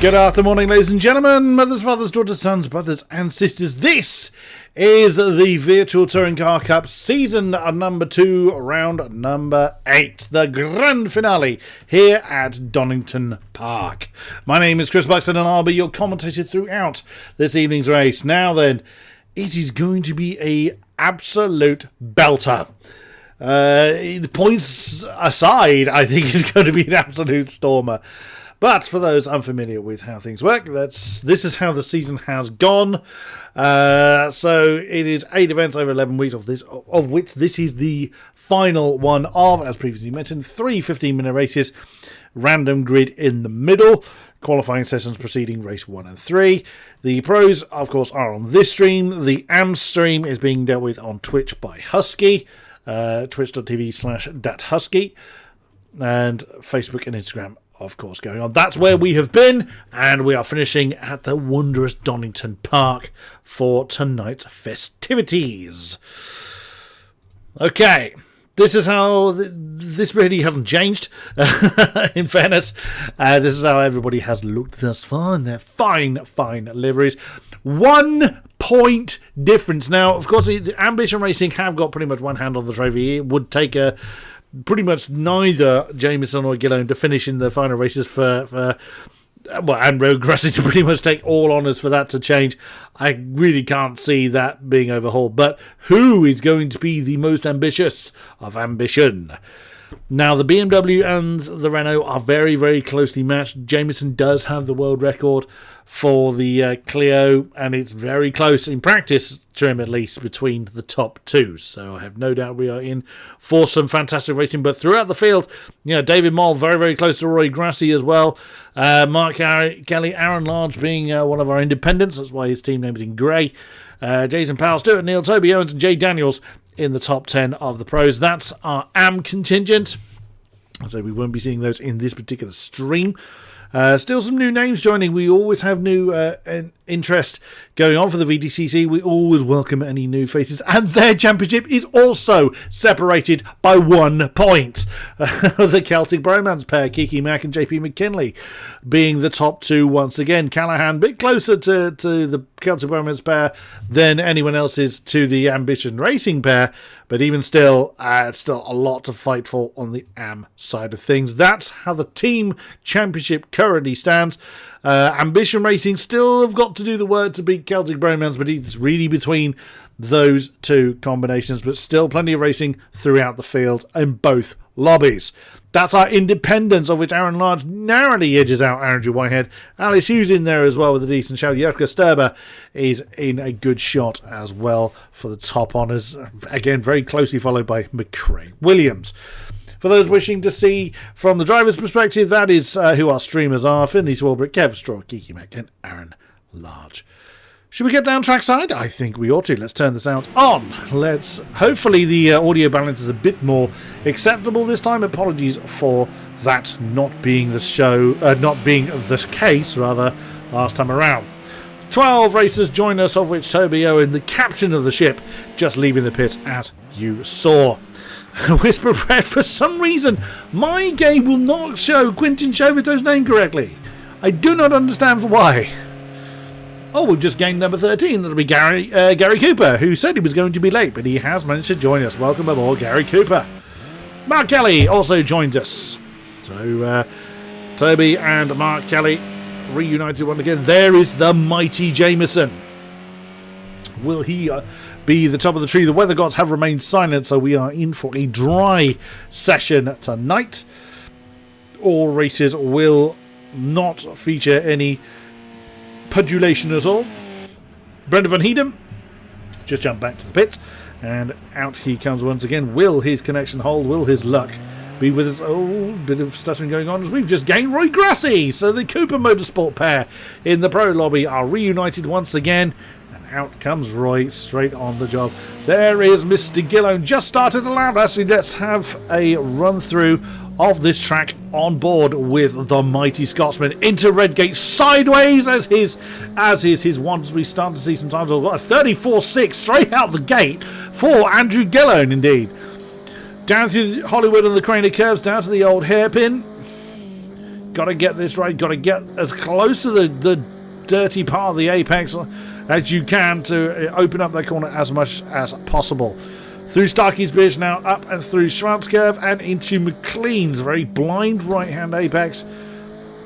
Good afternoon, ladies and gentlemen, mothers, fathers, daughters, sons, brothers and sisters. This is the Virtual Touring Car Cup season number 2, round number 8, the grand finale here at Donington Park. My name is Chris Buxton and I'll be your commentator throughout this evening's race. Now then, it is going to be a absolute belter. Points aside, I think it's going to be an absolute stormer. But for those unfamiliar with how things work, this is how the season has gone. So it is 8 events over 11 weeks, of which this is the final one of, as previously mentioned, 3 15-minute races, random grid in the middle, qualifying sessions preceding race 1 and 3. The pros, of course, are on this stream. The AM stream is being dealt with on Twitch by Husky, twitch.tv/dathusky, and Facebook and Instagram, of course, going on. That's where we have been, and we are finishing at the wondrous Donington Park for tonight's festivities. Okay, this is how this really hasn't changed. In fairness, this is how everybody has looked thus far in their fine liveries. 1 point difference. Now, of course, Ambition Racing have got pretty much one hand on the trophy. It would take pretty much neither Jameson or Gillone to finish in the final races and Road Grassy to pretty much take all honours for that to change. I really can't see that being overhauled. But who is going to be the most ambitious of ambition? Now, the BMW and the Renault are very, very closely matched. Jameson does have the world record for the Clio, and it's very close in practice to him, at least, between the top two. So I have no doubt we are in for some fantastic racing. But throughout the field, David Moll very, very close to Roy Grassy as well. Mark Kelly, Aaron Large being one of our independents. That's why his team name is in grey. Jason Powell, Stuart Neal, Toby Owens and Jay Daniels in the top 10 of the pros. That's our AM contingent. So we won't be seeing those in this particular stream. Still some new names joining. We always have new interest going on for the VTCC. We always welcome any new faces. And their championship is also separated by 1 point. The Celtic Bromance pair, Kiki Mack and JP McKinley, being the top 2 once again. Callahan a bit closer to the Celtic Bromance pair than anyone else is to the Ambition Racing pair. But even still, it's still a lot to fight for on the AM side of things. That's how the team championship currently stands. Ambition Racing still have got to do the work to beat Celtic Bromance, but it's really between those 2 combinations. But still plenty of racing throughout the field in both lobbies. That's our independents, of which Aaron Large narrowly edges out Andrew Whitehead. Alice Hughes in there as well with a decent shout. Jurka Sturber is in a good shot as well for the top honours. Again, very closely followed by McRae Williams. For those wishing to see from the driver's perspective, that is who our streamers are. Finley Swarbrick, Kev Straw, Kiki Mack and Aaron Large. Should we get down trackside? I think we ought to. Let's turn the sound on. Hopefully the audio balance is a bit more acceptable this time. Apologies for that not being the case last time around. 12 racers join us, of which Toby Owen, the captain of the ship, just leaving the pit as you saw. Whisper Red, for some reason, my game will not show Quintin Chauveteau's name correctly. I do not understand why. Oh, we've just gained number 13. That'll be Gary Cooper, who said he was going to be late, but he has managed to join us. Welcome aboard, Gary Cooper. Mark Kelly also joined us. So, Toby and Mark Kelly reunited once again. There is the mighty Jameson. Will he be the top of the tree? The weather gods have remained silent, so we are in for a dry session tonight. All races will not feature any pudulation at all. Brendan Van Heedem just jumped back to the pit, and out he comes once again. Will his connection hold? Will his luck be with us? Oh, bit of stuttering going on as we've just gained Roy Grassy. So the Cooper Motorsport pair in the pro lobby are reunited once again, and out comes Roy straight on the job. There is Mr. Gillone, just started the lap. Actually, let's have a run through of this track on board with the mighty Scotsman into Redgate sideways as is his wont. We start to see sometimes a 34.6 straight out the gate for Andrew Gillone indeed. Down through Hollywood and the Craner curves down to the old hairpin. Got to get this right. Got to get as close to the dirty part of the apex as you can to open up that corner as much as possible. Through Starkey's Bridge now, up and through Schwarzkopf and into McLean's very blind right-hand apex.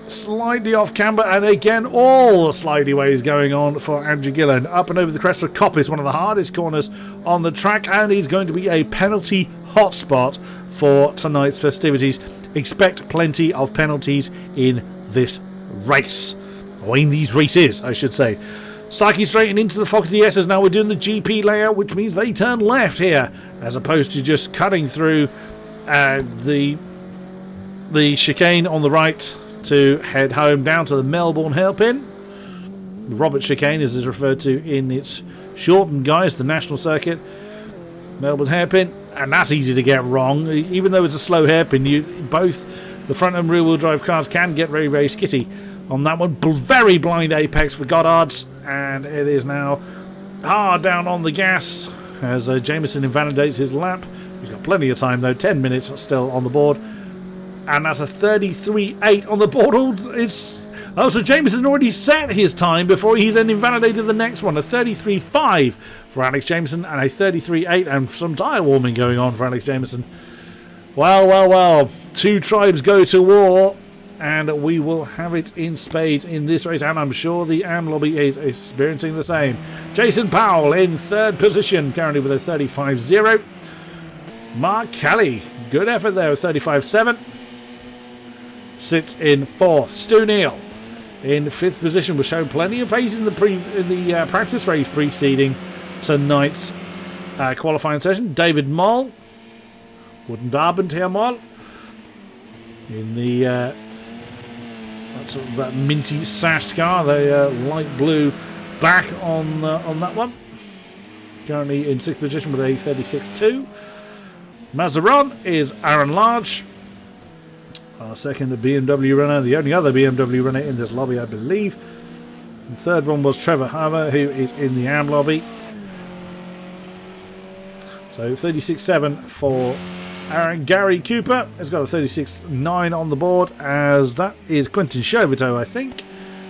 Slightly off camber, and again, all the slidey ways going on for Andrew Gillone. Up and over the crest of Coppice, one of the hardest corners on the track, and he's going to be a penalty hotspot for tonight's festivities. Expect plenty of penalties in this race. Or in these races, I should say. Starkey straight and into the Fogarty S's. Now we're doing the GP layout, which means they turn left here, as opposed to just cutting through the chicane on the right to head home down to the Melbourne hairpin. The Robert chicane, as is referred to in its shortened guise, the national circuit. Melbourne hairpin, and that's easy to get wrong. Even though it's a slow hairpin, both the front and rear wheel drive cars can get very, very skitty on that one. Very blind apex for Goddard's, and it is now hard down on the gas as Jameson invalidates his lap. He's got plenty of time though, 10 minutes still on the board, and that's a 33.8 on the board. So Jameson already set his time before he then invalidated the next one. A 33.5 for Alex Jameson and a 33.8, and some tyre warming going on for Alex Jameson. Well, two tribes go to war, and we will have it in spades in this race, and I'm sure the AM lobby is experiencing the same. Jason Powell in third position, currently with a 35.0. Mark Kelly, good effort there with 35.7. Sits in fourth. Stu Neal in fifth position, was shown plenty of pace in the practice race preceding tonight's qualifying session. David Moll, wouldn't Abend here Moll, in the that minty sashed car, the light blue back on that one. Currently in sixth position with a 36.2. Mazeron is Aaron Large, our second BMW runner, the only other BMW runner in this lobby, I believe. The third one was Trevor Harbour, who is in the AM lobby. So 36.7 for Aaron. Gary Cooper has got a 36.9 on the board, as that is Quentin Chauvetot, I think.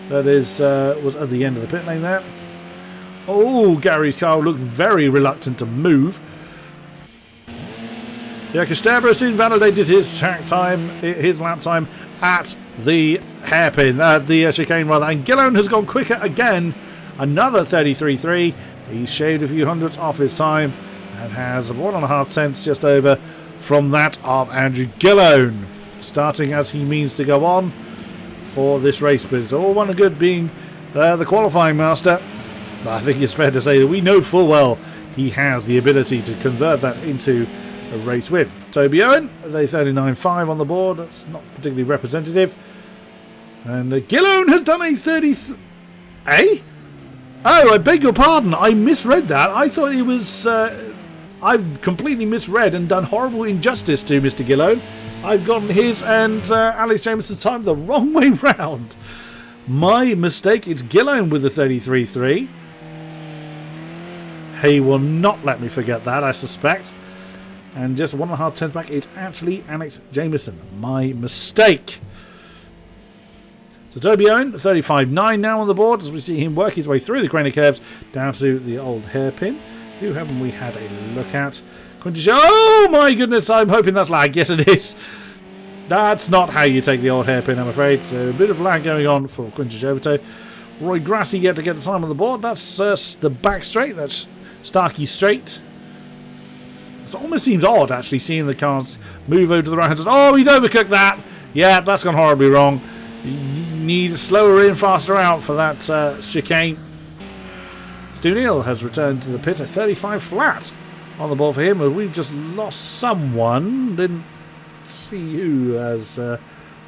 That is was at the end of the pit lane there. Oh, Gary's car looked very reluctant to move. Jakob Sterbrus invalidated his lap time at the hairpin, the chicane rather, and Gillone has gone quicker again, another 33.3. He's shaved a few hundredths off his time and has 1.5 tenths just over from that of Andrew Gillone, starting as he means to go on for this race. But it's all one and good being the qualifying master. But I think it's fair to say that we know full well he has the ability to convert that into a race win. Toby Owen with a 39.5 on the board. That's not particularly representative. And Gillone has done a 33. Eh? Oh, I beg your pardon. I misread that. I thought it was. I've completely misread and done horrible injustice to Mr. Gillone. I've gotten his and Alex Jameson's time the wrong way round. My mistake. It's Gillone with the 33.3. He will not let me forget that, I suspect. And just 1.5 tenths back, it's actually Alex Jameson. My mistake. So Toby Owen, 35.9 now on the board, as we see him work his way through the corner curves down to the old hairpin. Who haven't we had a look at? Oh my goodness, I'm hoping that's lag. Yes, it is. That's not how you take the old hairpin, I'm afraid. So a bit of lag going on for Quintus Chauvetot. Roy Grassi yet to get the time on the board. That's the back straight. That's Starkey straight. It almost seems odd, actually, seeing the cars move over to the right hand side. Oh, he's overcooked that. Yeah, that's gone horribly wrong. You need slower in, faster out for that chicane. Stu Neal has returned to the pit at 35 flat on the board for him. We've just lost someone. Didn't see who has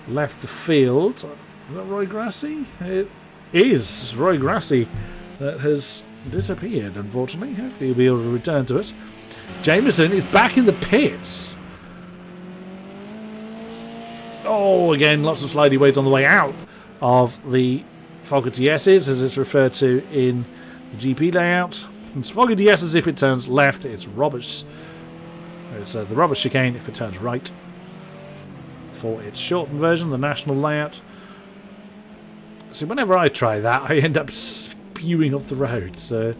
left the field. Is that Roy Grassi? It is Roy Grassi that has disappeared, unfortunately. Hopefully he'll be able to return to us. Jameson is back in the pits. Oh, again, lots of slidey ways on the way out of the Fogarty S's, as it's referred to in the GP layout. It's Fogarty S's if it turns left. It's Roberts. It's the Roberts chicane if it turns right. for its shortened version, the national layout. See, whenever I try that, I end up spewing off the road. So,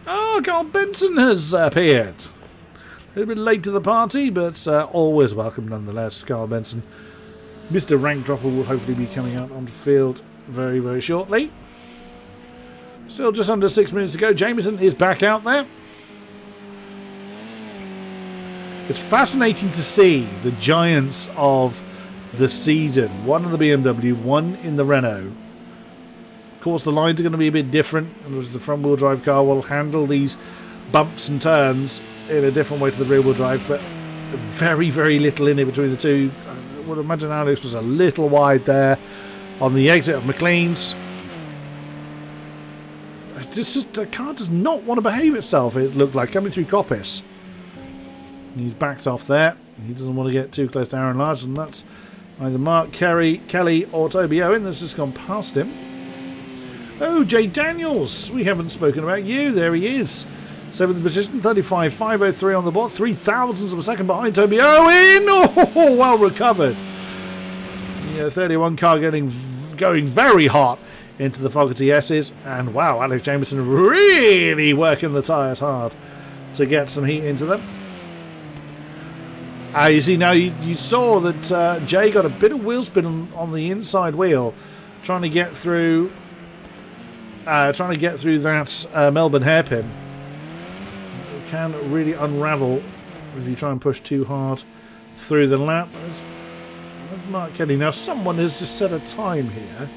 oh, Carl Benson has appeared. A little bit late to the party, but always welcome nonetheless, Carl Benson. Mr. Rank Dropper will hopefully be coming out onto field very, very shortly. Still just under 6 minutes to go. Jameson is back out there. It's fascinating to see the giants of the season. One in the BMW, one in the Renault. Of course, the lines are going to be a bit different, and the front-wheel drive car will handle these bumps and turns in a different way to the rear-wheel drive, but very, very little in it between the two. I would imagine Alex was a little wide there on the exit of McLean's. The car does not want to behave itself, it looked like, coming through Coppice. He's backed off there. He doesn't want to get too close to Aaron Large, and that's either Mark Kelly or Toby Owen that's just gone past him. Oh, Jay Daniels, we haven't spoken about you. There he is. 7th position, 35.503 on the board, 0.003 of a second behind Toby Owen. Oh, well recovered. Yeah, 31 car going very hot into the Fogarty S's, and wow, Alex Jameson really working the tyres hard to get some heat into them. You see now, you saw that Jay got a bit of wheel spin on the inside wheel, trying to get through that Melbourne hairpin. It can really unravel if you try and push too hard through the lap. Mark Kelly. Now, someone has just set a time here.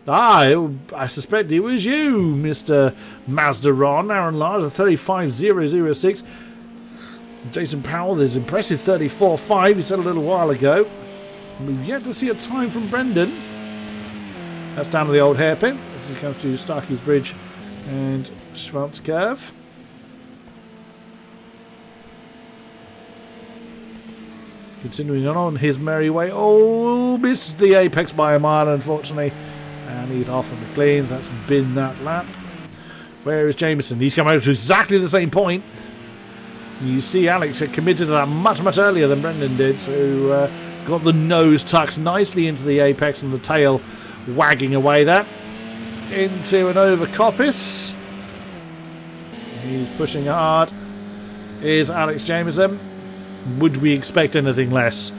I suspect it was you, Mr. Mazda Ron. Aaron Large, 35.006. Jason Powell, there's impressive 34.5 he said a little while ago. We've yet to see a time from Brendan. That's down to the old hairpin. This is coming to Starkey's Bridge and Schwartz Curve. Continuing on his merry way. Oh, missed the apex by a mile, unfortunately. And he's off at McLean's. That's been that lap. Where is Jameson? He's come out to exactly the same point. You see Alex had committed to that much, much earlier than Brendan did. So got the nose tucked nicely into the apex and the tail wagging away there. Into and over Coppice. He's pushing hard. Is Alex Jameson. Would we expect anything less?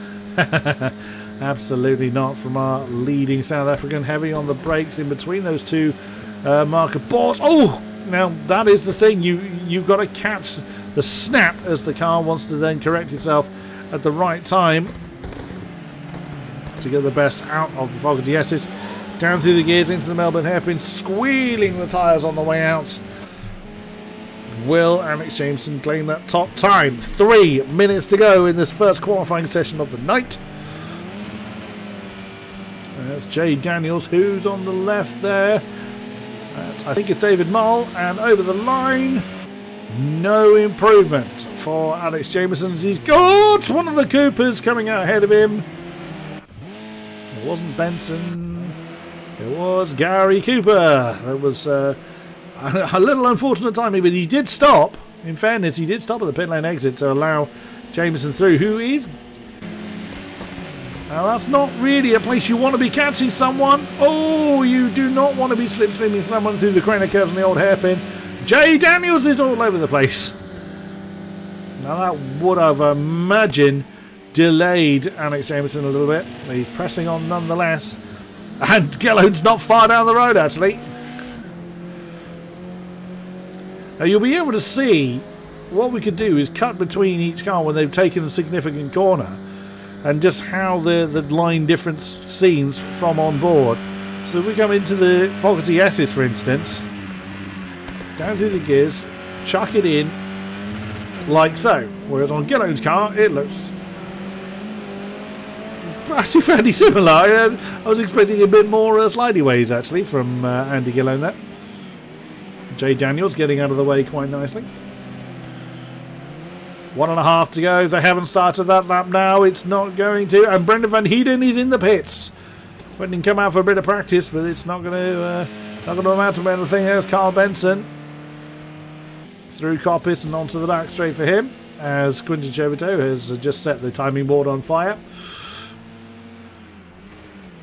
Absolutely not from our leading South African. Heavy on the brakes in between those two marker boards. Oh, now that is the thing. You've got to catch the snap as the car wants to then correct itself at the right time to get the best out of the Fogarty S's. Down through the gears into the Melbourne hairpin, squealing the tyres on the way out. Will Alex Jameson claim that top time? 3 minutes to go in this first qualifying session of the night. That's Jay Daniels, who's on the left there. I think it's David Mull, and over the line. No improvement for Alex Jameson. He's got one of the Coopers coming out ahead of him. It wasn't Benson. It was Gary Cooper. That was a little unfortunate timing, but he did stop. In fairness, he did stop at the pit lane exit to allow Jameson through, who is... Now, that's not really a place you want to be catching someone. Oh, you do not want to be slip-slimming someone through the corner curve and the old hairpin. Jay Daniels is all over the place. Now, that would have, imagined, delayed Alex Jameson a little bit. He's pressing on nonetheless. And Gellone's not far down the road, actually. Now, you'll be able to see what we could do is cut between each car when they've taken a significant corner, and just how the line difference seems from on board. So if we come into the Fogarty S's, for instance, down through the gears, chuck it in like so. Whereas on Gellone's car, it looks actually fairly similar. I was expecting a bit more slidey ways, actually, from Andy Gillone there. Jay Daniels getting out of the way quite nicely. 1.5 to go. If they haven't started that lap now, it's not going to. And Brendan Van Heeden is in the pits. Brendan come out for a bit of practice, but it's not going to amount to anything. There's Carl Benson through Coppice and onto the back straight for him. as Quinton Chauvetot has just set the timing board on fire.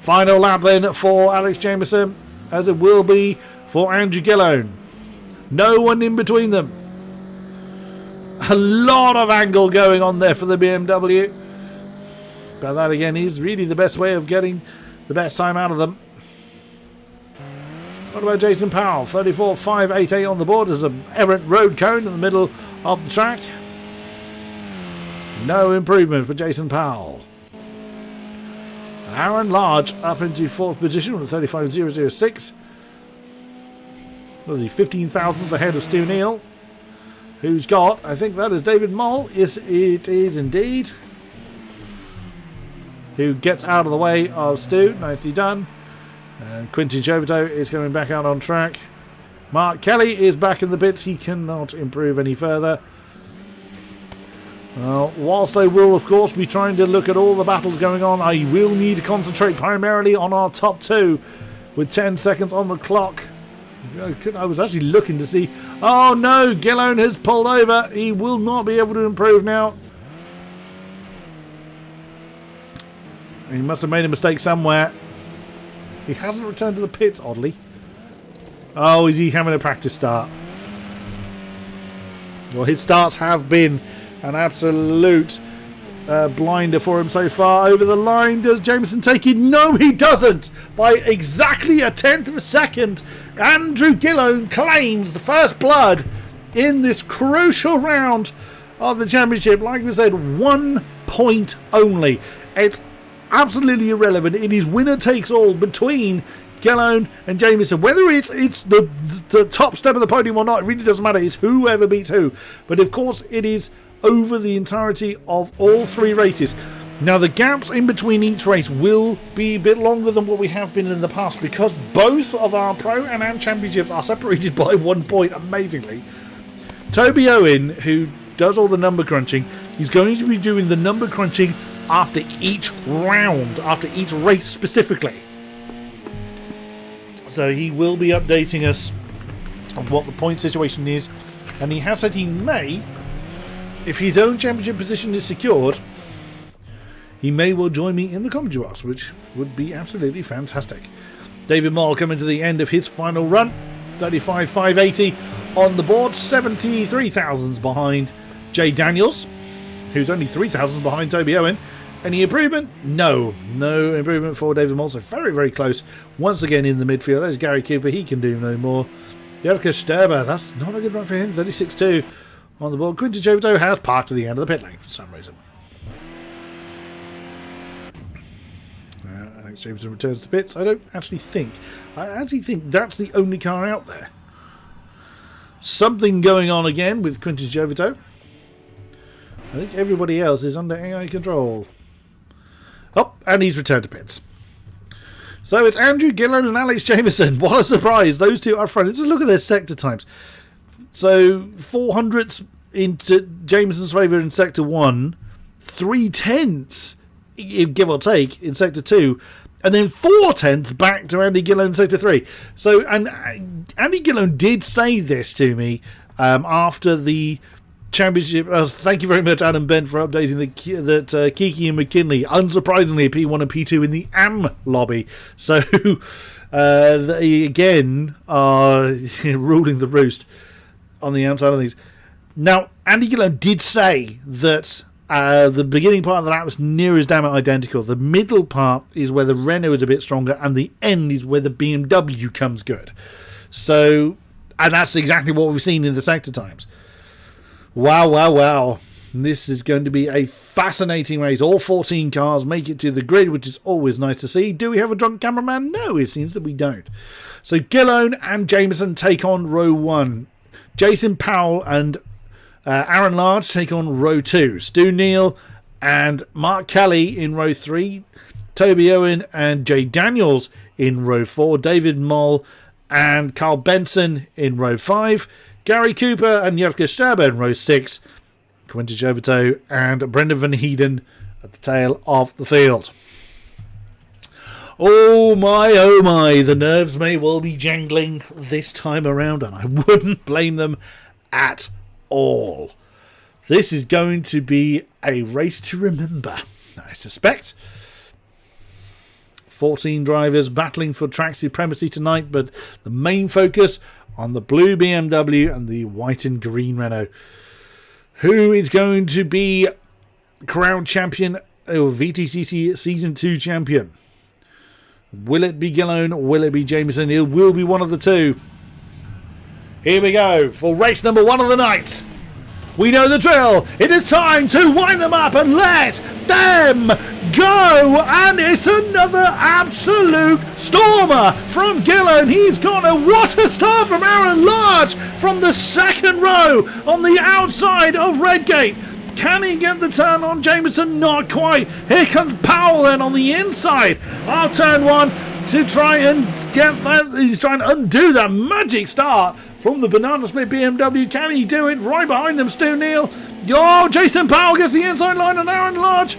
Final lap then for Alex Jameson, as it will be for Andrew Gillone. No one in between them. A lot of angle going on there for the BMW. But that again is really the best way of getting the best time out of them. What about Jason Powell? 34.588 on the board. There's an errant road cone in the middle of the track. No improvement for Jason Powell. Aaron Large up into 4th position with 35.006. Was he 15 thousandths ahead of Stu Neal? Who's got, I think that is David Moll. Yes, it is indeed. Who gets out of the way of Stu. Nicely done. And Quinton Chauvetot is coming back out on track. Mark Kelly is back in the pits. He cannot improve any further. Well, whilst I will, of course, be trying to look at all the battles going on, I will need to concentrate primarily on our top two with 10 seconds on the clock. I was actually looking to see... Oh no, Gillone has pulled over. He will not be able to improve now. He must have made a mistake somewhere. He hasn't returned to the pits, oddly. Oh, is he having a practice start? Well, his starts have been an absolute blinder for him so far. Over the line, does Jameson take it? No, he doesn't! By exactly a tenth of a second, Andrew Gillone claims the first blood in this crucial round of the championship. Like we said, 1 point only. It's absolutely irrelevant. It is winner takes all between Gillone and Jameson. Whether it's the top step of the podium or not, it really doesn't matter. It's whoever beats who. But of course, it is over the entirety of all 3 races. Now, the gaps in between each race will be a bit longer than what we have been in the past, because both of our Pro and Am championships are separated by 1 point, amazingly. Toby Owen, who does all the number crunching, he's going to be doing the number crunching after each round, after each race specifically. So he will be updating us on what the point situation is, and he has said he may, if his own championship position is secured, he may well join me in the commentary box, which would be absolutely fantastic. David Moll coming to the end of his final run, 35.580 on the board, 73 thousandths behind Jay Daniels, who's only 3 thousandths behind Toby Owen. Any improvement? No improvement for David Moll. So very, very close. Once again in the midfield. There's Gary Cooper. He can do no more. Jelke Sterber. That's not a good run for him. 36.2 on the board. Quinton Chauvetot has parked to the end of the pit lane for some reason. Alex Jameson returns to pits. I actually think that's the only car out there. Something going on again with Quinton Chauvetot. I think everybody else is under AI control. Oh, and he's returned to pits. So it's Andrew Gillone and Alex Jameson. What a surprise. Those two up front. Let's just look at their sector times. So 400ths into Jameson's favour in Sector 1. 3/10ths, give or take, in Sector 2. And then 4/10ths back to Andy Gillone in Sector 3. So, and Andy Gillone did say this to me after the championship. Thank you very much, Adam Bent, for updating that Kiki and McKinley, unsurprisingly, P1 and P2 in the AM lobby. So they again are ruling the roost on the AM side of things. Now, Andy Gillone did say that the beginning part of the lap was near as damn it identical. The middle part is where the Renault is a bit stronger, and the end is where the BMW comes good. So, and that's exactly what we've seen in the sector times. Wow. This is going to be a fascinating race. All 14 cars make it to the grid, which is always nice to see. Do we have a drunk cameraman? No, it seems that we don't. So Gillone and Jameson take on row 1. Jason Powell and Aaron Large take on row 2. Stu Neal and Mark Kelly in row 3. Toby Owen and Jay Daniels in row 4. David Moll and Carl Benson in row 5. Gary Cooper and Jelke Sterber in row 6. Quinton Chauvetot and Brendan Van Heeden at the tail of the field. Oh my, the nerves may well be jangling this time around, and I wouldn't blame them at all. This is going to be a race to remember, I suspect. 14 drivers battling for track supremacy tonight, but the main focus on the blue BMW and the white and green Renault. Who is going to be crowned champion or VTCC Season 2 champion? Will it be Gillone? Will it be Jameson? It will be one of the two. Here we go for race number 1 of the night. We know the drill. It is time to wind them up and let them go. And it's another absolute stormer from Gillone. He's got a what a start from Aaron Large from the second row on the outside of Redgate. Can he get the turn on Jameson? Not quite. Here comes Powell then on the inside of turn 1 to try and get that. He's trying to undo that magic start from the banana split BMW. Can he do it? Right behind them, Stu Neal. Oh, Jason Powell gets the inside line on Aaron Large.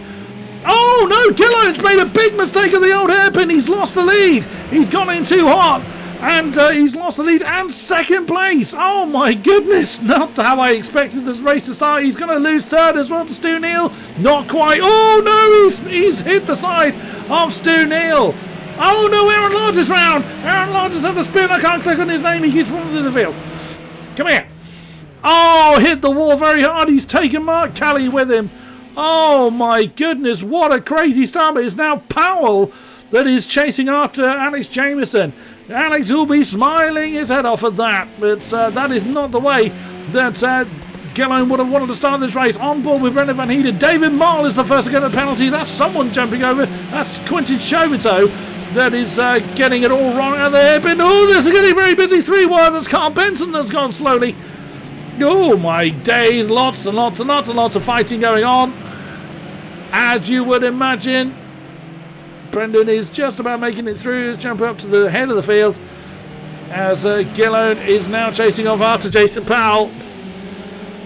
Oh no, Gillone's made a big mistake of the old hairpin. He's lost the lead. He's gone in too hot. And he's lost the lead and second place. Oh my goodness, not how I expected this race to start. He's going to lose third as well to Stu Neal. Not quite. Oh no, he's hit the side of Stu Neal. Oh no, Aaron Large is round. Aaron Large is on the spin. I can't click on his name. He keeps falling through the field. Come here. Oh, hit the wall very hard. He's taken Mark Kelly with him. Oh my goodness, what a crazy start. But it's now Powell that is chasing after Alex Jameson. Alex will be smiling his head off at that, but that is not the way that Gillone would have wanted to start this race. On board with Brendan Van Heeden. David Marl is the first to get a penalty. That's someone jumping over. That's Quentin Chobito that is getting it all wrong at the hairpin. Oh, this is getting very busy. 3 wide. That's Carl Benson that's gone slowly. Oh my days, lots and lots and lots and lots of fighting going on. As you would imagine, Brendan is just about making it through. He's jumping up to the head of the field as Gillone is now chasing off after Jason Powell.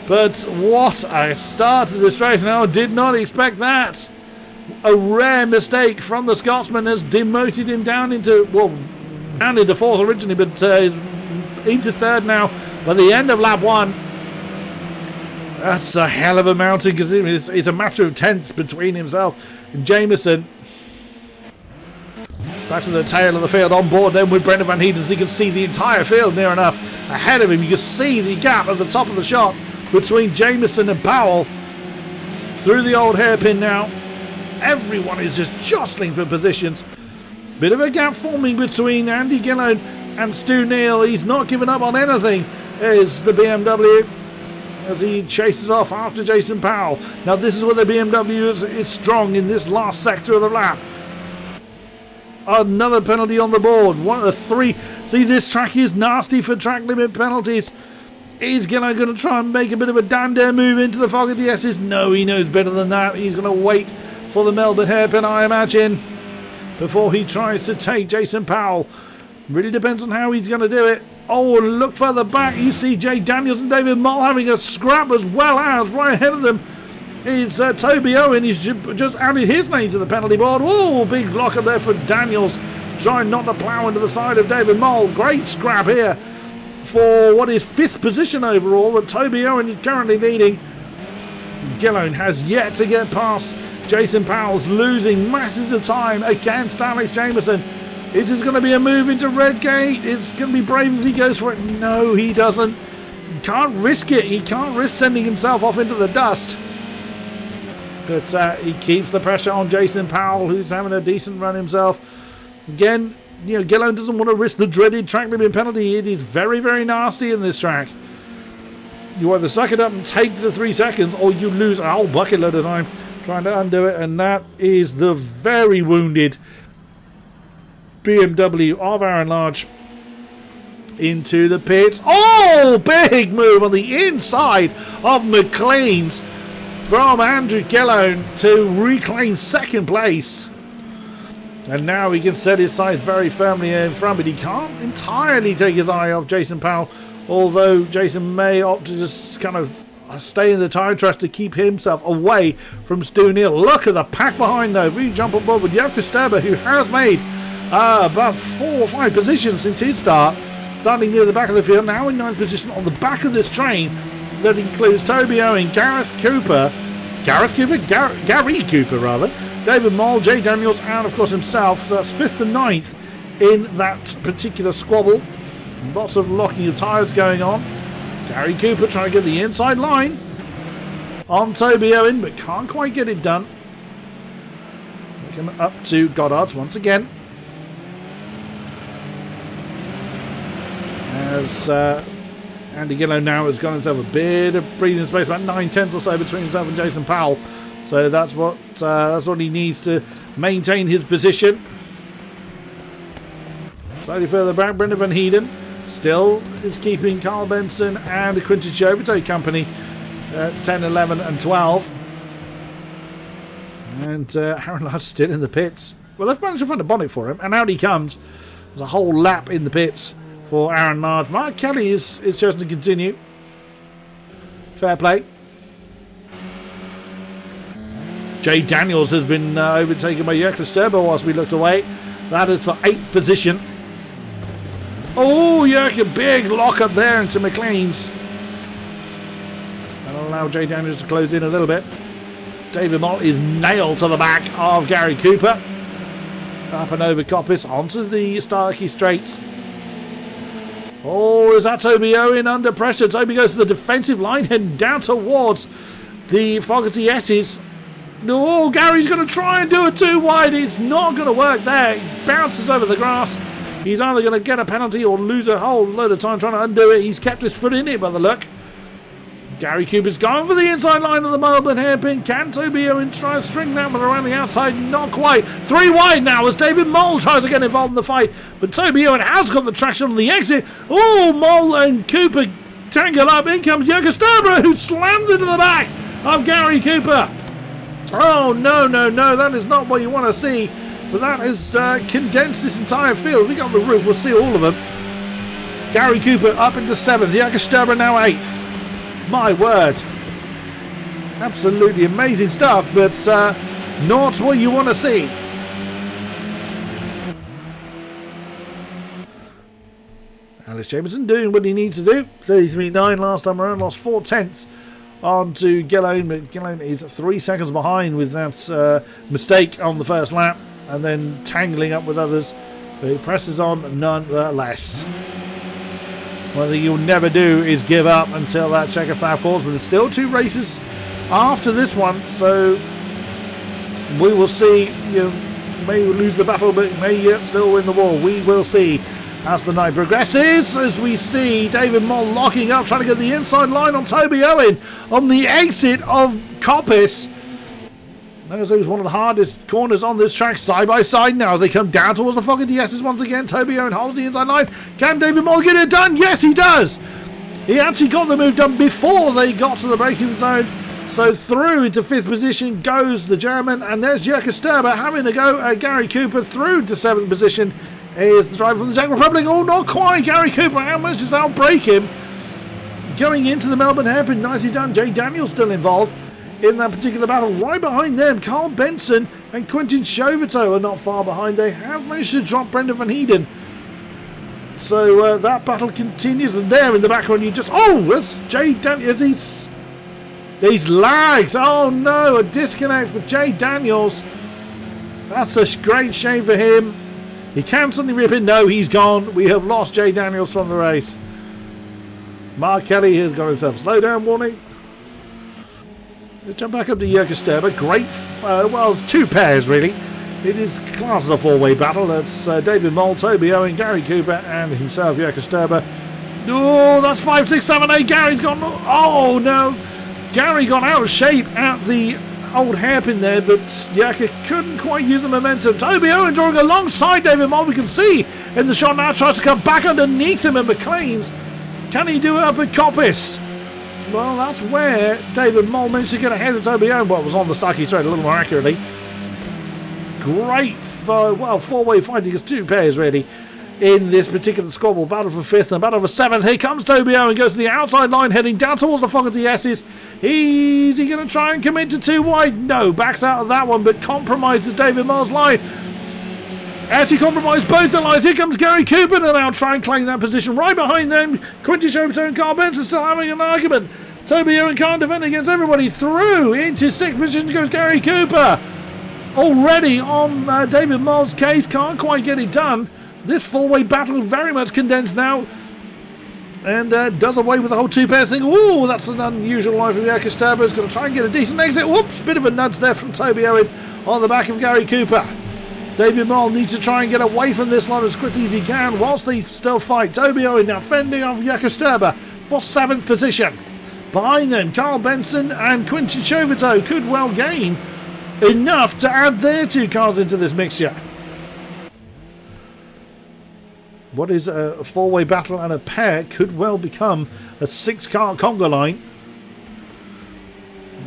But what a start to this race. Now, I did not expect that. A rare mistake from the Scotsman has demoted him down into, well, down into 4th originally, but is into 3rd now by the end of lap 1. That's a hell of a mountain, because it's a matter of tenths between himself and Jameson. Back to the tail of the field, on board then with Brendan Van Heeden, so you can see the entire field near enough ahead of him. You can see the gap at the top of the shot between Jameson and Powell through the old hairpin now. Everyone is just jostling for positions. Bit of a gap forming between Andy Gillone and Stu Neal. He's not giving up on anything, is the BMW, as he chases off after Jason Powell. Now this is where the BMW is strong in this last sector of the lap. Another penalty on the board. 1 of the 3. See, this track is nasty for track limit penalties. Is Gillone going to try and make a bit of a dander move into the fog of the S's? No, he knows better than that. He's going to wait for the Melbourne hairpin, I imagine, before he tries to take Jason Powell. Really depends on how he's going to do it. Oh, and look further back. You see Jay Daniels and David Mull having a scrap, as well as right ahead of them is Toby Owen. He's just added his name to the penalty board. Oh, big block up there for Daniels, trying not to plough into the side of David Mull. Great scrap here for what is 5th position overall that Toby Owen is currently leading. Gillone has yet to get past Jason Powell's, losing masses of time against Alex Jameson. Is this going to be a move into Redgate? It's going to be brave if he goes for it. No, he doesn't. He can't risk it. He can't risk sending himself off into the dust. But he keeps the pressure on Jason Powell, who's having a decent run himself. Again, you know, Gillone doesn't want to risk the dreaded track limit penalty. It is very, very nasty in this track. You either suck it up and take the 3 seconds, or you lose a whole bucket load of time trying to undo it. And that is the very wounded BMW of Aaron Large into the pits. Oh, big move on the inside of McLean's from Andrew Gillone to reclaim 2nd place. And now he can set his sights very firmly in front, but he can't entirely take his eye off Jason Powell, although Jason may opt to just kind of stay in the tire trash to keep himself away from Stu Neal. Look at the pack behind though. If you jump on board with Jaap de Sterber, who has made about 4 or 5 positions since his start, starting near the back of the field, now in 9th position on the back of this train. that includes Toby Owen, Gary Cooper, rather, David Moll, Jay Daniels, and of course himself. So that's 5th and 9th in that particular squabble. Lots of locking of tyres going on. Gary Cooper trying to get the inside line on Toby Owen, but can't quite get it done. We come up to Goddard's once again. As Andy Gillow now has got himself a bit of breathing space, about 9/10 or so between himself and Jason Powell. So that's what he needs to maintain his position. Slightly further back, Brendan Van Heeden still is keeping Carl Benson and the Quinton Chauvetot company at 10, 11 and 12. And Aaron Large still in the pits. Well, they've managed to find a bonnet for him, and out he comes. There's a whole lap in the pits for Aaron Large. Mark Kelly is chosen to continue. Fair play. Jay Daniels has been overtaken by Jurka Sturbo whilst we looked away. That is for 8th position. Oh, Jurka, big lock up there into McLean's. That'll allow Jay Daniels to close in a little bit. David Moll is nailed to the back of Gary Cooper. Up and over Coppice onto the Starkey Straight. Oh, is that Toby Owen under pressure? Toby goes to the defensive line, heading down towards the Fogarty S's. No, Gary's going to try and do a 2 wide. It's not going to work there. He bounces over the grass. He's either going to get a penalty or lose a whole load of time trying to undo it. He's kept his foot in it by the look. Gary Cooper's gone for the inside line of the Melbourne hairpin. Can Toby Owen try and string that one around the outside? Not quite. 3 wide now as David Moll tries to get involved in the fight. But Toby Owen has got the traction on the exit. Oh, Moll and Cooper tangle up. In comes Jurka Sturbo, who slams into the back of Gary Cooper. Oh, no. That is not what you want to see. But that has condensed this entire field. If we go on the roof, we'll see all of them. Gary Cooper up into 7th. Jurka Sturbo now 8th. My word. Absolutely amazing stuff, but not what you want to see. Alex Jameson doing what he needs to do. 33.9 last time around, lost 4/10 on to Gillane, but Gillane is 3 seconds behind with that mistake on the first lap and then tangling up with others, but he presses on nonetheless. One thing you'll never do is give up until that checker flag falls, but there's still 2 races after this one, so we will see. You may lose the battle, but may yet still win the war. We will see as the night progresses, as we see David Moll locking up, trying to get the inside line on Toby Owen on the exit of Coppice. As it was one of the hardest corners on this track, side by side now as they come down towards the Fogarty S's once again. Toby Owen holds the inside line. Can David Moll get it done? Yes, he does. He actually got the move done before they got to the braking zone. So through into 5th position goes the German, and there's Jurka Sturbo having a go at Gary Cooper. Through to 7th position is the driver from the Czech Republic. Oh, not quite. Gary Cooper almost just outbrake him. Going into the Melbourne hairpin, nicely done. Jay Daniels still involved in that particular battle. Right behind them, Carl Benson and Quinton Chauvetot are not far behind. They have managed to drop Brendan Van Heeden. So that battle continues, and there in the background you just... Oh, that's Jay Daniels. He's lags. Oh no, a disconnect for Jay Daniels. That's a great shame for him. He can suddenly rip in. No, he's gone. We have lost Jay Daniels from the race. Mark Kelly has got himself a slowdown warning. Let's jump back up to Jurka Sturbo. Great, well, 2 pairs really. It is classed as a 4-way battle. That's David Moll, Toby Owen, Gary Cooper, and himself, Jurka Sturbo. Oh, that's 5, 6, 7, 8. Gary's gone. Oh no, Gary got out of shape at the old hairpin there, but Jurka couldn't quite use the momentum. Toby Owen drawing alongside David Moll. We can see in the shot now, tries to come back underneath him at McLean's. Can he do it up at Coppice? Well, that's where David Moll managed to get ahead of Toby Owen. Well, it was on the Starkey Straight a little more accurately. Great, 4-way fighting as 2 pairs really in this particular squabble. Battle for 5th and battle for 7th. Here comes Toby Owen, goes to the outside line, heading down towards the Fogarty S's. Is he going to try and commit to 2 wide? No, backs out of that one, but compromises David Moll's line. Actually compromised both the lines. Here comes Gary Cooper to now try and claim that position. Right behind them, Quinton Chauvetot and Carl Benson still having an argument. Toby Owen can't defend against everybody. Through into 6th position goes Gary Cooper. Already on David Moll's case, can't quite get it done. This four-way battle very much condensed now. And does away with the whole two-pair thing. Ooh, that's an unusual line from Jakob Sterber. He's going to try and get a decent exit. Whoops, bit of a nudge there from Toby Owen on the back of Gary Cooper. David Moll needs to try and get away from this line as quickly as he can whilst they still fight. Toby Owen now fending off Jakob Sterber for 7th position. Behind them, Carl Benson and Quinton Chauvetot could well gain enough to add their 2 cars into this mixture. What is a 4-way battle and a pair could well become a 6-car conga line.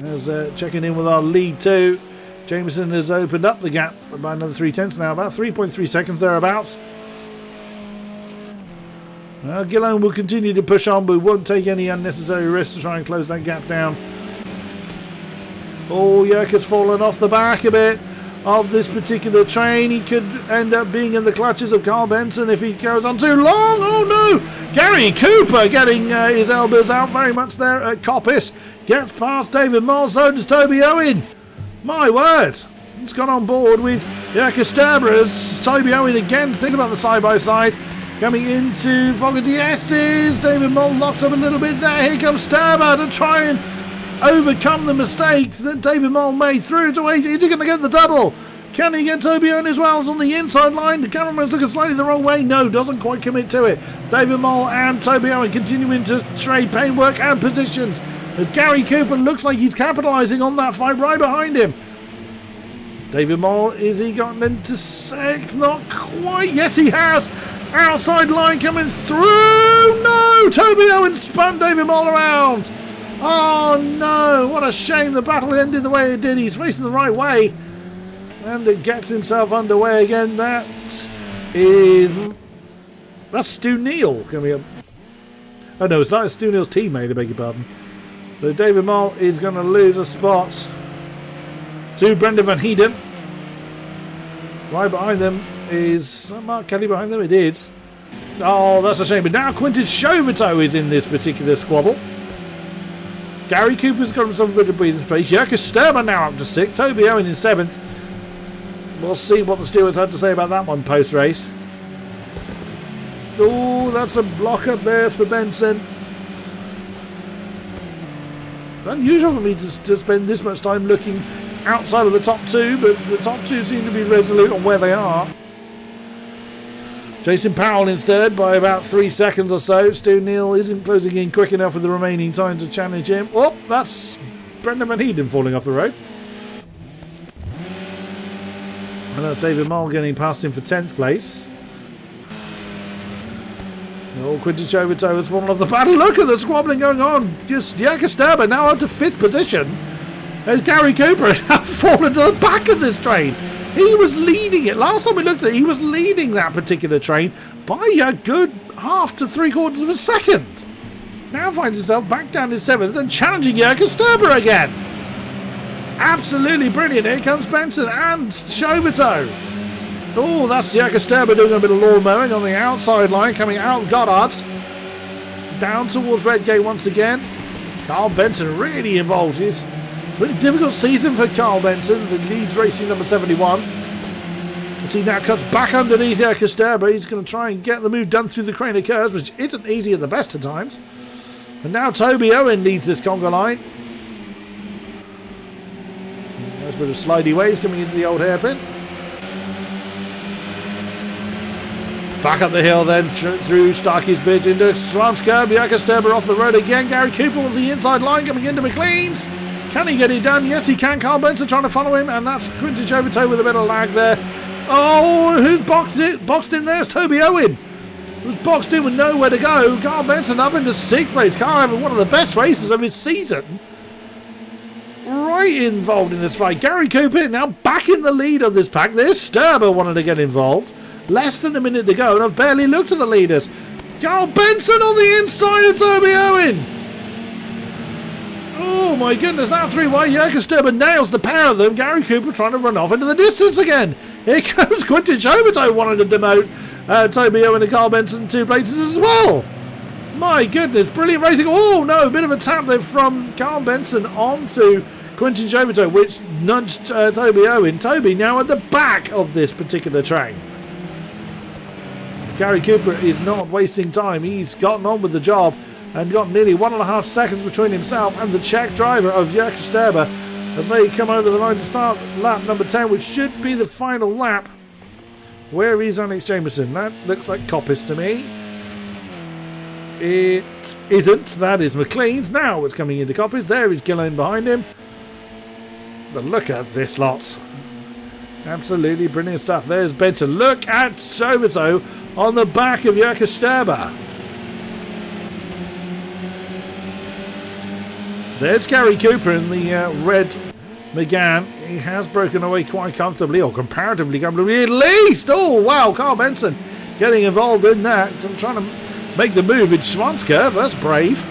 As checking in with our lead 2. Jameson has opened up the gap by another 3/10 now, about 3.3 seconds thereabouts. Gillane will continue to push on, but won't take any unnecessary risks to try and close that gap down. Oh, Yerk has fallen off the back a bit of this particular train. He could end up being in the clutches of Carl Benson if he goes on too long. Oh no! Gary Cooper getting his elbows out very much there at Coppice. Gets past David Moll, so does Toby Owen. My word! He's gone on board with Jakob Sterber as Toby Owen again thinks about the side-by-side. Coming into Fogger DS's. David Moll locked up a little bit there. Here comes Sterber to try and overcome the mistake that David Moll made through to 8. Is he going to get the double? Can he get Toby Owen as well? It's on the inside line. The cameraman's looking slightly the wrong way. No, doesn't quite commit to it. David Moll and Toby Owen continuing to trade paintwork and positions as Gary Cooper looks like he's capitalising on that fight right behind him. David Moll, is he gotten into 6th? Not quite. Yes, he has. Outside line coming through. No! Toby Owen spun David Moll around. Oh no! What a shame the battle ended the way it did. He's facing the right way. And it gets himself underway again. That's Stu Neal coming up. Oh no, it's not Stu Neal's teammate, I beg your pardon. So David Moll is going to lose a spot to Brendan Van Heeden. Right behind them is Mark Kelly behind them. It is. Oh, that's a shame. But now Quinton Chauvetot is in this particular squabble. Gary Cooper's got himself a bit of breathing space. Jakob Sterber now up to 6th. Toby Owen in 7th. We'll see what the stewards have to say about that one post-race. Oh, that's a block up there for Benson. It's unusual for me to spend this much time looking outside of the top 2, but the top 2 seem to be resolute on where they are. Jason Powell in 3rd by about 3 seconds or so. Stu Neal isn't closing in quick enough with the remaining time to challenge him. Oh, that's Brendan Van Heeden falling off the road. And that's David Moll getting past him for 10th place. Oh, Quinton Chauvetot has fallen off the battle. Look at the squabbling going on. Just Jakob Sterber now up to 5th position. As Gary Cooper has fallen to the back of this train. He was leading it. Last time we looked at it, he was leading that particular train by a good half to 3/4 of a second. Now finds himself back down in 7th and challenging Jakob Sterber again. Absolutely brilliant. Here comes Benson and Chauvetot. Oh, that's Jakob Sterber doing a bit of lawn mowing on the outside line, coming out of Goddard's. Down towards Redgate once again. Carl Benson really involved. It's a really difficult season for Carl Benson, the Leeds Racing number 71. As he now cuts back underneath Jakob Sterber, he's going to try and get the move done through the crane of curves, which isn't easy at the best of times. And now Toby Owen leads this conga line. There's a bit of slidey ways coming into the old hairpin. Back up the hill then through Starkey's Bridge into Swan's Curb. Jakob Sterber off the road again. Gary Cooper was the inside line coming into McLean's. Can he get it done? Yes, he can. Carl Benson trying to follow him, and that's Quinton Chauvetot with a bit of lag there. Oh, who's boxed in there? It's Toby Owen. Who's boxed in with nowhere to go. Carl Benson up into 6th place. Carl having one of the best races of his season. Right involved in this fight. Gary Cooper now back in the lead of this pack. There's Sterber wanting to get involved. Less than a minute to go, and I've barely looked at the leaders. Carl Benson on the inside of Toby Owen. Oh my goodness, now 3 wide. Jakob Sterber nails the pair of them. Gary Cooper trying to run off into the distance again. Here comes Quinton Chauvetot wanting to demote Toby Owen and Carl Benson 2 places as well. My goodness, brilliant racing. Oh, no, a bit of a tap there from Carl Benson onto Quinton Jovito, which nudged Toby Owen. Toby now at the back of this particular train. Gary Cooper is not wasting time. He's gotten on with the job and got nearly 1.5 seconds between himself and the Czech driver of Jurka Sterber as they come over the line to start lap number 10, which should be the final lap. Where is Alex Jameson? That looks like Coppice to me. It isn't. That is McLean's. Now it's coming into Coppice. There is Gillane behind him. But look at this lot. Absolutely brilliant stuff. There's Benson. Look at Jovito on the back of Jurka Sterber. There's Gary Cooper in the red Megane. He has broken away quite comfortably, or comparatively comfortably at least. Oh, wow, Carl Benson getting involved in that. I'm trying to make the move in Schwanzkerf. That's brave.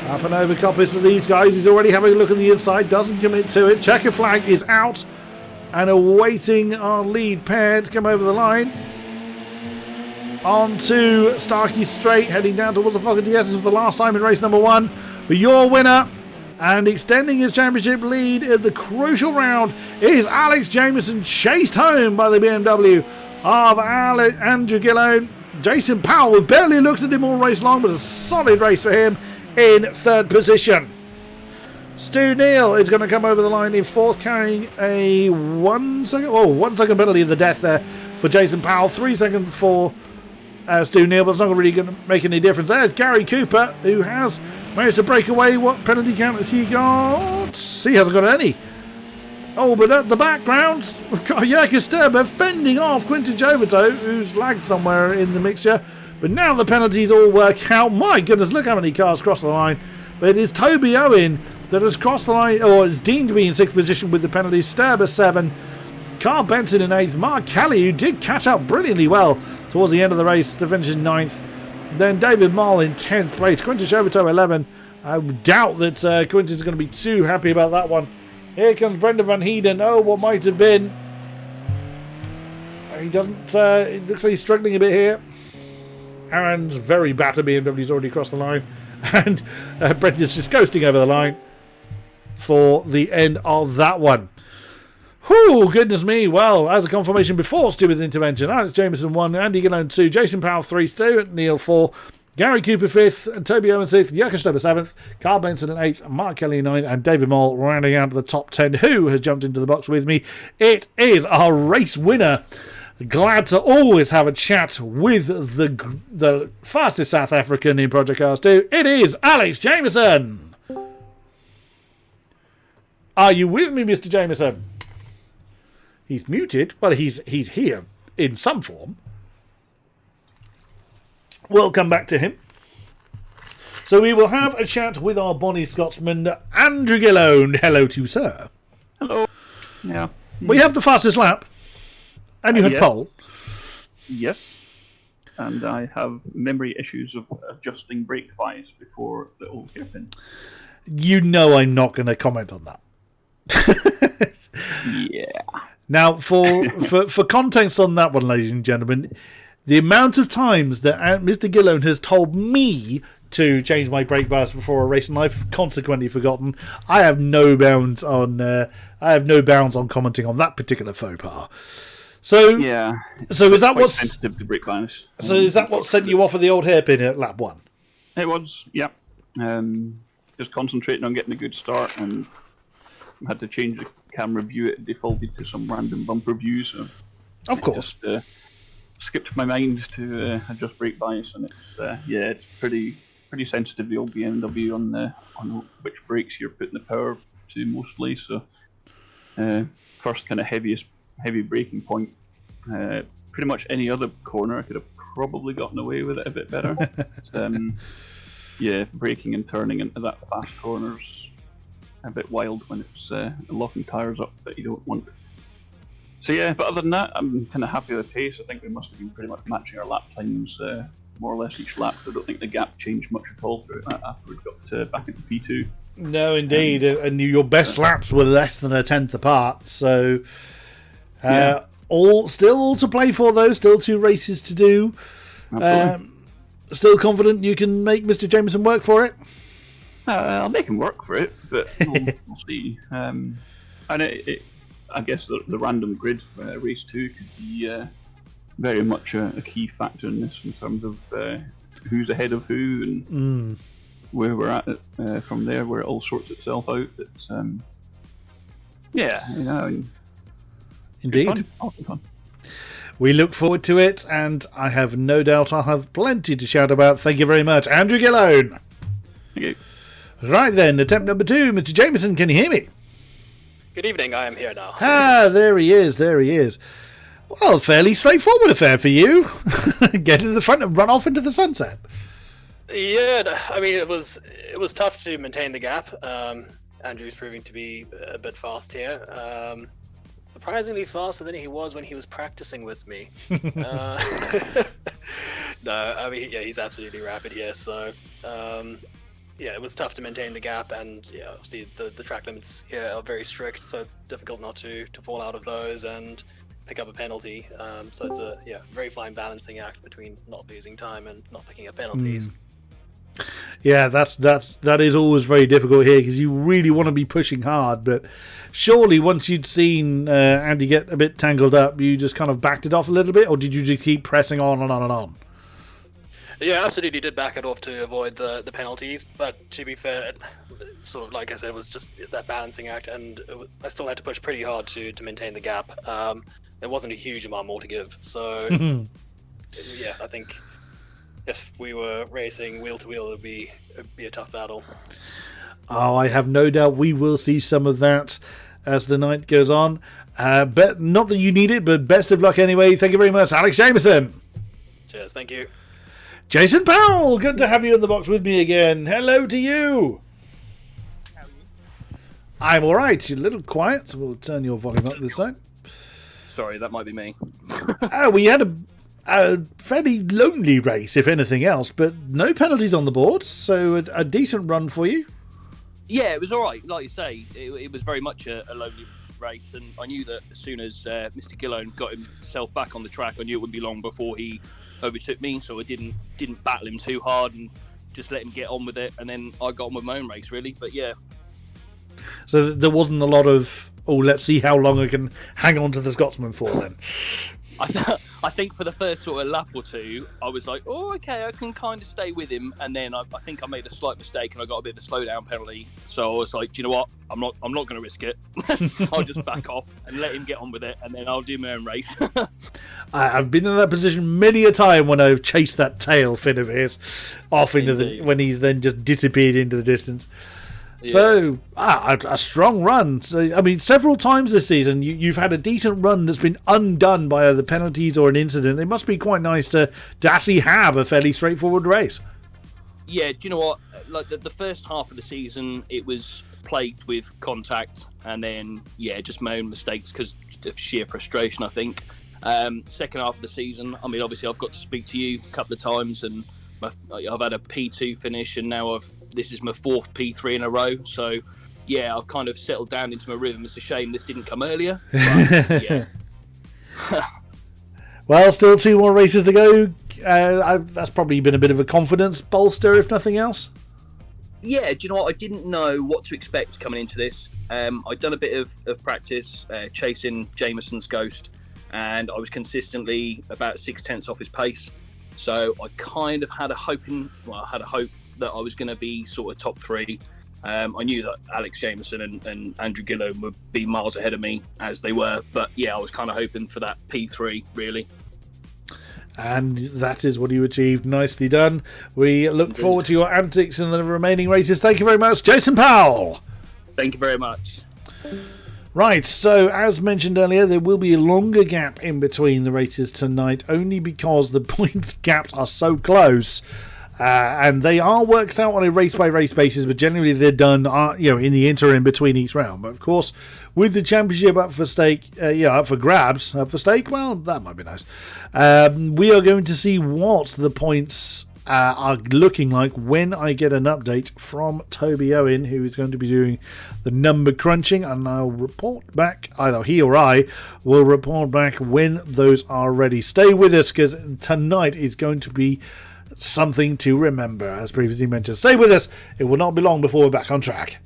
Up and over Coppice for these guys. He's already having a look on the inside. Doesn't commit to it. Checker flag is out and awaiting our lead pair to come over the line. On to Starkey Straight, heading down towards the Falcon DSs for the last time in race number 1. But your winner and extending his championship lead at the crucial round is Alex Jameson, chased home by the BMW of Andrew Gillone. Jason Powell barely looked at him all race long, but a solid race for him in 3rd position. Stu Neal is going to come over the line in 4th, carrying a 1 second penalty of the death there for Jason Powell. 3 seconds for Stu Neal, but it's not really going to make any difference. There's Gary Cooper, who has managed to break away. What penalty count has he got? He hasn't got any. Oh, but at the background, we've got Jurka Sterber fending off Quinton Jovito, who's lagged somewhere in the mixture. But now the penalties all work out. My goodness, look how many cars cross the line. But it is Toby Owen that has crossed the line, or is deemed to be in 6th position with the penalties. Sterber 7. Carl Benson in 8th. Mark Kelly, who did catch up brilliantly well towards the end of the race to finish in 9th. Then David Moll in 10th place. Quinton Jovito 11. I doubt that Quinton's going to be too happy about that one. Here comes Brendan Van Heeden. Oh, what might have been. He doesn't... it looks like he's struggling a bit here. Aaron's very battered. BMW's already crossed the line. And Brendan's just coasting over the line for the end of that one. Whew, goodness me. Well, as a confirmation before Stewart's intervention, Alex Jameson 1, Andy Gillone 2, Jason Powell 3, Stuart Neal 4, Gary Cooper 5th, and Toby Owen 6th, Jurka Sterber 7th, Carl Benson in 8th, Mark Kelly in 9th, and David Moll rounding out the top 10. Who has jumped into the box with me? It is our race winner. Glad to always have a chat with the fastest South African in Project Cars 2. It is Alex Jameson. Are you with me, Mr. Jameson? He's muted. Well, he's here in some form. We'll come back to him. So we will have a chat with our bonny Scotsman, Andrew Gillone. Hello to you, sir. Hello. Yeah. We have the fastest lap. And you had pole. Yes. And I have memory issues of adjusting brake flies before the old hairpin. You know I'm not going to comment on that. Yeah. Now, for context on that one, ladies and gentlemen, the amount of times that Mr. Gillone has told me to change my brake bias before a race, and I've consequently forgotten, I have no bounds on commenting on that particular faux pas. So yeah. So is that what's sensitive to brake bias? So is that what sent you off of the old hairpin at lap 1? It was, yeah. Just concentrating on getting a good start, and had to change the camera view. It defaulted to some random bumper view, so of course just, skipped my mind to adjust brake bias, and it's pretty sensitive, the old BMW on which brakes you're putting the power to mostly. So first kind of heavy braking point, pretty much any other corner I could have probably gotten away with it a bit better. Braking and turning into that fast corner's a bit wild when it's locking tyres up that you don't want. So yeah, but other than that, I'm kind of happy with the pace. I think we must have been pretty much matching our lap times more or less each lap. I don't think the gap changed much at all through that after we got back into P2. No, indeed, and your best laps were less than a tenth apart. So all to play for, though. Still 2 races to do. Still confident you can make Mr. Jameson work for it? I'll make him work for it, but we'll see. And I guess the random grid for race 2 could be very much a key factor in this, in terms of who's ahead of who and where we're at from there, where it all sorts itself out. It's indeed. Fun. We look forward to it, and I have no doubt I'll have plenty to shout about. Thank you very much, Andrew Gillone. Thank you. Right then, attempt number 2. Mr. Jameson, can you hear me? Good evening, I am here now. There he is. Well, fairly straightforward affair for you. Get in the front and run off into the sunset. Yeah, I mean, it was tough to maintain the gap. Andrew's proving to be a bit fast here. Surprisingly faster than he was when he was practicing with me. No, I mean, yeah, he's absolutely rapid here. So, yeah, it was tough to maintain the gap, and yeah, obviously the track limits here are very strict, so it's difficult not to fall out of those and pick up a penalty. So it's a very fine balancing act between not losing time and not picking up penalties. Yeah, that is always very difficult here, because you really want to be pushing hard, but surely once you'd seen Andy get a bit tangled up, you just kind of backed it off a little bit, or did you just keep pressing on and on and on? Yeah, absolutely did back it off to avoid the penalties, but to be fair, sort of like I said, it was just that balancing act, and I still had to push pretty hard to maintain the gap. There wasn't a huge amount more to give, so yeah, I think if we were racing wheel to wheel, it'd be a tough battle. Oh, I have no doubt we will see some of that as the night goes on. But not that you need it, but best of luck anyway. Thank you very much, Alex Jameson. Cheers, thank you. Jason Powell, good to have you in the box with me again. Hello to you. How are you? I'm all right. You're a little quiet, so we'll turn your volume up this side. Sorry, that might be me. We had a fairly lonely race, if anything else, but no penalties on the board, so a decent run for you. Yeah, it was all right. Like you say, it was very much a lonely race, and I knew that as soon as Mr. Gillone got himself back on the track, I knew it would be long before he overtook me, so I didn't battle him too hard and just let him get on with it, and then I got on with my own race, really. But yeah. So there wasn't a lot of, let's see how long I can hang on to the Scotsman for then. I think for the first sort of lap or two, I was like, oh, okay, I can kind of stay with him. And then I think I made a slight mistake and I got a bit of a slowdown penalty. So I was like, do you know what? I'm not going to risk it. I'll just back off and let him get on with it, and then I'll do my own race. I've been in that position many a time when I've chased that tail fin of his off into when he's then just disappeared into the distance. Yeah. So, a strong run. So, I mean, several times this season, you've had a decent run that's been undone by either penalties or an incident. It must be quite nice to actually have a fairly straightforward race. Yeah, do you know what? Like the first half of the season, it was plagued with contact, and then, just my own mistakes because of sheer frustration, I think. Second half of the season, I mean, obviously, I've got to speak to you a couple of times, and I've had a P2 finish, and now this is my fourth P3 in a row. So, yeah, I've kind of settled down into my rhythm. It's a shame this didn't come earlier. But, yeah. Well, still 2 more races to go. That's probably been a bit of a confidence bolster, if nothing else. Yeah, do you know what? I didn't know what to expect coming into this. I'd done a bit of practice chasing Jameson's Ghost, and I was consistently about 6/10 off his pace. So I kind of had a hope that I was going to be sort of top 3. I knew that Alex Jameson and Andrew Gillone would be miles ahead of me, as they were. But yeah, I was kind of hoping for that P3, really. And that is what you achieved. Nicely done. We look forward to your antics in the remaining races. Thank you very much, Jason Powell. Thank you very much. Right, so as mentioned earlier, there will be a longer gap in between the races tonight, only because the points gaps are so close. And they are worked out on a race-by-race basis, but generally they're done in the interim between each round. But of course, with the championship up for stake, up for grabs, up for stake, well, that might be nice. We are going to see what the points are looking like when I get an update from Toby Owen, who is going to be doing the number crunching, and I'll report back, either he or I will report back when those are ready. Stay with us, because tonight is going to be something to remember, as previously mentioned. Stay with us. It will not be long before we're back on track.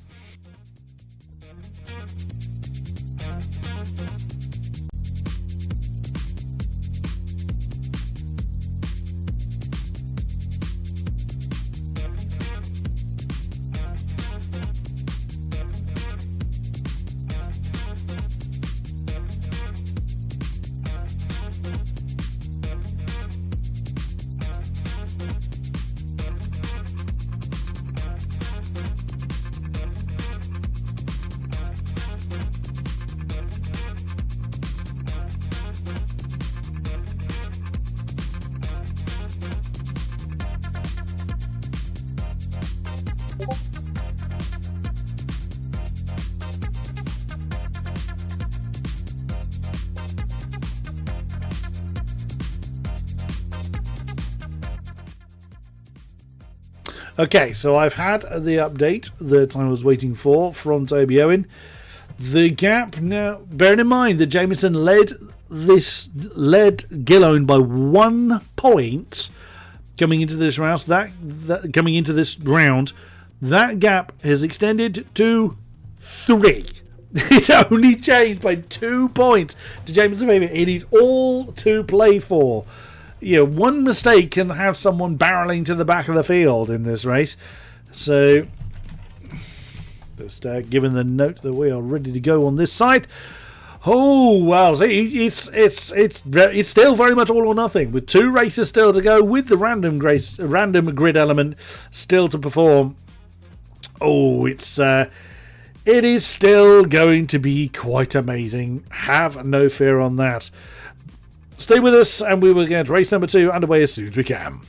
Okay, so I've had the update that I was waiting for from Toby Owen. The gap now, bearing in mind that Jameson led Gillone by 1 point coming into this round. That gap has extended to 3. It only changed by 2 points to Jameson's favour. It is all to play for. You know, one mistake can have someone barreling to the back of the field in this race. So, just given the note that we are ready to go on this side. Oh well, see, it's still very much all or nothing, with 2 races still to go, with the random grid element still to perform. Oh, it is still going to be quite amazing. Have no fear on that. Stay with us, and we will get race number 2 underway as soon as we can.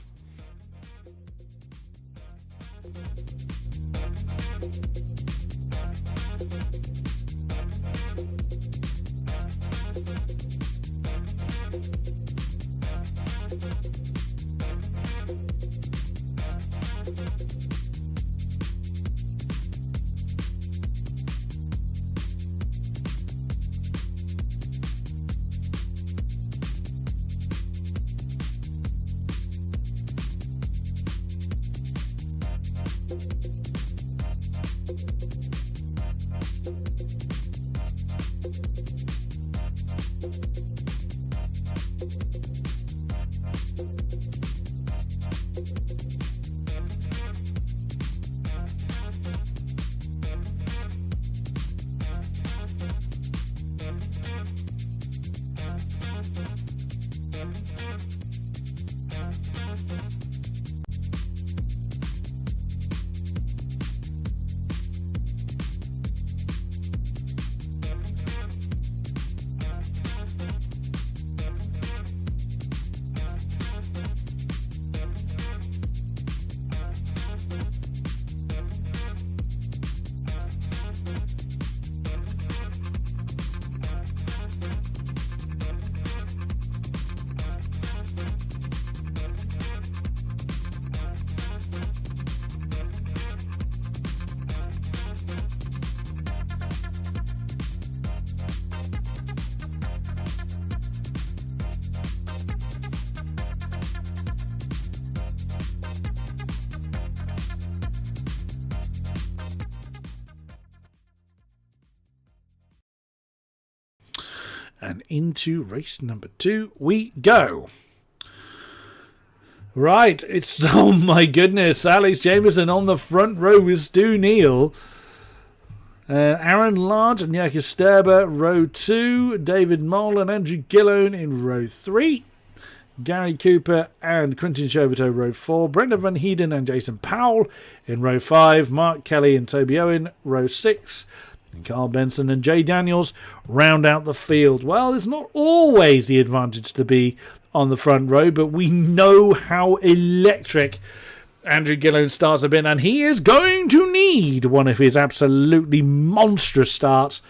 And into race number 2 we go. Right, it's, oh my goodness, Alex Jameson on the front row with Stu Neal. Aaron Large and Jakob Sterber, row 2. David Mole and Andrew Gillone in row 3. Gary Cooper and Quentin Chauvetot, row 4. Brendan Van Heeden and Jason Powell in row 5. Mark Kelly and Toby Owen, row 6. And Carl Benson and Jay Daniels round out the field. Well, it's not always the advantage to be on the front row, but we know how electric Andrew Gillone starts have been, and he is going to need one of his absolutely monstrous starts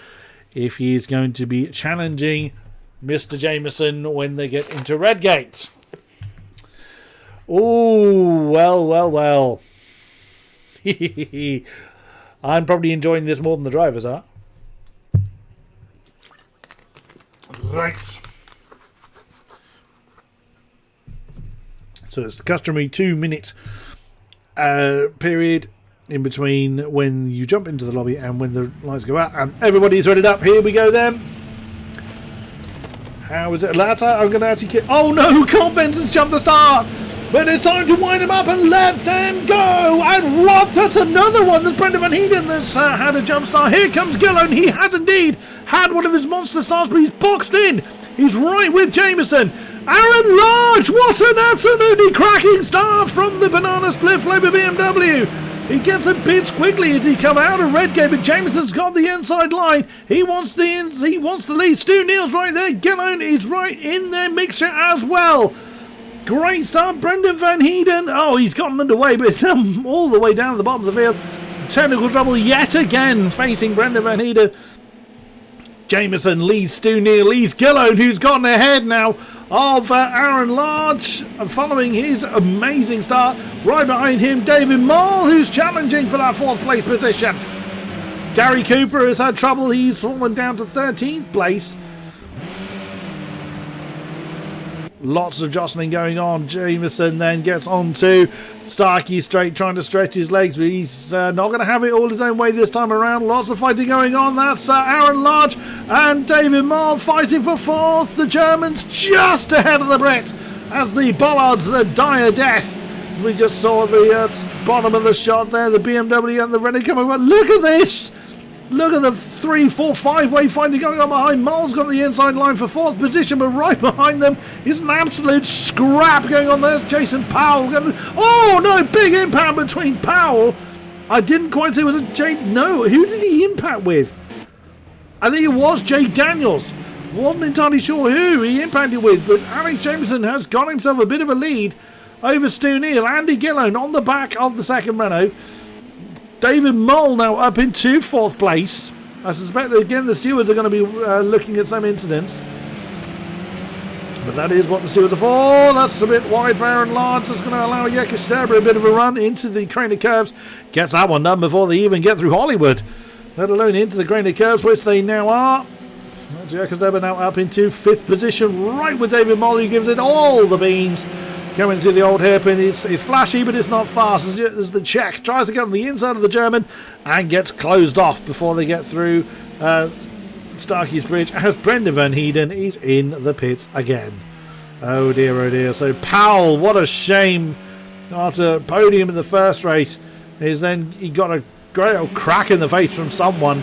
if he is going to be challenging Mr. Jameson when they get into Redgate. Oh, well. I'm probably enjoying this more than the drivers are. Right. So it's the customary 2-minute period in between when you jump into the lobby and when the lights go out. And everybody's ready up. Here we go then. How is it? That's I'm going to actually kick. Oh no, Carl Benson's jumped the start. But it's time to wind him up and let them go. And Rob, that's another one. There's Brendan Van Heeden that's had a jump start. Here comes Gillow. He has indeed had one of his monster starts, but he's boxed in. He's right with Jameson. Aaron Large, what an absolutely cracking start from the Banana Split Flavor BMW. He gets a bit squiggly as he come out of Redgate, but Jameson's got the inside line. He wants the lead. Stu Neal's right there. Gillone is right in their mixture as well. Great start, Brendan Van Heeden. Oh, he's gotten underway, but it's now all the way down to the bottom of the field. Technical trouble yet again facing Brendan Van Heeden. Jameson leads Stu Neal, leads Gillone, who's gotten ahead now of Aaron Large, following his amazing start. Right behind him, David Marl, who's challenging for that 4th place position. Gary Cooper has had trouble. He's fallen down to 13th place. Lots of jostling going on. Jameson then gets on to Starkey straight, trying to stretch his legs, but he's not going to have it all his own way this time around. Lots of fighting going on. That's Aaron Large and David Marl fighting for 4th. The Germans just ahead of the Brit as the Bollards die a death. We just saw the bottom of the shot there. The BMW and the Renault coming. Look at this. Look at the 3, 4, 5-way fighting going on behind. Marl's got the inside line for 4th position, but right behind them is an absolute scrap going on. There's Jason Powell. Oh no, big impact between Powell. I didn't quite see, was it Jay? No, who did he impact with? I think it was Jay Daniels. Wasn't entirely sure who he impacted with, but Alex Jameson has got himself a bit of a lead over Stu Neal. Andy Gillone on the back of the 2nd Renault. David Mole now up into 4th place. I suspect that again the stewards are going to be looking at some incidents. But that is what the stewards are for. That's a bit wide for Aaron Large. That's going to allow Jeka Sterber a bit of a run into the Craner Curves. Gets that one done before they even get through Hollywood. Let alone into the Craner Curves, which they now are. Jeka Sterber now up into 5th position, right with David Mole, who gives it all the beans. Going through the old hairpin, it's flashy, but it's not fast. As the Czech tries to get on the inside of the German and gets closed off before they get through Starkey's Bridge, as Brendan Van Heeden is in the pits again. Oh dear, oh dear. So Powell, what a shame. After podium in the first race, he got a great old crack in the face from someone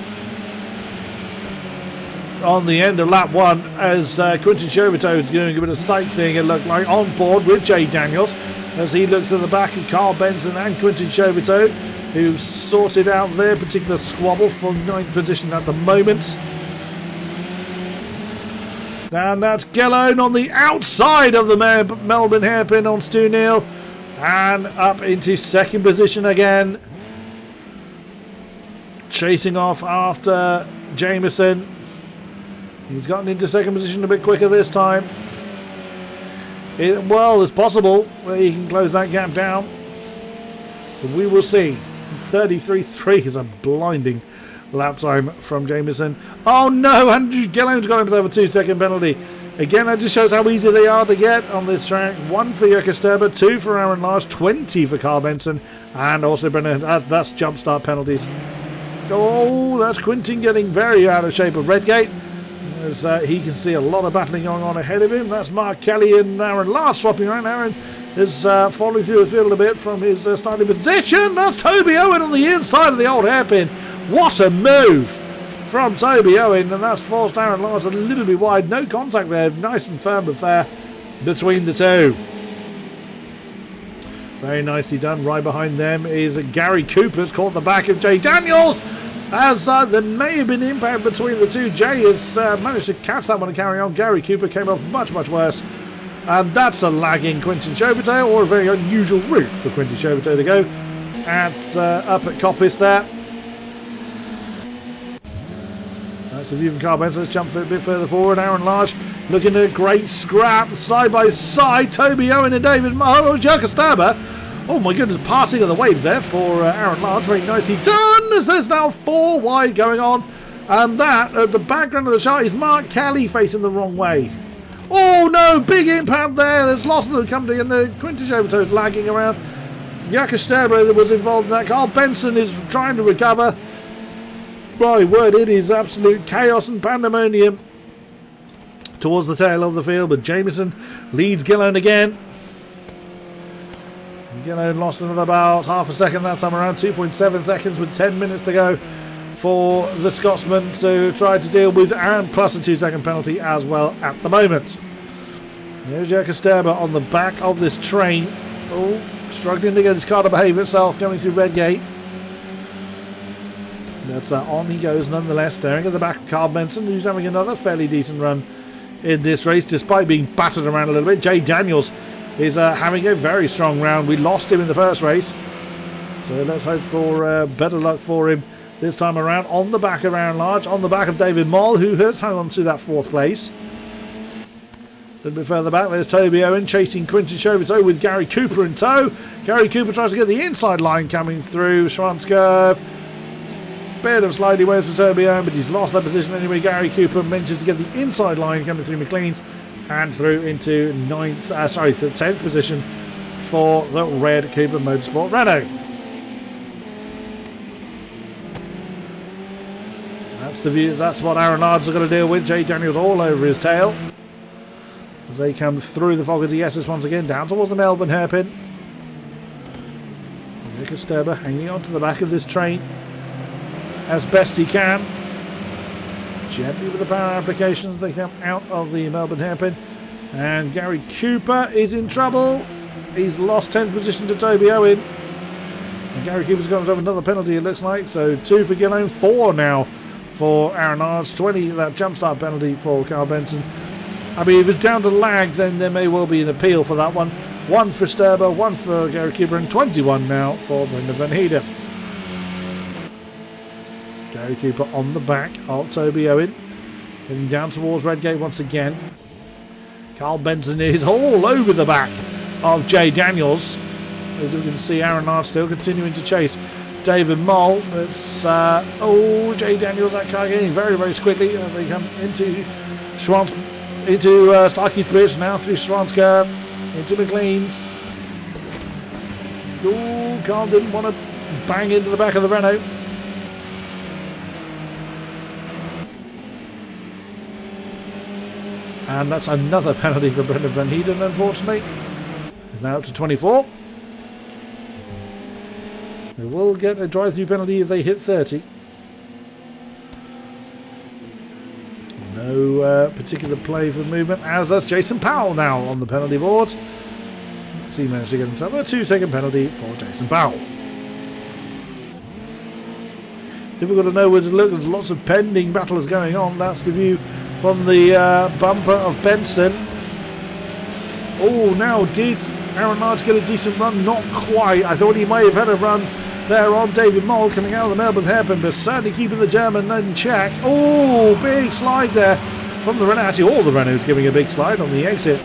on the end of lap 1 as Quinton Chauvetot is doing a bit of sightseeing, it looked like, on board with Jay Daniels as he looks at the back of Carl Benson and Quinton Chauvetot, who've sorted out their particular squabble for 9th position at the moment. And that's Gillone on the outside of the Melbourne hairpin on Stu Neal, and up into 2nd position again, chasing off after Jameson. He's gotten into 2nd position a bit quicker this time. Well, it's possible that he can close that gap down. But we will see. 33.3 is a blinding lap time from Jameson. Oh no, Andrew Gillone's got himself a 2-second penalty. Again, that just shows how easy they are to get on this track. 1 for Jeka Sterber, 2 for Aaron Large, 20 for Carl Benson, and also Brendan. That's jump start penalties. Oh, that's Quinton getting very out of shape of Redgate, as he can see a lot of battling going on ahead of him. That's Mark Kelly and Aaron Large swapping around. Aaron is falling through the field a bit from his starting position. That's Toby Owen on the inside of the old hairpin. What a move from Toby Owen, and that's forced Aaron Large a little bit wide. No contact there, nice and firm but fair between the two. Very nicely done. Right behind them is Gary Cooper's caught the back of Jay Daniels, as there may have been impact between the two. Jay has managed to catch that one and carry on. Gary Cooper came off much worse. And that's a lagging Quinton Chauvetot, or a very unusual route for Quinton Chauvetot to go up at Coppice there. That's the view from Carl Benson. Let's jump a bit further forward. Aaron Large looking at a great scrap side by side. Toby Owen and David Marlowe. Jeka Sterber. Oh my goodness, passing of the waves there for Aaron Large. Very nicely done, as there's now 4 wide going on. And that, at the background of the shot, is Mark Kelly facing the wrong way. Oh no, big impact there. There's lots of the company and the Quintus Overtoes lagging around. Sterbo that was involved in that. Carl Benson is trying to recover. My word, it is absolute chaos and pandemonium towards the tail of the field, but Jameson leads Gillone again. Gillone lost another about half a second that time around, 2.7 seconds with 10 minutes to go for the Scotsman to try to deal with, and plus a 2-second penalty as well at the moment. Sterbo on the back of this train. Oh, struggling to get his car to behave itself, going through Redgate. But on he goes nonetheless, staring at the back of Carl Benson, who's having another fairly decent run in this race, despite being battered around a little bit. Jay Daniels is having a very strong round. We lost him in the first race, so let's hope for better luck for him this time around. On the back of Aaron Large, on the back of David Moll, who has hung on to that 4th place. A little bit further back, there's Toby Owen chasing Quinton Chauvetot with Gary Cooper in tow. Gary Cooper tries to get the inside line coming through Schwanskirv. Bit of slidey waves for Toby Owen, but he's lost that position anyway. Gary Cooper manages to get the inside line coming through McLean's and through into 10th position for the red Cooper Motorsport Renault. That's the view. That's what Aaron Lards are going to deal with. Jay Daniels all over his tail as they come through the fog of DSs once again down towards the Melbourne hairpin. Nick Sterber hanging on to the back of this train as best he can. Gently with the power applications, they come out of the Melbourne hairpin. And Gary Cooper is in trouble. He's lost 10th position to Toby Owen. And Gary Cooper's got himself another penalty, it looks like. So 2 for Gillone, 4 now for Aaron Ards, 20 that jump start penalty for Carl Benson. I mean, if it's down to lag, then there may well be an appeal for that one. 1 for Sterber, 1 for Gary Cooper, and 21 now for Brendan Van Heide. Gary Cooper on the back of Toby Owen, heading down towards Redgate once again. Carl Benson is all over the back of Jay Daniels. As you can see, Aaron Large still continuing to chase David Moll. It's Jay Daniels, that car getting very, very quickly as they come into Starkey's Bridge, now through Schwanskirv, into McLean's. Carl didn't want to bang into the back of the Renault. And that's another penalty for Brendan Van Heiden, unfortunately. He's now up to 24. They will get a drive-through penalty if they hit 30. No particular play for movement, as does Jason Powell now on the penalty board. So he managed to get himself a 2-second penalty for Jason Powell. Difficult to know where to look. There's lots of pending battles going on. That's the view from the bumper of Benson. Oh, now did Aaron Large get a decent run? Not quite. I thought he may have had a run there on David Moll coming out of the Melbourne hairpin, but certainly keeping the German in check. Oh, big slide there from the Renault. Actually, all the Renaults giving a big slide on the exit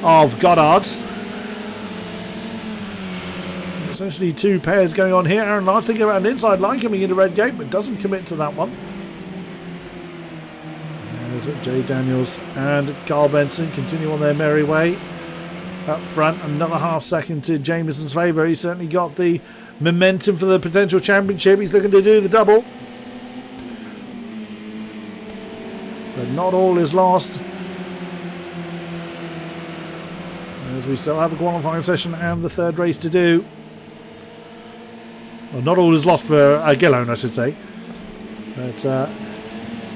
of Goddard's. Essentially 2 pairs going on here. Aaron Large thinking about an inside line coming into Redgate, but doesn't commit to that one. There's Jay Daniels and Carl Benson continue on their merry way. Up front, another half second to Jameson's favour. He's certainly got the momentum for the potential championship. He's looking to do the double. But not all is lost, as we still have a qualifying session and the 3rd race to do. Well, not all is lost for Gillone, I should say. But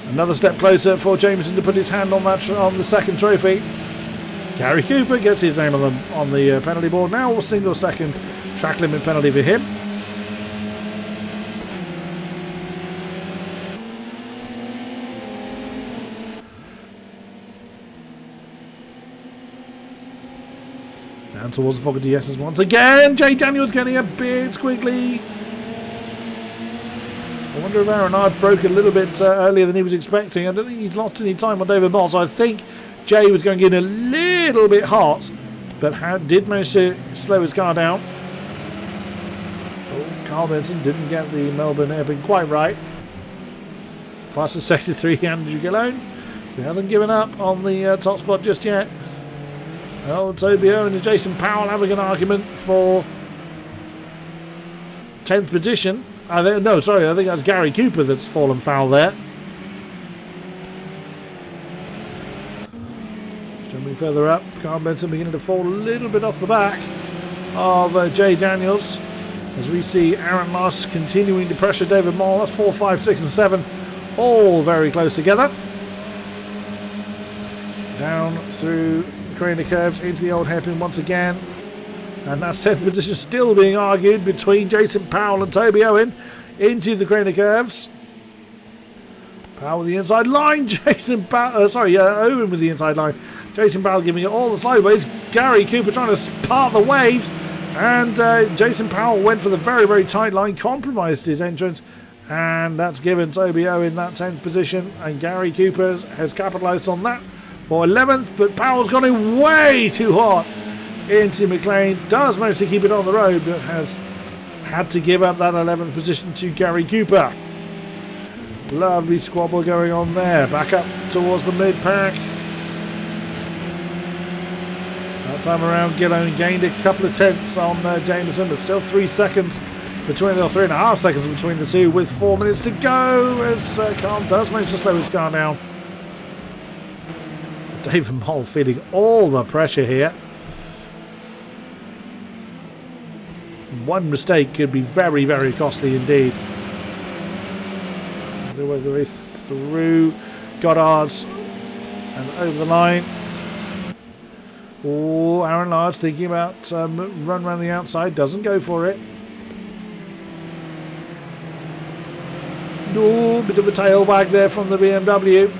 another step closer for Jameson to put his hand on that on the 2nd trophy. Gary Cooper gets his name on the penalty board now. A single second track limit penalty for him. Down towards the fog of DSs once again. Jay Daniels getting a bit squiggly. I wonder if Aaron Large broke a little bit earlier than he was expecting. I don't think he's lost any time on David Moll, so I think Jay was going in a little bit hot, but did manage to slow his car down. Oh, Carl Benson didn't get the Melbourne hairpin quite right. Fastest sector 3, Andrew Gillone. So he hasn't given up on the top spot just yet. Oh, Toby Owen and Jason Powell having an argument for 10th position. I think that's Gary Cooper that's fallen foul there. Jumping further up, Carl Benson beginning to fall a little bit off the back of Jay Daniels. As we see Aaron Moss continuing to pressure David Moll. That's 4, 5, 6 and 7. All very close together. Down through the Craner curves into the old hairpin once again. And that's 10th position still being argued between Jason Powell and Toby Owen into the Craner curves. Powell with the inside line. Owen with the inside line. Jason Powell giving it all the sideways. Gary Cooper trying to part the waves. And Jason Powell went for the very, very tight line, compromised his entrance. And that's given Toby Owen that 10th position. And Gary Cooper has capitalised on that for 11th. But Powell's gone in way too hot into McLean. Does manage to keep it on the road, but has had to give up that 11th position to Gary Cooper. Lovely squabble going on there. Back up towards the mid-pack. That time around, Gillon gained a couple of tenths on Jameson, but still 3 seconds between, or 3.5 seconds between the two, with 4 minutes to go, as Carl does manage to slow his car down. David Moll feeling all the pressure here. One mistake could be very, very costly indeed. The way through Goddard's and over the line. Oh, Aaron Large thinking about run around the outside, doesn't go for it. Oh, bit of a tail wag there from the BMW.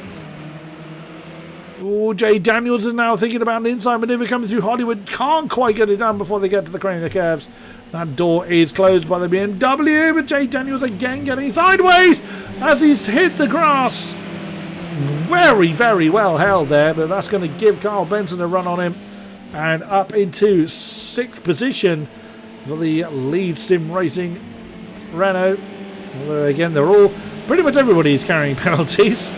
Oh, Jay Daniels is now thinking about an inside maneuver coming through Hollywood. Can't quite get it done before they get to the Craner curves. That door is closed by the BMW, but Jay Daniels again getting sideways as he's hit the grass. Very, very well held there, but that's going to give Carl Benson a run on him. And up into 6th position for the lead sim racing Renault. Although again, they're all, pretty much everybody is carrying penalties.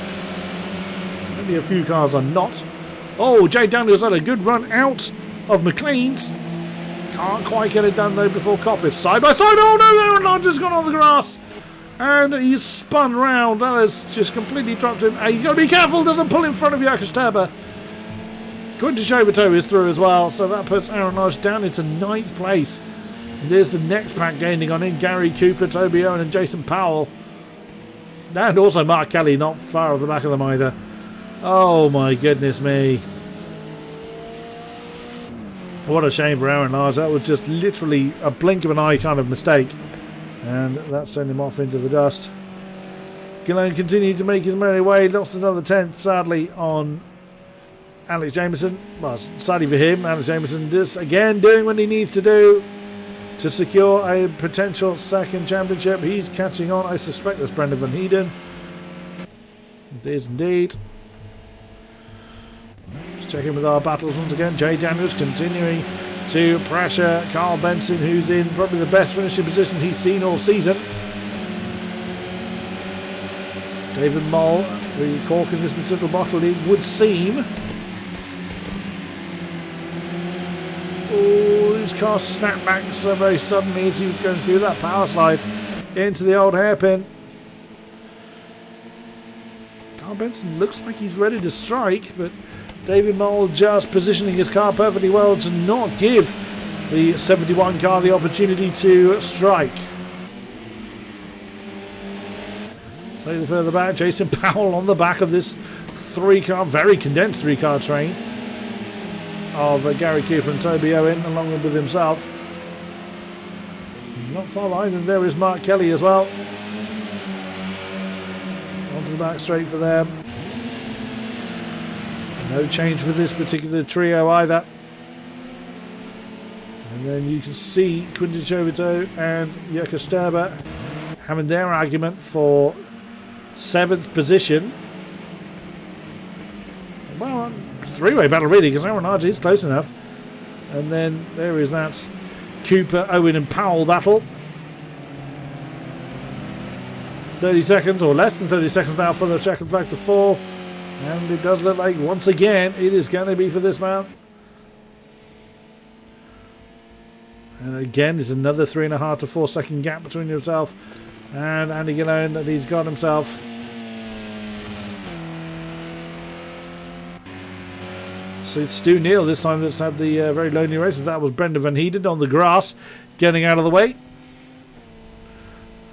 Only a few cars are not. Oh, Jay Daniels had a good run out of McLean's. Can't quite get it done though before Coppice. Side by side. Oh no, Aaron Lodge has gone on the grass. And he's spun round. That has just completely dropped him. And he's got to be careful, doesn't pull in front of Jakob Sterber. Quinton Chauvetot is through as well, so that puts Aaron Lodge down into 9th place. And there's the next pack gaining on him. Gary Cooper, Toby Owen and Jason Powell. And also Mark Kelly, not far off the back of them either. Oh my goodness me. What a shame for Aaron Lodge. That was just literally a blink of an eye kind of mistake. And that sent him off into the dust. Gillon continued to make his merry way. Lost another 10th, sadly, on Alex Jameson. Well, sadly for him, Alex Jameson just again doing what he needs to do to secure a potential 2nd championship. He's catching on. I suspect that's Brendan Van Heeden. It is indeed. Let's check in with our battles once again. Jay Daniels continuing to pressure Carl Benson, who's in probably the best finishing position he's seen all season. David Moll, the cork in this little bottle, it would seem. Oh, his car snapped back so very suddenly as he was going through that power slide into the old hairpin. Carl Benson looks like he's ready to strike, but David Moll just positioning his car perfectly well to not give the 71 car the opportunity to strike. Slightly further back, Jason Powell on the back of this very condensed 3-car train of Gary Cooper and Toby Owen, along with himself. Not far behind them, there is Mark Kelly as well. Onto the back straight for them. No change for this particular trio either. And then you can see Quinton Chauvetot and Jakob Sterber having their argument for 7th position. Well, 3-way battle really, because Aaron Lodge is close enough. And then there is that Cooper, Owen and Powell battle. 30 seconds or less than 30 seconds now for the checkered flag to fall. And it does look like, once again, it is going to be for this man. And again, there's another 3.5 to 4 second gap between himself and Andy Gillone that he's got himself. So it's Stu Neal this time that's had the very lonely race. That was Brendan Van Heeden on the grass, getting out of the way.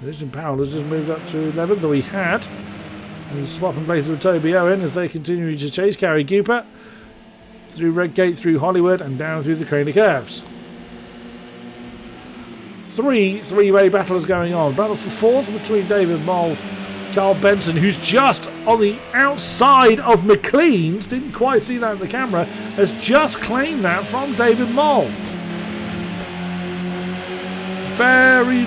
Jason Powell has just moved up to 11th, though he had. And he's swapping places with Toby Owen as they continue to chase Gary Cooper through Redgate, through Hollywood, and down through the Craney Curves. Three-way battles going on. Battle for fourth between David Moll, Carl Benson, who's just on the outside of McLean's, didn't quite see that in the camera, has just claimed that from David Moll. Very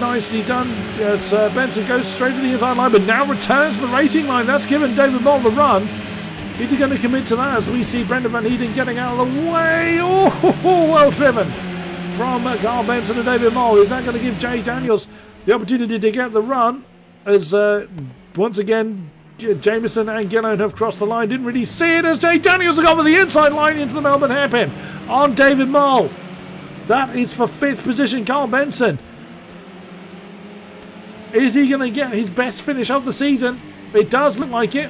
nicely done. As Benson goes straight to the inside line, but now returns to the racing line. That's given David Moll the run. Is he going to commit to that as we see Brendan Van Heeden getting out of the way? Oh, well driven from Carl Benson and David Moll. Is that going to give Jay Daniels the opportunity to get the run? As once again, Jameson and Gillone have crossed the line. Didn't really see it as Jay Daniels has gone for the inside line into the Melbourne hairpin on David Moll. That is for 5th position, Carl Benson. Is he going to get his best finish of the season? It does look like it.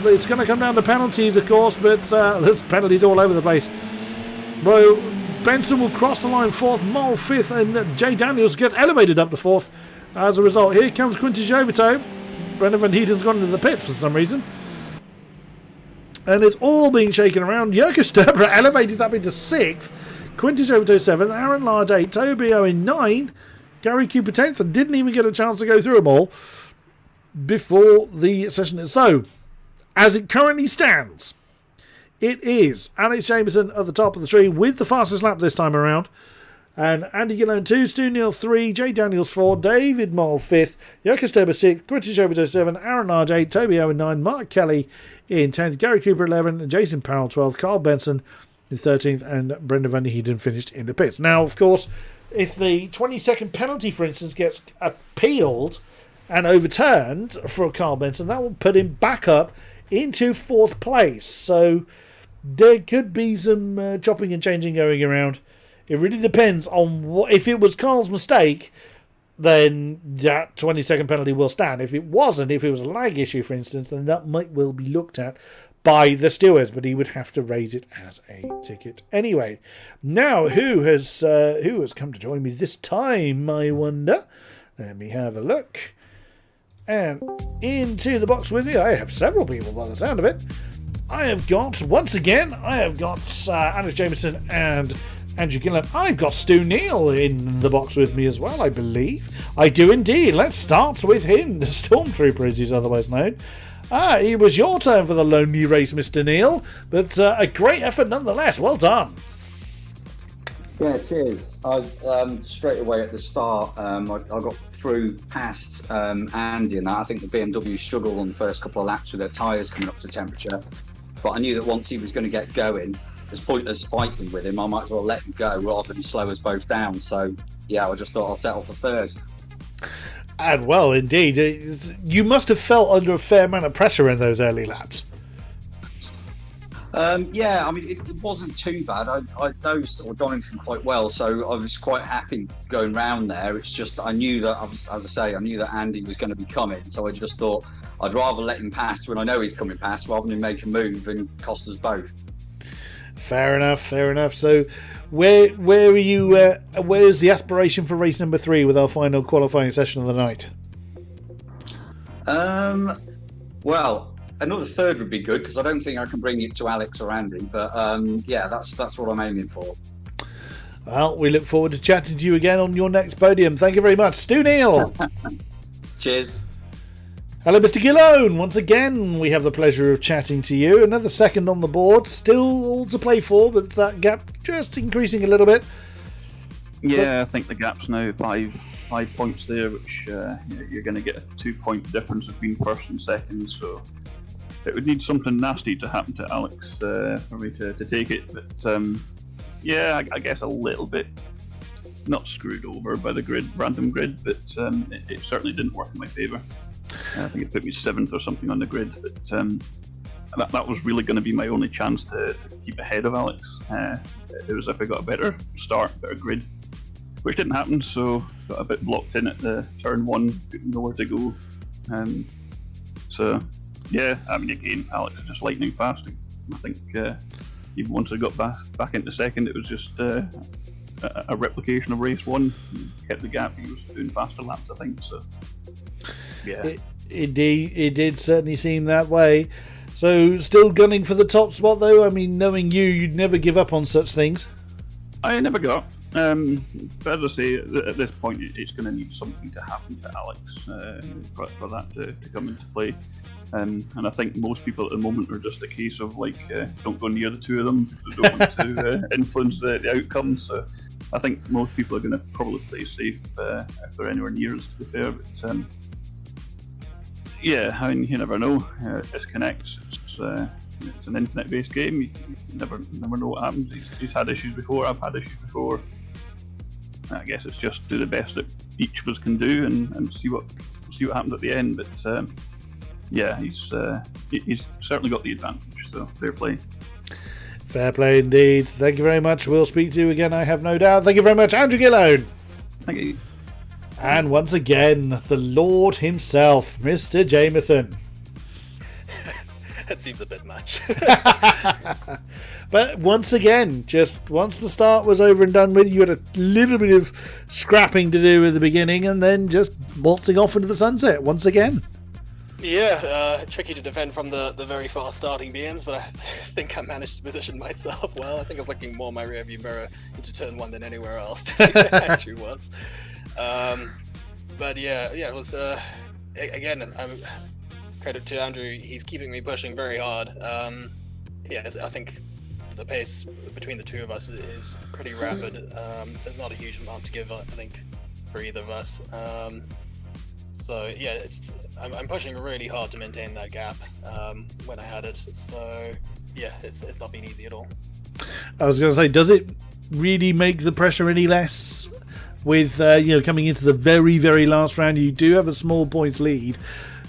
It's going to come down to penalties, of course, but there's penalties all over the place. Well, Benson will cross the line 4th, Moll 5th, and Jay Daniels gets elevated up to 4th. As a result, here comes Quintus Joveto. Brendan Van Heeden's gone into the pits for some reason. And it's all being shaken around. Jurgen Sturber elevated up into 6th. Quintus Joveto 7th. Aaron Lard 8th. Toby Owen 9th. Gary Cooper 10th. And didn't even get a chance to go through them all before the session. So, as it currently stands, it is Alex Jameson at the top of the tree with the fastest lap this time around. And Andy Gillone 2, Stu Neal 3, Jay Daniels 4, David Moll 5th, Jurgen Sturber 6th, Quintus Joveto 7, Aaron Large 8, Toby Owen 9, Mark Kelly in 10th, Gary Cooper 11, Jason Powell 12th, Carl Benson in 13th, and Brendan Van Heeden finished in the pits. Now, of course, if the 20-second penalty, for instance, gets appealed and overturned for Carl Benson, that will put him back up into 4th place. So there could be some chopping and changing going around. It really depends on what. If it was Carl's mistake, then that 20-second penalty will stand. If it wasn't, if it was a lag issue, for instance, then that might well be looked at by the stewards, but he would have to raise it as a ticket anyway. Now, who has come to join me this time, I wonder? Let me have a look. And into the box with me, I have several people by the sound of it. I have got, once again, Alex Jameson and Andrew Gillone. I've got Stu Neal in the box with me as well, I believe. I do indeed. Let's start with him, the Stormtrooper, as he's otherwise known. It was your turn for the lonely race, Mr. Neal, but a great effort nonetheless. Well done. Yeah, cheers. Straight away at the start, I got through past Andy and that. I think the BMW struggled on the first couple of laps with their tyres coming up to temperature, but I knew that once he was going to get going, it's pointless fighting with him. I might as well let him go rather than slow us both down. So, yeah, I just thought I'll settle for 3rd. And well, indeed, you must have felt under a fair amount of pressure in those early laps. Yeah, I mean, it wasn't too bad. I know Donington quite well, so I was quite happy going round there. It's just I knew that, I knew that Andy was going to be coming, so I just thought I'd rather let him pass when I know he's coming past rather than make a move and cost us both. Fair enough. So, where are you? Where's the aspiration for race number 3 with our final qualifying session of the night? Well, another 3rd would be good because I don't think I can bring it to Alex or Andy. But yeah, that's what I'm aiming for. Well, we look forward to chatting to you again on your next podium. Thank you very much, Stu Neal. Cheers. Hello, Mr. Gillone. Once again, we have the pleasure of chatting to you. Another 2nd on the board. Still all to play for, but that gap just increasing a little bit. Yeah, I think the gap's now 5 points there, which you're going to get a 2-point difference between 1st and 2nd. So it would need something nasty to happen to Alex for me to take it. But yeah, I guess a little bit not screwed over by the random grid, but it certainly didn't work in my favour. I think it put me 7th or something on the grid. But that was really going to be my only chance to keep ahead of Alex. It was if I got a better start, better grid, which didn't happen. So got a bit blocked in at the turn 1, didn't know where to go. So yeah, I mean, again, Alex is just lightning fast. I think even once I got back into second, it was just a replication of race 1. He kept the gap. He was doing faster laps, I think. So yeah, it did certainly seem that way. So still gunning for the top spot, though. I mean, knowing you'd never give up on such things. I never got. But as I say, at this point, it's going to need something to happen to Alex for that to come into play. And I think most people at the moment are just a case of don't go near the two of them. They don't want to influence the outcome. So I think most people are going to probably play safe if they're anywhere near us, to be fair. But yeah, I mean, you never know. It's Connects. It's an internet-based game. You never know what happens. He's had issues before. I've had issues before. I guess it's just do the best that each of us can do and see what happens at the end. But yeah, he's certainly got the advantage. So fair play. Fair play indeed. Thank you very much. We'll speak to you again, I have no doubt. Thank you very much, Andrew Gillone. Thank you. And once again, the Lord himself, Mr. Jameson. That seems a bit much. But once again, just once the start was over and done with, you had a little bit of scrapping to do at the beginning and then just waltzing off into the sunset once again. Yeah, tricky to defend from the very fast starting BMs, but I think I managed to position myself well. I think I was looking more in my rearview mirror into turn 1 than anywhere else to see where Andrew was. But yeah, it was, again, credit to Andrew, he's keeping me pushing very hard. Yeah, I think the pace between the two of us is pretty rapid. There's not a huge amount to give, I think, for either of us. So yeah, I'm pushing really hard to maintain that gap when I had it. So yeah, it's not been easy at all. I was going to say, does it really make the pressure any less with coming into the very, very last round? You do have a small points lead.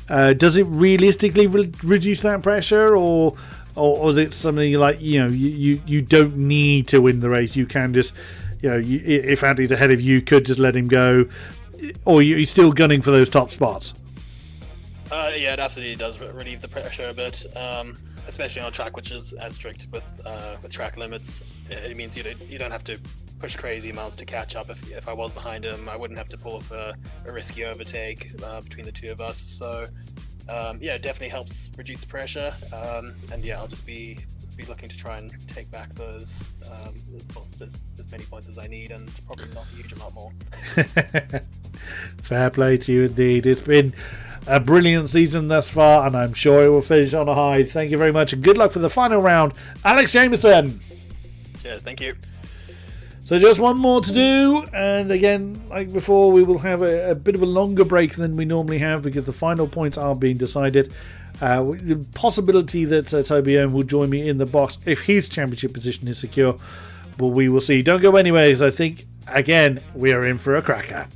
Does it realistically reduce that pressure, or is it something like you don't need to win the race? You can just if Andy's ahead of you, could just let him go, or you're still gunning for those top spots? Yeah, it absolutely does relieve the pressure a bit, especially on a track which is as strict with track limits. It means you don't have to push crazy amounts to catch up. If I was behind him, I wouldn't have to pull for a risky overtake between the two of us. So yeah, it definitely helps reduce the pressure. And yeah, I'll just be looking to try and take back those as many points as I need, and probably not a huge amount more. Fair play to you indeed. It's been a brilliant season thus far, and I'm sure it will finish on a high. Thank you very much, and good luck for the final round, Alex Jameson. Cheers, thank you. So just one more to do, and again, like before, we will have a bit of a longer break than we normally have because the final points are being decided. The possibility that Toby Owen will join me in the box if his championship position is secure, but we will see. Don't go anywhere, because I think, again, we are in for a cracker.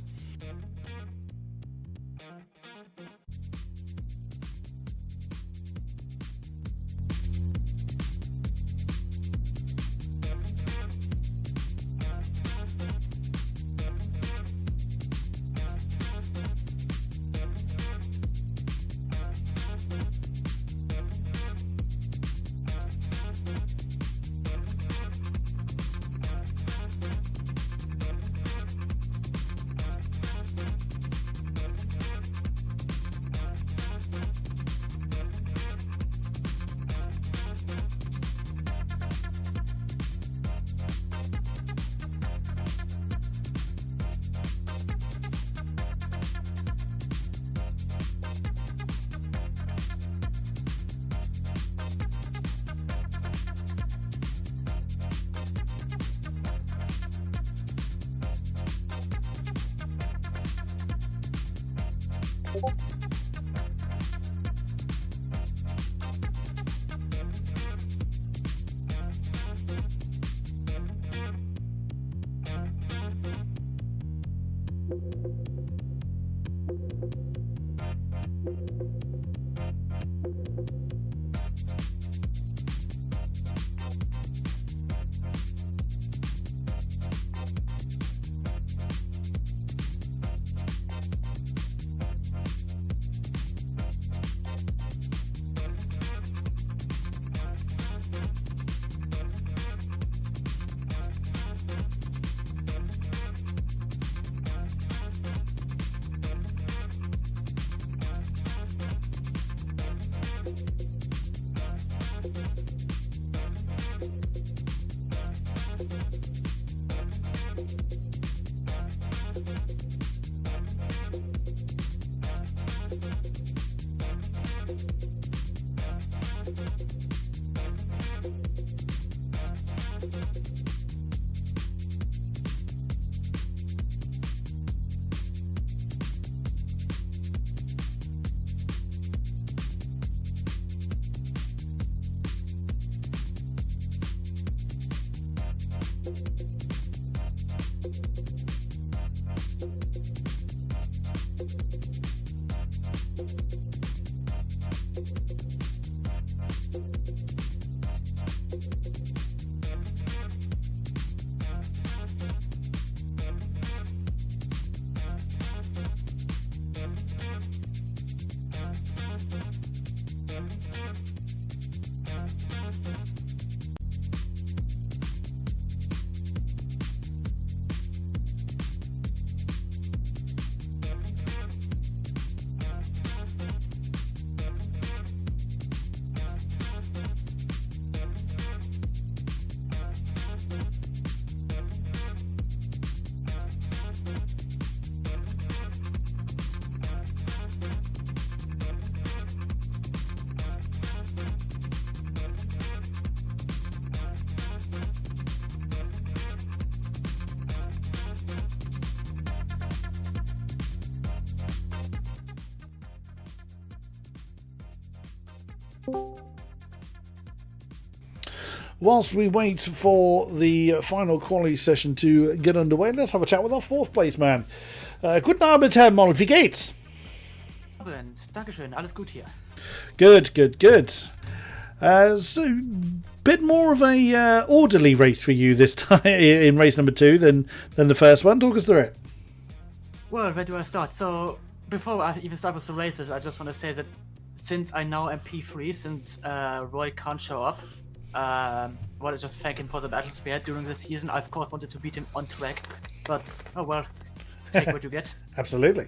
Whilst we wait for the final quality session to get underway, let's have a chat with our fourth place man. Guten Abend, Herr Moll, wie geht's? Abend, Dankeschön, alles gut hier. Good. So, bit more of a orderly race for you this time in race number 2 than the first one. Talk us through it. Well, where do I start? So, before I even start with the races, I just want to say that since I now am P3, since Roy can't show up, I want to just thank him for the battles we had during the season. I, of course, wanted to beat him on track, but, oh well, take what you get. Absolutely.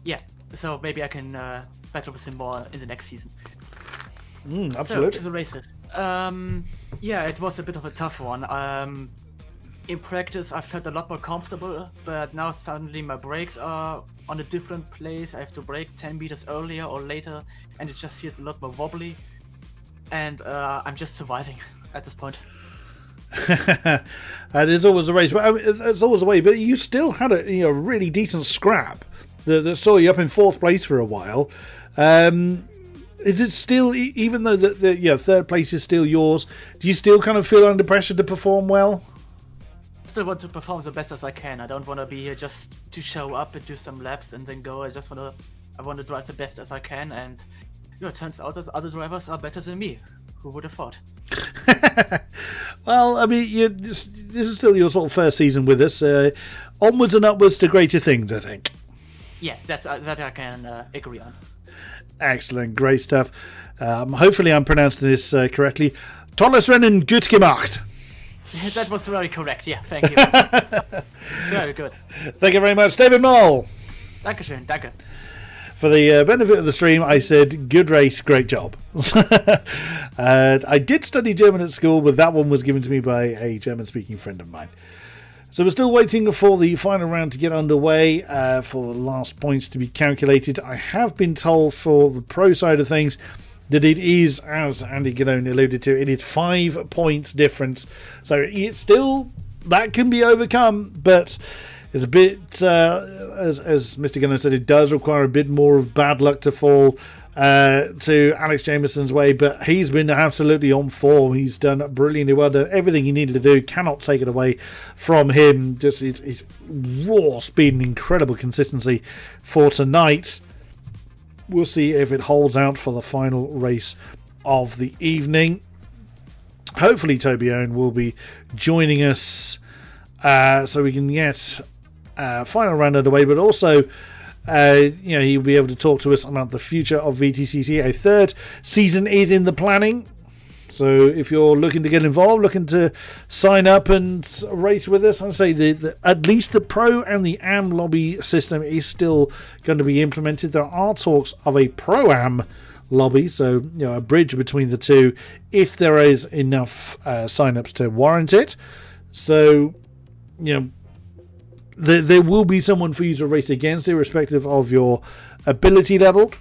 Yeah, so maybe I can battle with him more in the next season. Absolutely. So, to the races. Yeah, it was a bit of a tough one. In practice, I felt a lot more comfortable, but now suddenly my brakes are on a different place. I have to brake 10 meters earlier or later, and it just feels a lot more wobbly. And I'm just surviving at this point. And it's always a race, but I mean, it's always a way. But you still had a really decent scrap that saw you up in 4th place for a while. Is it still, even though the 3rd place is still yours, do you still kind of feel under pressure to perform well? I still want to perform the best as I can. I don't want to be here just to show up and do some laps and then go. I want to drive the best as I can, and it turns out that other drivers are better than me. Who would have thought? Well, I mean, this is still your sort of first season with us. Onwards and upwards to greater things, I think. Yes, that I can agree on. Excellent, great stuff. Hopefully I'm pronouncing this correctly. Tolles Rennen gut gemacht. That was very correct, yeah, thank you. Very good. Thank you very much, David Moll. Dankeschön, danke. For the benefit of the stream, I said, good race, great job. I did study German at school, but that one was given to me by a German-speaking friend of mine. So we're still waiting for the final round to get underway, for the last points to be calculated. I have been told for the pro side of things that it is, as Andy Gallone alluded to, it is 5 points difference. So it's still, that can be overcome, but it's a bit, as Mr. Gallone said, it does require a bit more of bad luck to fall to Alex Jameson's way, but he's been absolutely on form. He's done brilliantly well, done everything he needed to do. Cannot take it away from him. Just it's raw speed and incredible consistency for tonight. We'll see if it holds out for the final race of the evening. Hopefully Toby Owen will be joining us so we can get final round underway, but also he'll be able to talk to us about the future of VTCC. A 3rd season is in the planning, so if you're looking to get involved, looking to sign up and race with us, I'd say at least the pro and the AM lobby system is still going to be implemented. There are talks of a pro-am lobby, so a bridge between the two if there is enough sign-ups to warrant it. So there will be someone for you to race against, irrespective of your ability level.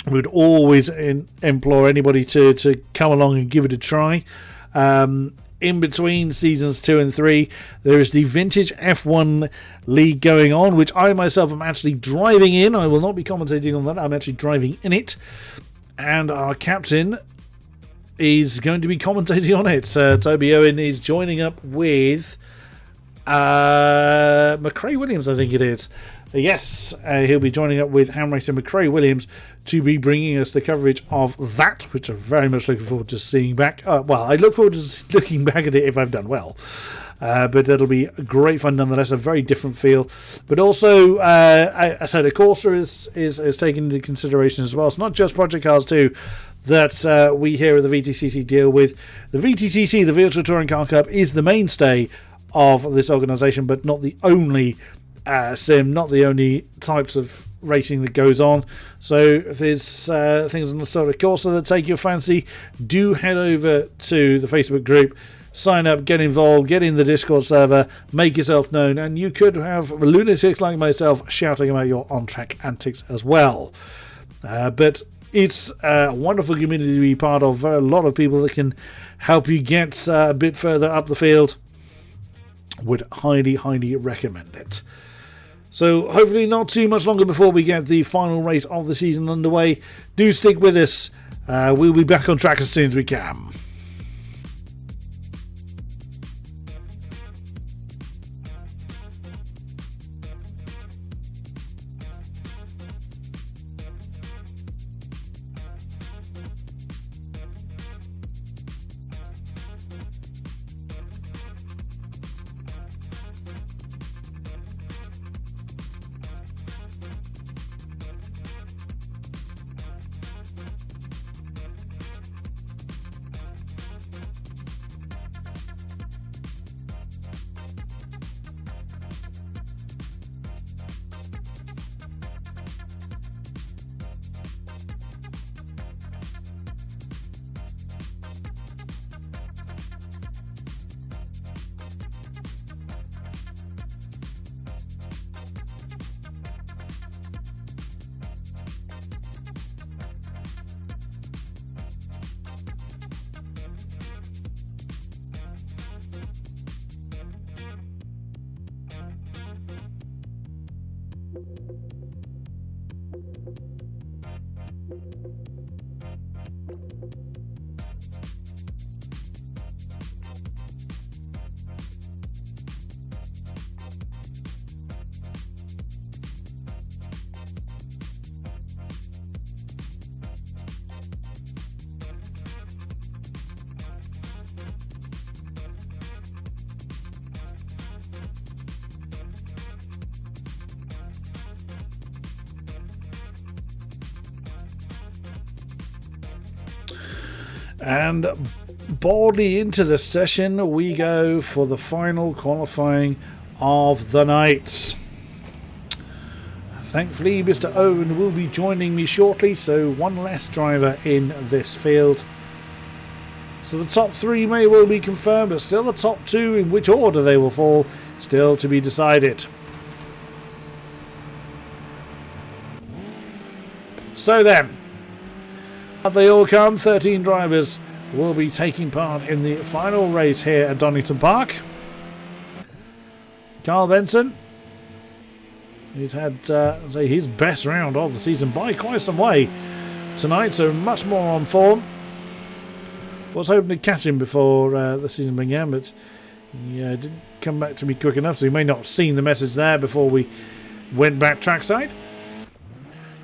We'd always implore anybody to come along and give it a try. In between seasons 2 and 3, there is the Vintage F1 League going on, which I myself am actually driving in. I will not be commentating on that. I'm actually driving in it. And our captain is going to be commentating on it. Toby Owen is joining up with McRae Williams, I think it is. Yes, he'll be joining up with Ham Racer McRae Williams to be bringing us the coverage of that, which I'm very much looking forward to seeing back. I look forward to looking back at it if I've done well. But it'll be great fun nonetheless, a very different feel. But also, I said, a Corsa is taken into consideration as well. It's not just Project Cars 2 that we here at the VTCC deal with. The VTCC, the Virtual Touring Car Cup, is the mainstay of this organisation, but not the only sim, not the only types of racing that goes on. So if there's things on the sort of Corsa that take your fancy, do head over to the Facebook group, sign up, get involved, get in the Discord server, make yourself known, and you could have lunatics like myself shouting about your on-track antics as well. But it's a wonderful community to be part of. A lot of people that can help you get a bit further up the field. Would highly, highly recommend it. So hopefully not too much longer before we get the final race of the season underway. Do stick with us We'll be back on track as soon as we can. And boldly into the session we go for the final qualifying of the night. Thankfully, Mr. Owen will be joining me shortly, so one less driver in this field. So the top three may well be confirmed, but still the top two, in which order they will fall, still to be decided. So then, they all come. 13 drivers will be taking part in the final race here at Donington Park. Carl Benson, he's had say his best round of the season by quite some way tonight, so much more on form. Was hoping to catch him before the season began, but he didn't come back to me quick enough, so he may not have seen the message there before we went back trackside.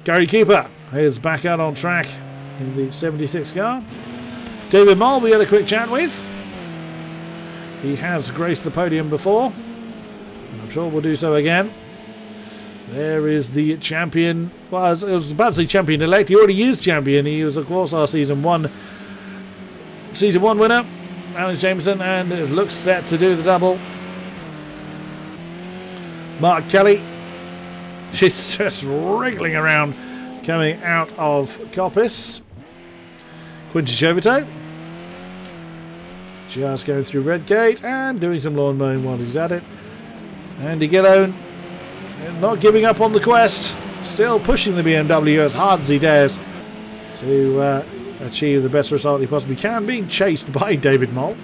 Gary Keeper is back out on track in the 76 car. David Moll we had a quick chat with. He has graced the podium before, and I'm sure we'll do so again. There is the champion. Well, I was about to say champion elect. He already is champion. He was, of course, our season one winner, Alex Jameson, and it looks set to do the double. Mark Kelly is just wriggling around coming out of Coppice. Quinton Chauvetot just going through Redgate and doing some lawn mowing while he's at it. Andy Gillone not giving up on the quest, still pushing the BMW as hard as he dares to achieve the best result he possibly can, being chased by David Moll.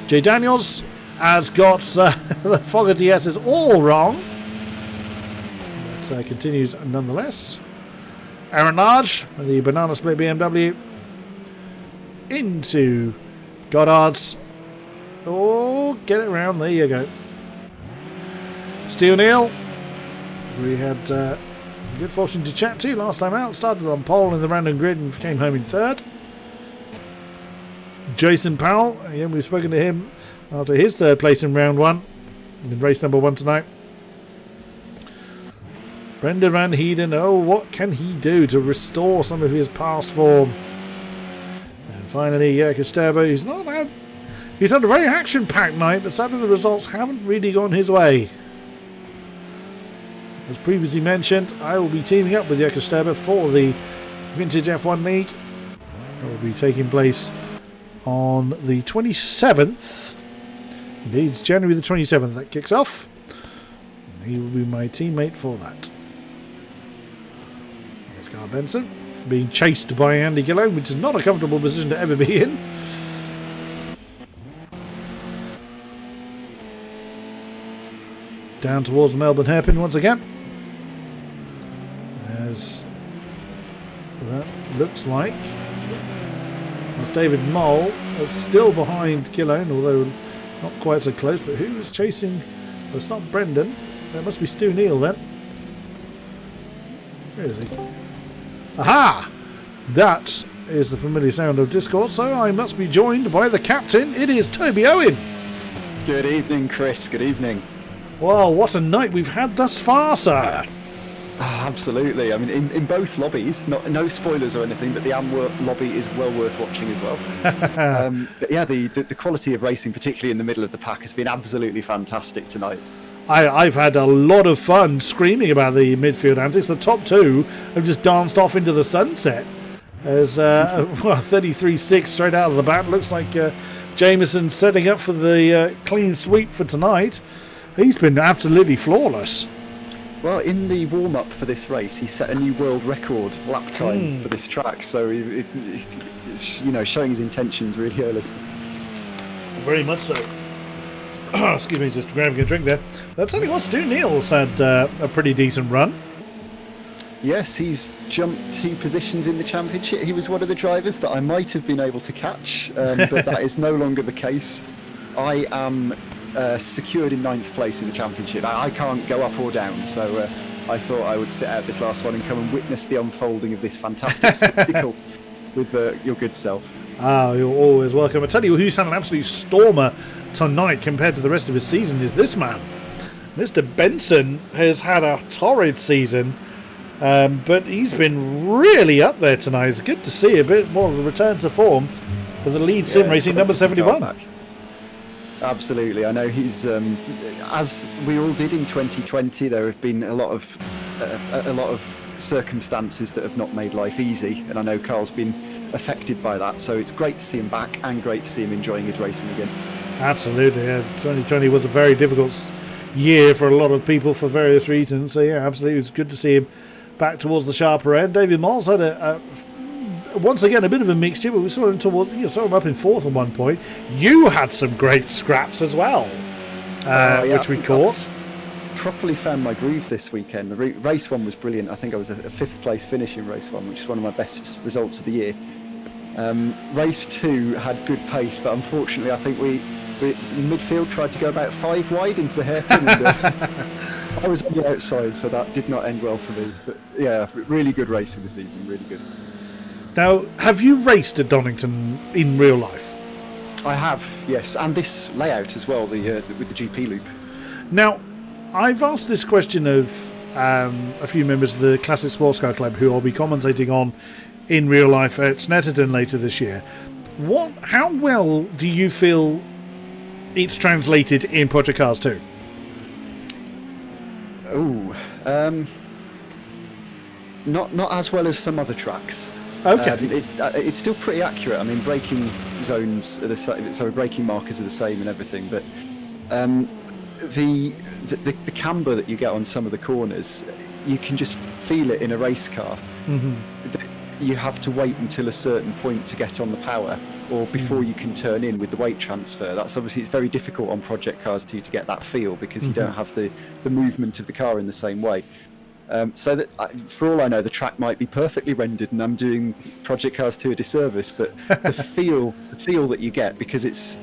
Jay Daniels has got the Fogarty S's all wrong, but continues nonetheless. Aaron Large, the banana split BMW, into Goddard's. Oh, get it round. There you go. Steve Neal, we had good fortune to chat to last time out. Started on pole in the random grid and came home in third. Jason Powell, again, we've spoken to him after his third place in round one, in race number one tonight. Brendan Van Heeden, oh, what can he do to restore some of his past form? And finally, Jirka Sterbo, he's had a very action-packed night, but sadly the results haven't really gone his way. As previously mentioned, I will be teaming up with Jirka Sterbo for the Vintage F1 League. That will be taking place on the 27th. Indeed, it's January the 27th that kicks off. He will be my teammate for that. There's Carl Benson being chased by Andy Gillone, which is not a comfortable position to ever be in. Down towards the Melbourne hairpin once again. As that looks like As David Moll is still behind Gillane, although not quite so close. But who's chasing? Well, it's not Brendan. It must be Stu Neal then. Where is he? Aha! That is the familiar sound of Discord, so I must be joined by the captain. It is Toby Owen. Good evening, Chris. Good evening. Well, what a night we've had thus far, sir. Absolutely. I mean, in both lobbies, no spoilers or anything, but the lobby is well worth watching as well. But yeah, the quality of racing, particularly in the middle of the pack, has been absolutely fantastic tonight. I've had a lot of fun screaming about the midfield antics. The top two have just danced off into the sunset as 33-6 straight out of the bat. Looks like Jameson setting up for the clean sweep for tonight. He's been absolutely flawless. Well, in the warm-up for this race, he set a new world record lap time for this track, so it's showing his intentions really early. Very much so. Excuse me, just grabbing a drink there. That's only what Stu Neal's had a pretty decent run. Yes, he's jumped 2 positions in the championship. He was one of the drivers that I might have been able to catch, but that is no longer the case. I am secured in 9th place in the championship. I can't go up or down, so I thought I would sit out this last one and come and witness the unfolding of this fantastic spectacle with your good self. Ah, you're always welcome. I tell you who's had an absolute stormer tonight compared to the rest of his season is this man. Mr. Benson has had a torrid season, but he's been really up there tonight. It's good to see a bit more of a return to form for the lead sim racing number 71. Absolutely. I know he's, as we all did in 2020, there have been a lot of circumstances that have not made life easy, and I know Carl's been affected by that, so it's great to see him back and great to see him enjoying his racing again. Absolutely. 2020 was a very difficult year for a lot of people for various reasons, so yeah, absolutely, it's good to see him back towards the sharper end. David Moll's had once again a bit of a mixture, but we saw him saw him up in 4th at one point. You had some great scraps as well, which we caught. Properly found my groove this weekend. Race 1 was brilliant. I think I was a 5th place finish in race 1, which is one of my best results of the year. Race 2 had good pace, but unfortunately I think we in midfield tried to go about 5 wide into the hairpin, and I was on the outside, so that did not end well for me. But yeah, really good racing this evening, really good. Now, have you raced at Donington in real life? I have, yes, and this layout as well, with the GP loop. Now, I've asked this question of a few members of the Classic Sports Car Club who I'll be commentating on in real life at Snetterton later this year. How well do you feel it's translated in Project Cars 2? Not as well as some other tracks. Okay. It's still pretty accurate. I mean, braking zones are the same, so braking markers are the same and everything, but the camber that you get on some of the corners, you can just feel it in a race car. Mm-hmm. You have to wait until a certain point to get on the power, or before you can turn in with the weight transfer. That's obviously, it's very difficult on Project Cars 2 to get that feel, because you don't have the movement of the car in the same way. So that, for all I know, the track might be perfectly rendered and I'm doing Project Cars 2 a disservice, but the feel that you get, because it's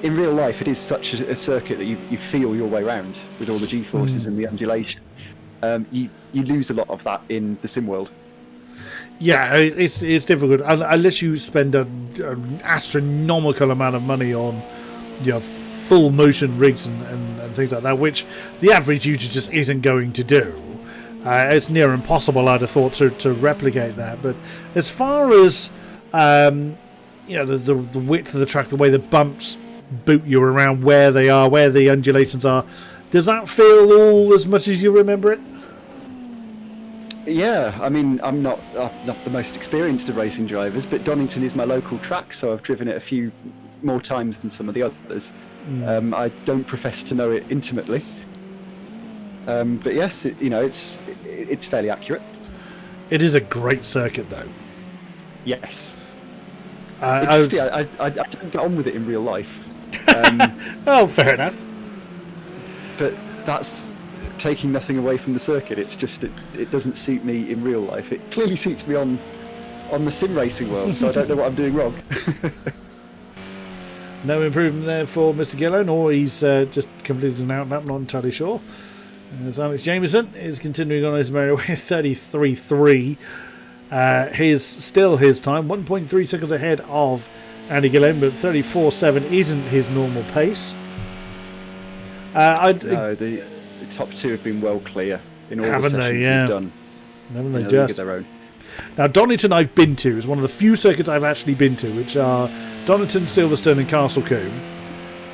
in real life, it is such a circuit that you feel your way around with all the G-forces and the undulation. You lose a lot of that in the sim world. Yeah, it's difficult unless you spend an astronomical amount of money on full motion rigs and things like that, which the average user just isn't going to do. It's near impossible, I'd have thought, to replicate that. But as far as the width of the track, the way the bumps boot you around, where they are, where the undulations are, does that feel all as much as you remember it? Yeah, I mean, I'm not the most experienced of racing drivers, but Donington is my local track, so I've driven it a few more times than some of the others. I don't profess to know it intimately, but yes, it's fairly accurate. It is a great circuit, though. Yes. I don't get on with it in real life. Oh, fair enough. But that's taking nothing away from the circuit. It's just it doesn't suit me in real life. It clearly suits me on on the sim racing world, so I don't know what I'm doing wrong. No improvement there for Mr. Gillone, or he's just completed an out lap, not entirely sure. As Alex Jameson is continuing on his merry way, 33.3. Still his time, 1.3 seconds ahead of Andy Gillone, but 34.7 isn't his normal pace. No, the top two have been well clear in all the sessions we've done. Haven't they in a league just? of their own. Now, Donington I've been to is one of the few circuits I've actually been to, which are Donington, Silverstone and Castlecombe.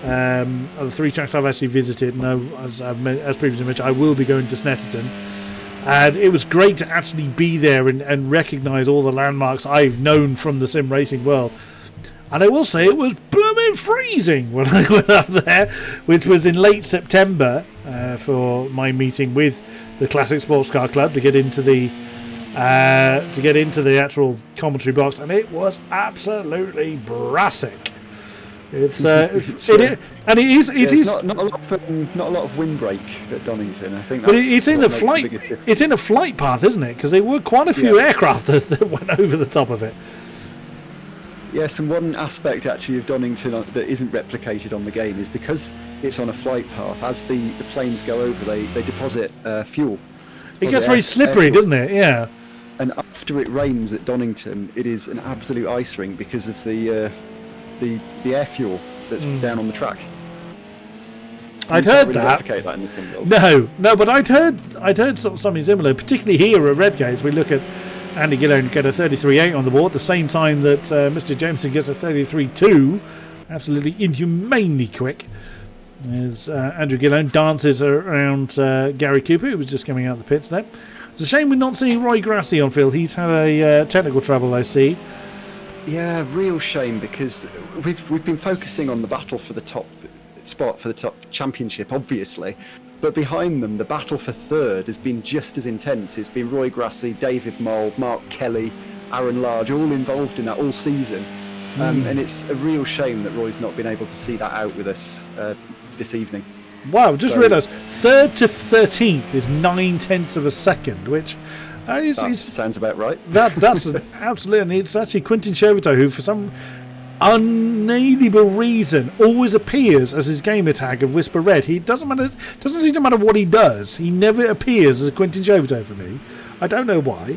Are the three tracks I've actually visited. And as previously mentioned, I will be going to Snetterton. And it was great to actually be there and recognise all the landmarks I've known from the sim racing world. And I will say it was blooming freezing when I went up there, which was in late September for my meeting with the Classic Sports Car Club to get into the actual commentary box, and it was absolutely brassic. It's not a lot of windbreak at Donington. I think, but it's in the flight. It's in a flight path, isn't it? Because there were quite a few aircraft that went over the top of it. Yes, and one aspect actually of Donington that isn't replicated on the game is because it's on a flight path. As the planes go over, they deposit fuel. It gets very slippery, doesn't it? Yeah. And after it rains at Donington, it is an absolute ice rink because of the air fuel that's down on the track. I'd heard really that. Replicate that in the sim world. No, but I'd heard something similar, particularly here at Redgate. We look at Andy Gillone get a 33.8 on the board at the same time that Mr. Jameson gets a 33.2. Absolutely inhumanely quick. As Andrew Gillone dances around Gary Cooper, who was just coming out of the pits there. It's a shame we're not seeing Roy Grassi on field. He's had a technical trouble, I see. Yeah, real shame, because we've been focusing on the battle for the top spot for the top championship, obviously. But behind them, the battle for third has been just as intense. It's been Roy Grassi, David Moll, Mark Kelly, Aaron Large, all involved in that all season. And it's a real shame that Roy's not been able to see that out with us this evening. Wow, just realised 3rd to 13th is 9/10 of a second, which sounds about right. That's absolutely, and it's actually Quentin Chauvetot, who for some unnameable reason always appears as his gamer tag of Whisper Red. He doesn't seem to matter what he does. He never appears as Quentin Chauvetot for me. I don't know why.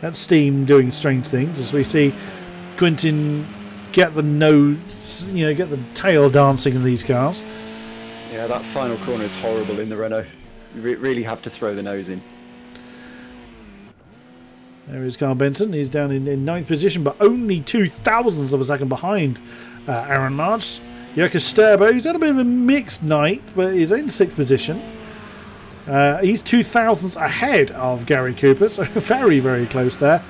That's Steam doing strange things as we see Quentin get the nose, get the tail dancing in these cars. Yeah, that final corner is horrible in the Renault. You really have to throw the nose in. There is Carl Benson. He's down in 9th position, but only 0.02 of a second behind Aaron Large. Jurka Sturbo, he's had a bit of a mixed night, but he's in 6th position. He's 0.02 ahead of Gary Cooper, so very, very close there.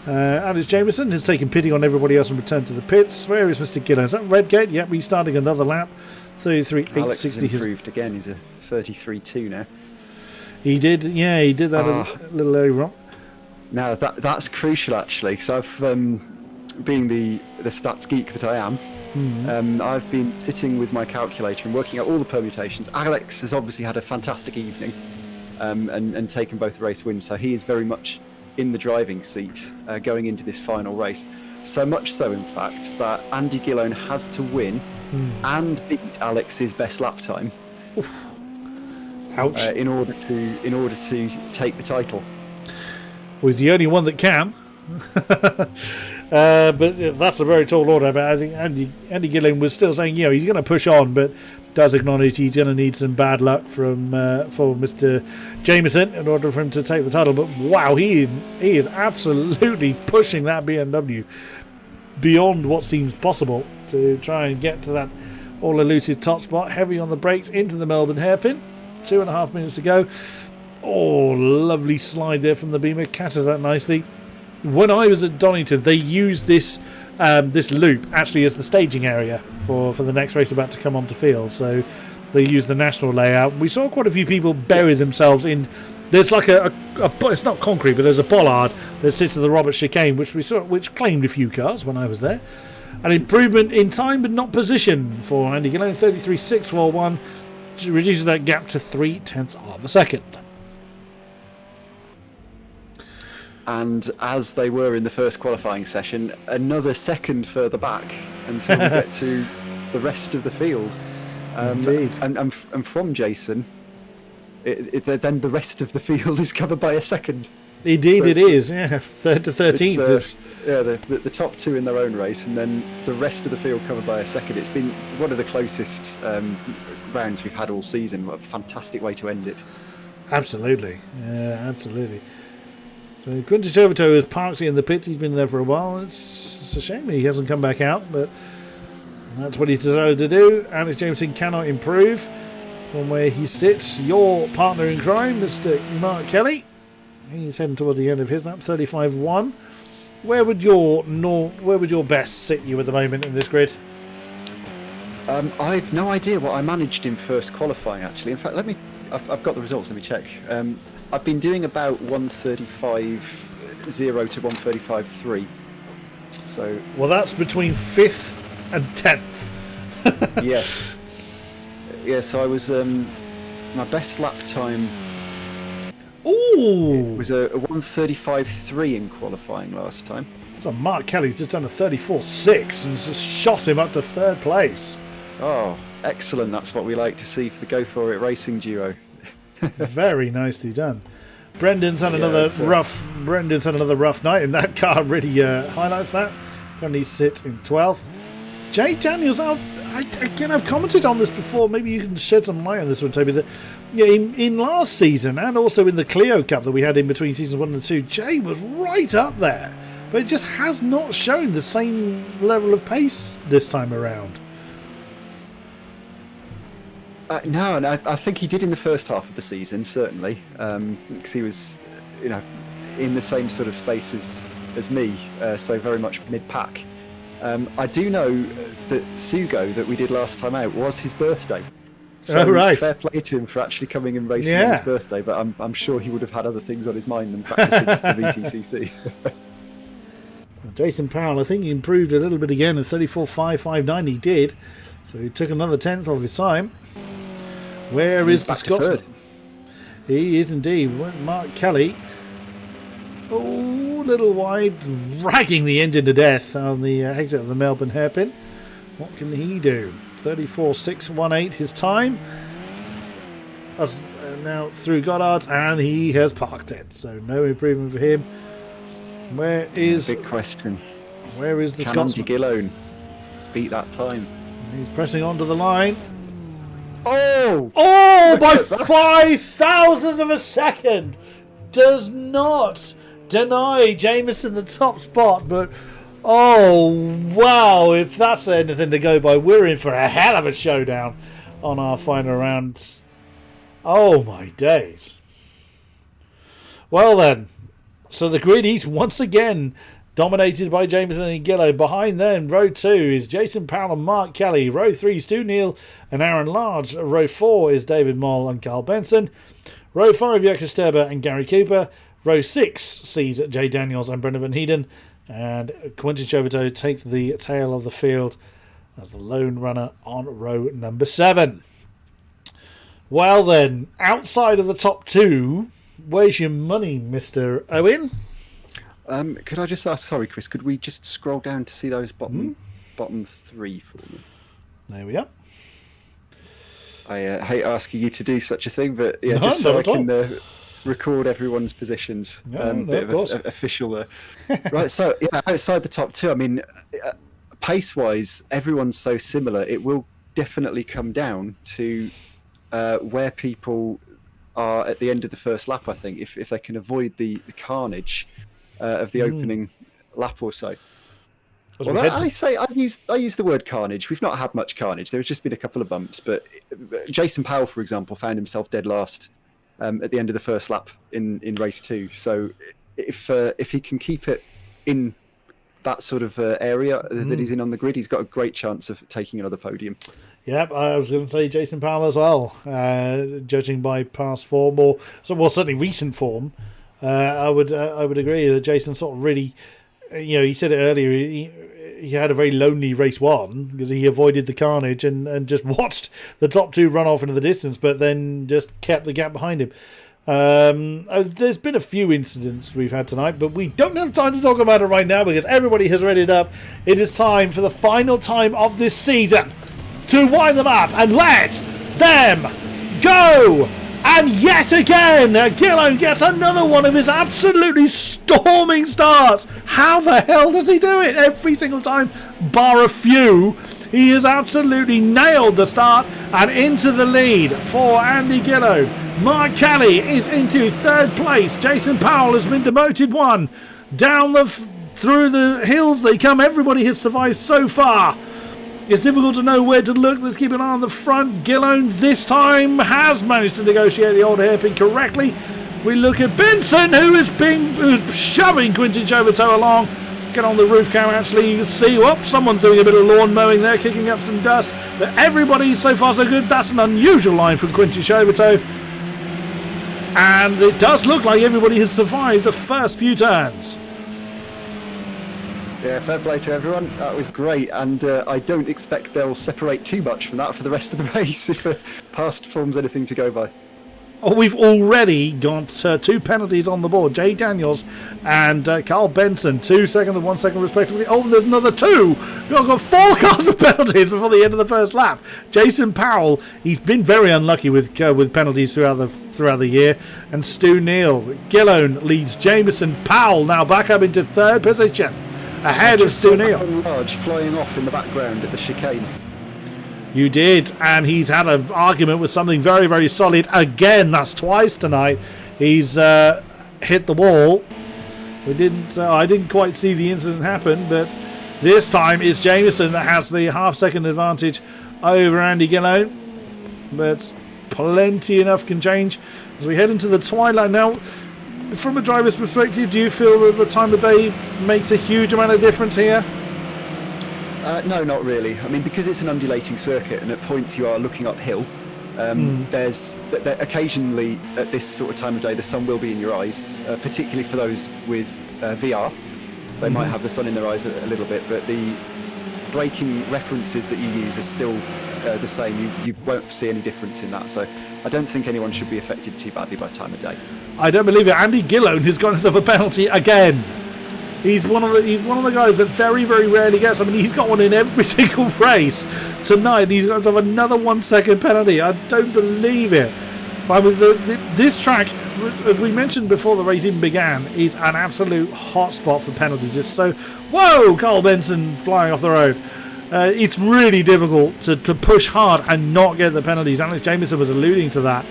Alex Jameson has taken pity on everybody else and returned to the pits. Where is Mr. Gillone? Is that Redgate? Yep, he's starting another lap. 33.860. Alex has improved again. He's a 33.2 now. He did that a little earlier on. Now that's crucial actually, because I've being the stats geek that I am, I've been sitting with my calculator and working out all the permutations. Alex has obviously had a fantastic evening and taken both race wins, so he is very much in the driving seat going into this final race. So much so, in fact, that Andy Gillone has to win and beat Alex's best lap time. Ouch! In order to take the title. Well, he's the only one that can. But that's a very tall order. But I think Andy Gillone was still saying, he's going to push on, but does acknowledge he's going to need some bad luck from for Mr. Jameson in order for him to take the title. But wow, he is absolutely pushing that BMW beyond what seems possible to try and get to that all-elusive top spot. Heavy on the brakes into the Melbourne hairpin. 2.5 minutes to go. Oh, lovely slide there from the Beamer. Catches that nicely. When I was at Donington, they used this loop actually as the staging area for the next race about to come onto field. So they used the national layout. We saw quite a few people bury themselves in. There's like it's not concrete, but there's a bollard that sits at the Robert chicane, which claimed a few cars when I was there. An improvement in time, but not position for Andy Gillone. 33.641 reduces that gap to 0.3 of a second. and as they were in the first qualifying session, another second further back until we get to the rest of the field. Indeed. And from Jason, then the rest of the field is covered by a second. Indeed, So it is. Yeah, 3rd to 13th. It's, the top two in their own race, and then the rest of the field covered by a second. It's been one of the closest rounds we've had all season. What a fantastic way to end it. Absolutely. Yeah, absolutely. So Quintus Overto is parked in the pits. He's been there for a while. It's a shame he hasn't come back out, but that's what he's decided to do. Alex Jameson cannot improve from where he sits. Your partner in crime, Mr. Mark Kelly. He's heading towards the end of his lap, 35-1. Where would your best sit you at the moment in this grid? I've no idea what I managed in first qualifying, actually. In fact, I've got the results. Let me check. I've been doing about 135.0 to 135.3. So. Well, that's between 5th and 10th. Yes. Yeah. So I was my best lap time. Ooh! It was a 135.3 in qualifying last time. So Mark Kelly's just done a 34.6 and just shot him up to 3rd place. Oh, excellent! That's what we like to see for the Go For It racing duo. Very nicely done. Brendan's had another rough night, and that car really highlights that. Currently sit in 12th. Jay Daniels, I've commented on this before. Maybe you can shed some light on this one, Toby. That in last season and also in the Clio Cup that we had in between seasons 1 and 2, Jay was right up there, but it just has not shown the same level of pace this time around. No, and I think he did in the first half of the season, certainly, because he was, in the same sort of space as me, so very much mid-pack. I do know that Sugo, that we did last time out, was his birthday. So right. Fair play to him for actually coming and racing on his birthday, but I'm sure he would have had other things on his mind than practicing for the VTCC. Jason Powell, I think he improved a little bit again at 34.559. He did, so he took another 10th of his time. Where is the Scotsman? He is indeed. Mark Kelly. Oh, little wide, dragging the engine to death on the exit of the Melbourne hairpin. What can he do? 34.618 his time. Now through Goddard, and he has parked it. So no improvement for him. Where is... Big question. Where is the Can Scotsman? Andy Gillone beat that time? He's pressing onto the line. Oh! Oh, by 5,000ths of a second! Does not deny Jameson the top spot, but oh, wow, if that's anything to go by, we're in for a hell of a showdown on our final round. Oh, my days. Well, then, so the grid is once again dominated by Jameson and Gillo. Behind them, row 2 is Jason Powell and Mark Kelly. Row 3, Stu Neal and Aaron Large. Row 4 is David Moll and Carl Benson. Row 5, Jakob Sterber and Gary Cooper. Row 6 sees Jay Daniels and Brendan Van Heeden. And Quentin Chauvetot takes the tail of the field as the lone runner on row number 7. Well then, outside of the top 2, where's your money, Mr. Owen? Could I just ask, sorry Chris, could we just scroll down to see those bottom 3 for me? There we are. I hate asking you to do such a thing, but yeah, No, just so I not at can record everyone's positions. Bit of course. Official. Right, so yeah, outside the top 2, I mean, pace-wise, everyone's so similar. It will definitely come down to where people are at the end of the first lap, I think, if they can avoid the carnage of the opening lap or so. Well, I use the word carnage. We've not had much carnage. There's just been a couple of bumps, but Jason Powell, for example, found himself dead last at the end of the first lap in race 2. So if he can keep it in that sort of area that he's in on the grid, he's got a great chance of taking another podium. Yep, I was going to say Jason Powell as well. Judging by past form, or certainly recent form, I would agree that Jason sort of really, he said it earlier. He had a very lonely race 1 because he avoided the carnage and just watched the top 2 run off into the distance, but then just kept the gap behind him. There's been a few incidents we've had tonight, but we don't have time to talk about it right now because everybody has readied up. It is time for the final time of this season to wind them up and let them go. And yet again, Gillone gets another one of his absolutely storming starts. How the hell does he do it? Every single time, bar a few, he has absolutely nailed the start and into the lead for Andy Gillone. Mark Kelly is into third place. Jason Powell has been demoted one. Down through the hills they come. Everybody has survived so far. It's difficult to know where to look. Let's keep an eye on the front. Gillone this time has managed to negotiate the old hairpin correctly. We look at Benson, who's shoving Quinton Chauvetot along. Get on the roof cam, actually. You can see, someone's doing a bit of lawn mowing there, kicking up some dust. But everybody, so far so good. That's an unusual line from Quinton Chauvetot. And it does look like everybody has survived the first few turns. Yeah, fair play to everyone. That was great, and I don't expect they'll separate too much from that for the rest of the race if past form's anything to go by. We've already got 2 penalties on the board. Jay Daniels and Carl Benson, 2 seconds and 1 second respectively. Oh, and there's another 2. We've got 4 cars of penalties before the end of the first lap. Jason Powell, he's been very unlucky with penalties throughout the year. And Stu Neal. Gillone leads Jameson. Powell now back up into third position, ahead of Stu Neal. Large flying off in the background at the chicane. You did, and he's had an argument with something very, very solid. Again, that's twice tonight. He's hit the wall. I didn't quite see the incident happen, but this time it's Jameson that has the half-second advantage over Andy Gillone. But plenty enough can change as we head into the twilight now. From a driver's perspective, do you feel that the time of day makes a huge amount of difference here? No, not really. I mean, because it's an undulating circuit and at points you are looking uphill, there's occasionally at this sort of time of day the sun will be in your eyes, particularly for those with VR. They might have the sun in their eyes a little bit, but the braking references that you use are still the same. You won't see any difference in that, so I don't think anyone should be affected too badly by time of day. I don't believe it. Andy Gillone has got himself a penalty again. He's one of the guys that very, very rarely gets. I mean, he's got one in every single race tonight. He's got himself another 1 second penalty. I don't believe it. I mean, this track, as we mentioned before the race even began, is an absolute hotspot for penalties. It's so... Whoa! Carl Benson flying off the road. It's really difficult to push hard and not get the penalties. Alex Jameson was alluding to that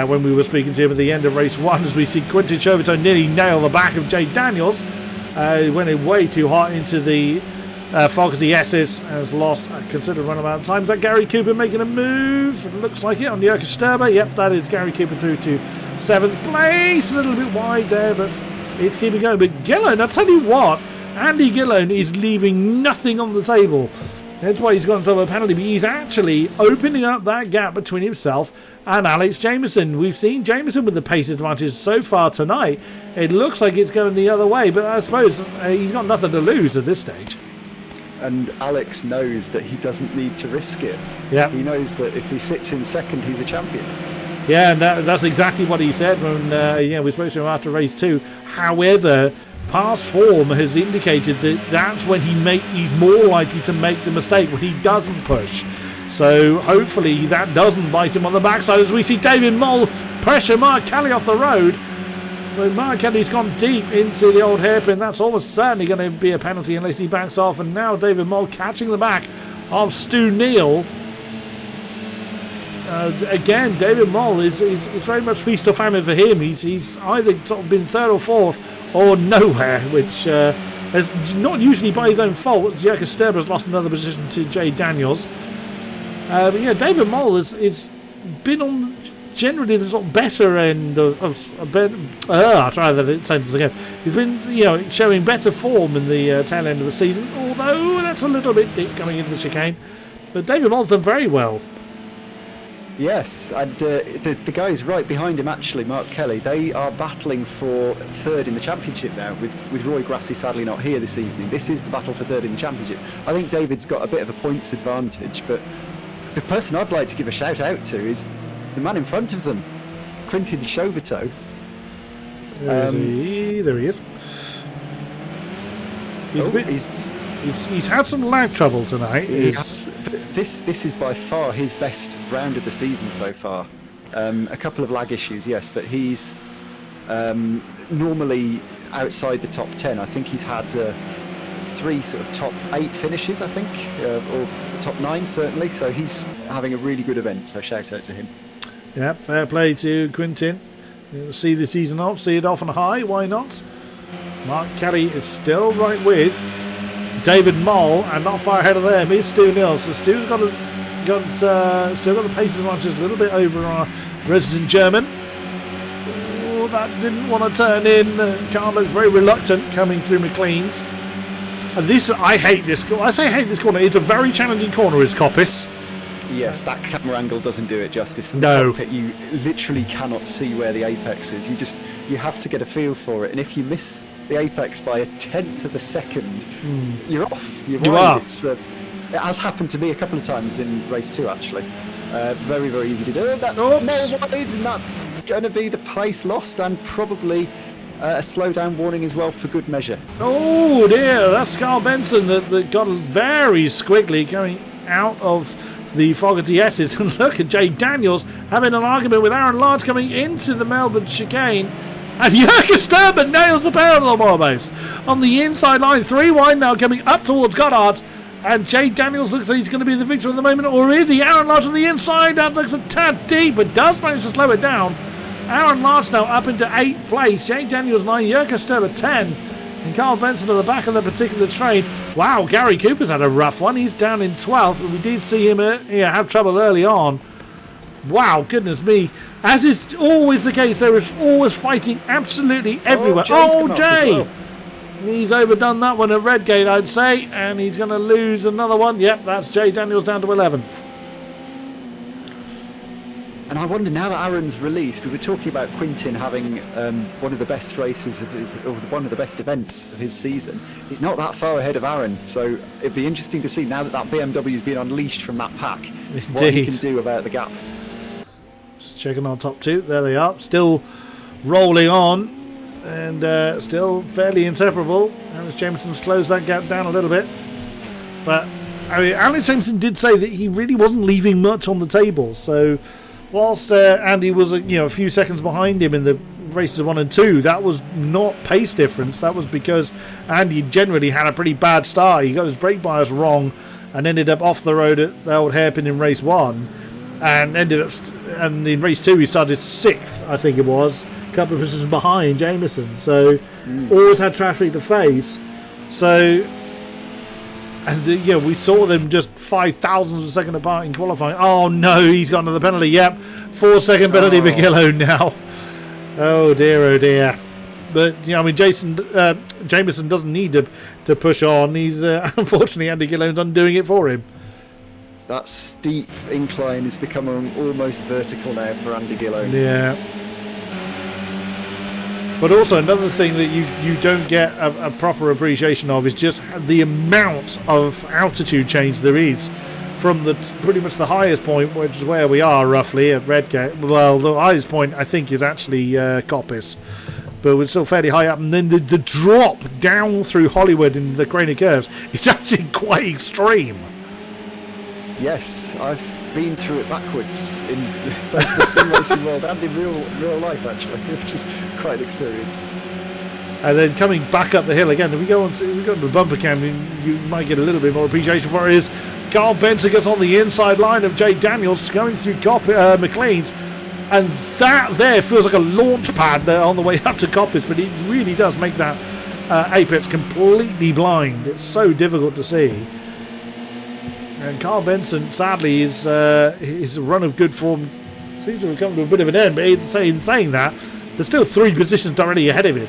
when we were speaking to him at the end of race 1, as we see Quinton Chauvetot nearly nail the back of Jay Daniels. Went in way too hot into the Falcons ESs, has lost a considerable amount of time. Is that Gary Cooper making a move? Looks like it on Jürgen Sterber. Yep, that is Gary Cooper through to 7th place. A little bit wide there, but it's keeping going. But Gillone, I'll tell you what, Andy Gillone is leaving nothing on the table. That's why he's got himself a penalty, but he's actually opening up that gap between himself and Alex Jameson. We've seen Jameson with the pace advantage so far tonight. It looks like it's going the other way, but I suppose he's got nothing to lose at this stage. And Alex knows that he doesn't need to risk it. Yeah. He knows that if he sits in second, he's a champion. Yeah, and that's exactly what he said when we spoke to him after race 2. However, past form has indicated that that's when he's more likely to make the mistake, when he doesn't push. So hopefully that doesn't bite him on the backside, as we see David Moll pressure Mark Kelly off the road. So Mark Kelly's gone deep into the old hairpin. That's almost certainly going to be a penalty unless he backs off. And now David Moll catching the back of Stu Neal. Again, David Moll is very much feast or famine for him. He's either sort of been third or fourth or nowhere, which is not usually by his own fault. Jürgen Sterber has lost another position to Jay Daniels. But yeah, David Moll is been on generally the sort of better end I'll try that sentence again. He's been showing better form in the tail end of the season, although that's a little bit deep coming into the chicane. But David Moll's done very well. Yes, and the guys right behind him, actually, Mark Kelly, they are battling for third in the championship now, with Roy Grassi sadly not here this evening. This is the battle for third in the championship. I think David's got a bit of a points advantage, but the person I'd like to give a shout out to is the man in front of them. Quintin Chauvetot. There he is. He's had some lag trouble tonight. This is by far his best round of the season so far. A couple of lag issues, yes, but he's normally outside the top 10. I think he's had 3 sort of top 8 finishes, I think, or top 9 certainly. So he's having a really good event. So shout out to him. Yeah, fair play to Quintin. See the season off, see it off on high. Why not? Mark Kelly is still right with David Moll and not far ahead of them. It's Stu Nils. So Stu's still got the pace advantage a little bit over our resident German. Oh, that didn't want to turn in. Carl looks very reluctant coming through McLean's. And I hate this. I say hate this corner. It's a very challenging corner, is Coppice. Yes, that camera angle doesn't do it justice. From No. the cockpit, you literally cannot see where the apex is. You have to get a feel for it, and if you miss the apex by 1/10 of a second, you're off. You're You wide. are. It has happened to me a couple of times in race 2 actually. Very, very easy to do. That's Oops. more wide, and that's going to be the place lost, and probably a slowdown warning as well for good measure. Oh dear, that's Carl Benson that got very squiggly coming out of the Fogarty S's. And look at Jay Daniels having an argument with Aaron Large coming into the Melbourne chicane. And Jurgen Sturman nails the pair of them almost. On the inside line, 3 wide now coming up towards Goddard. And Jay Daniels looks like he's going to be the victor at the moment. Or is he? Aaron Large on the inside. That looks a tad deep, but does manage to slow it down. Aaron Large now up into 8th place. Jay Daniels 9, Jurgen Sturman 10. And Carl Benson at the back of the particular train. Wow, Gary Cooper's had a rough one. He's down in 12th, but we did see him have trouble early on. Wow, goodness me. As is always the case, there is always fighting absolutely everywhere. Jay's Oh, come up Jay! as well. He's overdone that one at Redgate, I'd say, and he's going to lose another one. Yep, that's Jay Daniels down to 11th. And I wonder, now that Aaron's released, we were talking about Quintin having one of the best races of his, or one of the best events of his season. He's not that far ahead of Aaron, so it'd be interesting to see now that BMW's been unleashed from that pack, what he can do about the gap. Just checking on top 2. There they are. Still rolling on, and still fairly inseparable. Alex Jameson's closed that gap down a little bit. But, I mean, Alex Jameson did say that he really wasn't leaving much on the table, so whilst Andy was a few seconds behind him in the races 1 and 2, that was not pace difference. That was because Andy generally had a pretty bad start. He got his brake bias wrong and ended up off the road at the old hairpin in race 1, and ended up and in race 2 he started 6th, I think it was, a couple of positions behind Jameson. So always had traffic to face. So. And we saw them just 5,000ths of a second apart in qualifying. Oh no, he's got another penalty. Yep, 4-second penalty for Gillo now. Oh dear. But I mean, Jameson doesn't need to push on. He's unfortunately Andy Gillone's undoing it for him. That steep incline is becoming almost vertical now for Andy Gillone. Yeah. But also another thing that you don't get a proper appreciation of is just the amount of altitude change there is from the pretty much the highest point, which is where we are roughly at Redgate. Well, the highest point I think is actually Coppice, but we're still fairly high up. And then the drop down through Hollywood in the Craney Curves, it's actually quite extreme. Yes, I've been through it backwards in both the sim racing world and in real life actually, which is quite an experience. And then coming back up the hill again, if we go to the bumper cam, you might get a little bit more appreciation for it. Is Carl Benson gets on the inside line of Jay Daniels going through McLean's, and that there feels like a launch pad there on the way up to Coppice, but it really does make that apex completely blind. It's so difficult to see. And Carl Benson, sadly, his run of good form seems to have come to a bit of an end. But in saying that, there's still 3 positions directly ahead of him.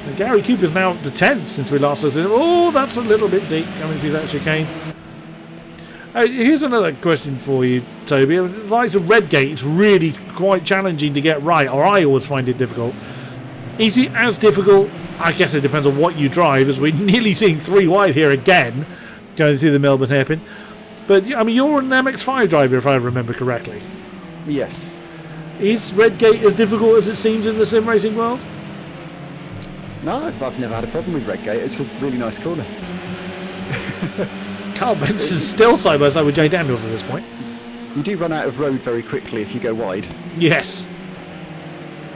And Gary Cooper's now up to 10th since we last looked at him. Oh, that's a little bit deep coming through that chicane. Here's another question for you, Toby. The likes of Redgate, it's really quite challenging to get right, or I always find it difficult. Is it as difficult? I guess it depends on what you drive, as we're nearly seeing 3 wide here again, going through the Melbourne hairpin. But I mean, you're an MX-5 driver, if I remember correctly. Yes. Is Redgate as difficult as it seems in the sim racing world? No, I've never had a problem with Redgate. It's a really nice corner. Carl Benson's still side by side with Jay Daniels at this point. You do run out of road very quickly if you go wide. Yes.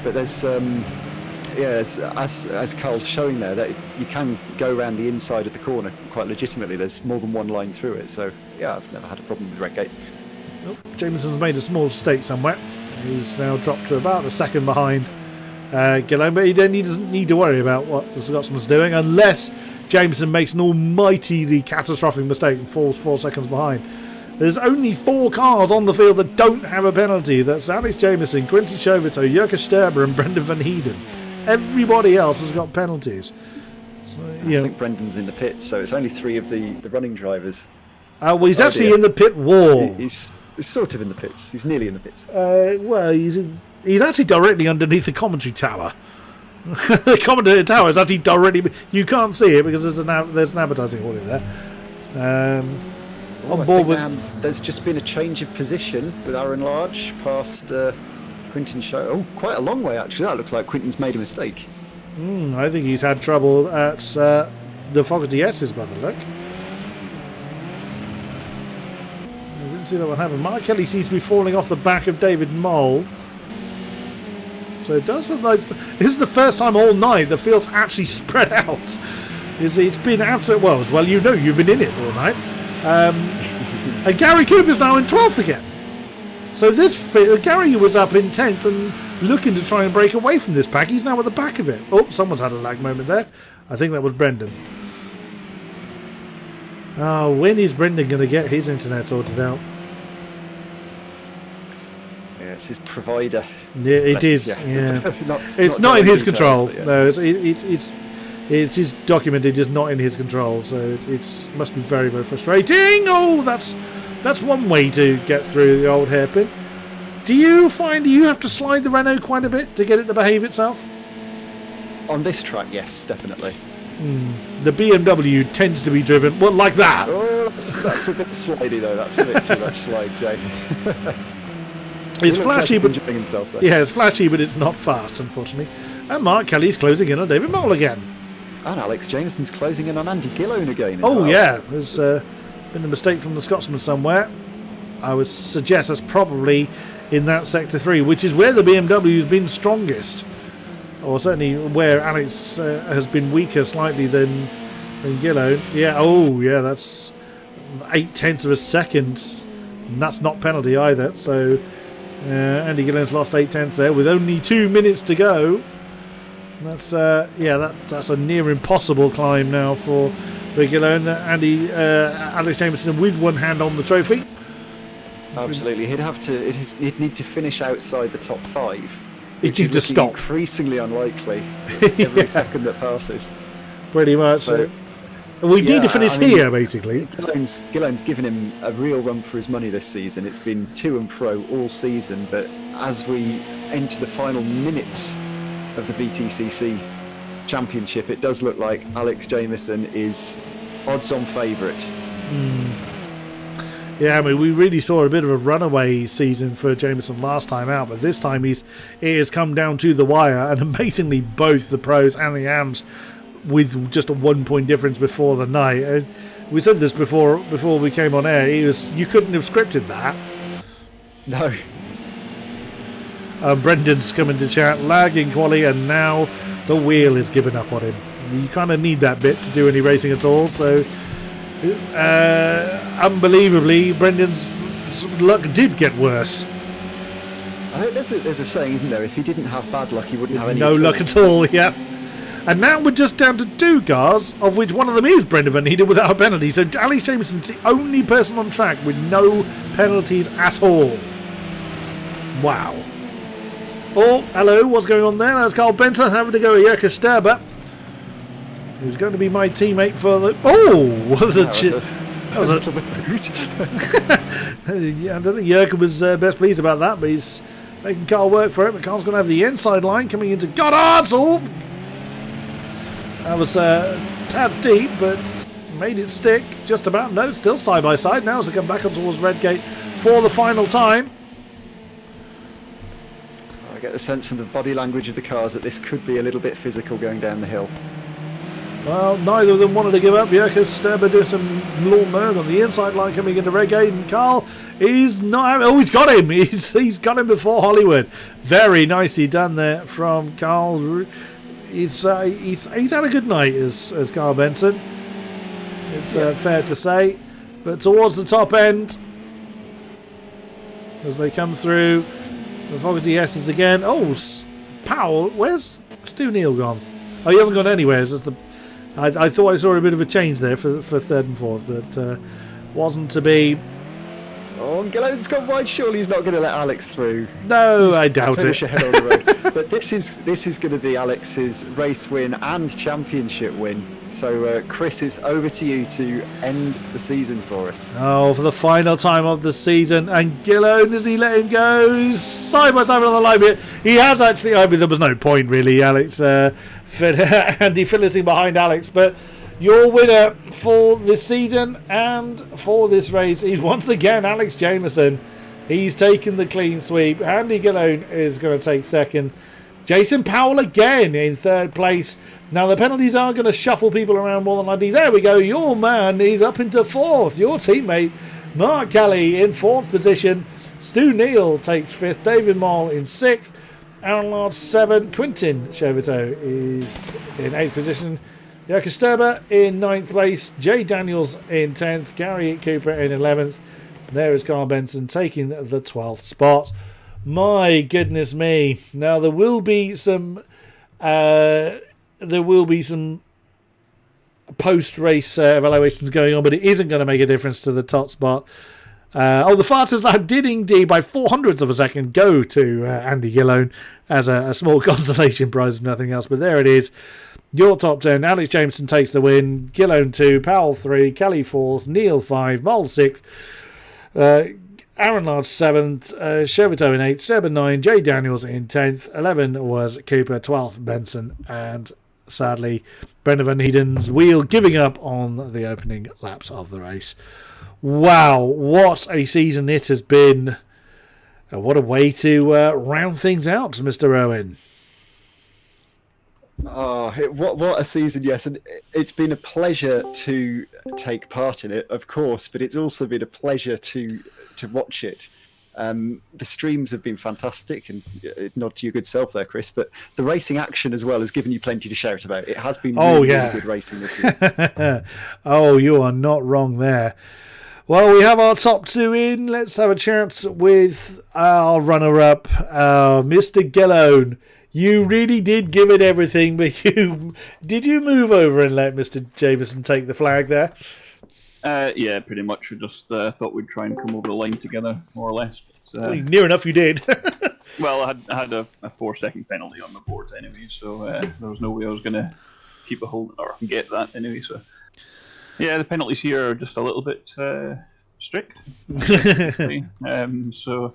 But there's, as Carl's showing there, that you can go around the inside of the corner quite legitimately. There's more than one line through it. So, yeah, I've never had a problem with Redgate. Oh, Jameson's made a small mistake somewhere. He's now dropped to about a second behind Gillone, but he doesn't need to worry about what the Scotsman's doing unless Jameson makes an almightily catastrophic mistake and falls 4 seconds behind. There's only 4 cars on the field that don't have a penalty. That's Alex Jameson, Quinty Chauvetot, Jurka Sterber and Brendan Van Heeden. Everybody else has got penalties. So, I think Brendan's in the pits, so it's only 3 of the running drivers. Well, he's actually in the pit wall. He's sort of in the pits. He's nearly in the pits. Well, he's actually directly underneath the commentary tower. The commentary tower is actually directly... You can't see it because there's an advertising hall in there. On board with... there's just been a change of position with Aaron Large past Quinton Show. Oh, quite a long way, actually. That looks like Quinton's made a mistake. I think he's had trouble at the Fogarty S's by the look. I didn't see that one happen. Mark Kelly seems to be falling off the back of David Mole. So it does look like this is the first time all night the field's actually spread out. It's been absolute well, you know you've been in it all night. And Gary Cooper's now in 12th again. So Gary was up in 10th and looking to try and break away from this pack. He's now at the back of it. Oh, someone's had a lag moment there. I think that was Brendan. Oh, when is Brendan going to get his internet sorted out? Yeah, it's his provider. Yeah, it is. Yeah. It's not in his control. Yeah. No, it's his document. It is not in his control. So it must be very, very frustrating. Oh, that's one way to get through the old hairpin. Do you find you have to slide the Renault quite a bit to get it to behave itself? On this track, yes, definitely. The BMW tends to be driven like that. Oh, that's a bit slidey though. That's a bit too much slide, Jay. It's flashy, like but enjoying himself there. Yeah, it's flashy, but it's not fast, unfortunately. And Mark Kelly's closing in on David Mole again. And Alex Jameson's closing in on Andy Gillone again. Oh, yeah. There's been a mistake from the Scotsman somewhere. I would suggest that's probably in that Sector 3, which is where the BMW has been strongest. Or certainly where Alex has been weaker slightly than Gillone. Yeah, that's 0.8 of a second. And that's not penalty either. So Andy Gillone's lost 0.8 there with only 2 minutes to go. That's that's a near impossible climb now for Gillone. Alex Jameson with one hand on the trophy. Absolutely, he'd need to finish outside the top 5. It needs to stop. Increasingly unlikely every second that passes. Pretty much. So, we need to finish here, basically. Gillone's given him a real run for his money this season. It's been to and fro all season, but as we enter the final minutes of the VTCC Championship, it does look like Alex Jameson is odds-on favourite. Yeah, I mean, we really saw a bit of a runaway season for Jameson last time out, but this time it has come down to the wire, and amazingly both the pros and the AMs with just a 1 point difference before the night. We said this before we came on air. You couldn't have scripted that. No. Brendan's coming to chat, lagging quality, and now the wheel is giving up on him. You kind of need that bit to do any racing at all, so unbelievably Brendan's luck did get worse. I think there's a saying, isn't there? If he didn't have bad luck, he wouldn't have any luck at all. Yeah. And now we're just down to 2 cars, of which one of them is Brendan Van Heeden without a penalty. So Alex Jameson's the only person on track with no penalties at all. Wow. Oh, hello, what's going on there? That's Carl Benson having to go with Jurka Sterber, who's going to be my teammate for the... Oh! That was a little bit rude. I don't think Jurka was best pleased about that, but he's making Carl work for it. But Carl's going to have the inside line coming into Goddard's. Oh! That was tad deep, but made it stick just about. No, still side by side now as they come back on towards Redgate for the final time. get the sense from the body language of the cars that this could be a little bit physical going down the hill. Well, neither of them wanted to give up. Jurka Sterber doing some lawn mode on the inside line coming into Reggae, and Carl, he's not. Oh, he's got him. He's got him before Hollywood. Very nicely done there from Carl. He's had a good night as Carl Benson. It's fair to say, but towards the top end, as they come through, the Fogarty S's again. Oh, Powell, where's Stu Neal gone? Oh, he hasn't gone anywhere. It's just I thought I saw a bit of a change there for third and fourth, but wasn't to be. Oh, Gillon's gone wide. Surely he's not going to let Alex through. No, I doubt it. Finish ahead on the road. But this is going to be Alex's race win and championship win. So, Chris, it's over to you to end the season for us. Oh, for the final time of the season, and Gillon, as he let him go side by side on the line bit, he has actually. I mean, there was no point really, Alex. Andy Phillipsing behind Alex, but your winner for this season and for this race is once again Alex Jameson. He's taken the clean sweep. Andy Gillon is going to take second. Jason Powell again in third place. Now the penalties are going to shuffle people around more than likely. There we go. Your man is up into fourth. Your teammate Mark Kelly in fourth position. Stu Neal takes fifth. David Moll in sixth. Aaron Lard 7. Quintin Chevito is in 8th position. Jurka Sterber in 9th place. Jay Daniels in 10th. Gary Cooper in 11th. There is Carl Benson taking the 12th spot. My goodness me. Now there will be some post-race evaluations going on, but it isn't going to make a difference to the top spot. The fastest lap did indeed by 0.04 of a second go to Andy Gillon as a small consolation prize if nothing else, but there it is. Your top 10, Alex Jameson takes the win, Gillon 2, Powell 3, Kelly 4th, Neal 5, Moll 6th, Aaron Lard 7th, Chevito in 8th, Sterber 9, Jay Daniels in 10th, 11 was Cooper, 12th Benson, and sadly Brendan Van Eden's wheel giving up on the opening laps of the race. Wow, what a season it has been. What a way to round things out, Mr. Owen. Oh, what a season, yes. And it's been a pleasure to take part in it, of course, but it's also been a pleasure to watch it. The streams have been fantastic, and nod to your good self there, Chris, but the racing action as well has given you plenty to shout about. It has been really good racing this year. Oh, you are not wrong there. Well, we have our top two in. Let's have a chance with our runner-up, Mr. Gillon. You really did give it everything, but did you move over and let Mr. Jameson take the flag there? Yeah, pretty much. I just thought we'd try and come over the line together, more or less. But, near enough you did. Well, I had a 4-second penalty on the board anyway, so there was no way I was going to keep a hold or get that anyway. So, yeah, the penalties here are just a little bit strict. So,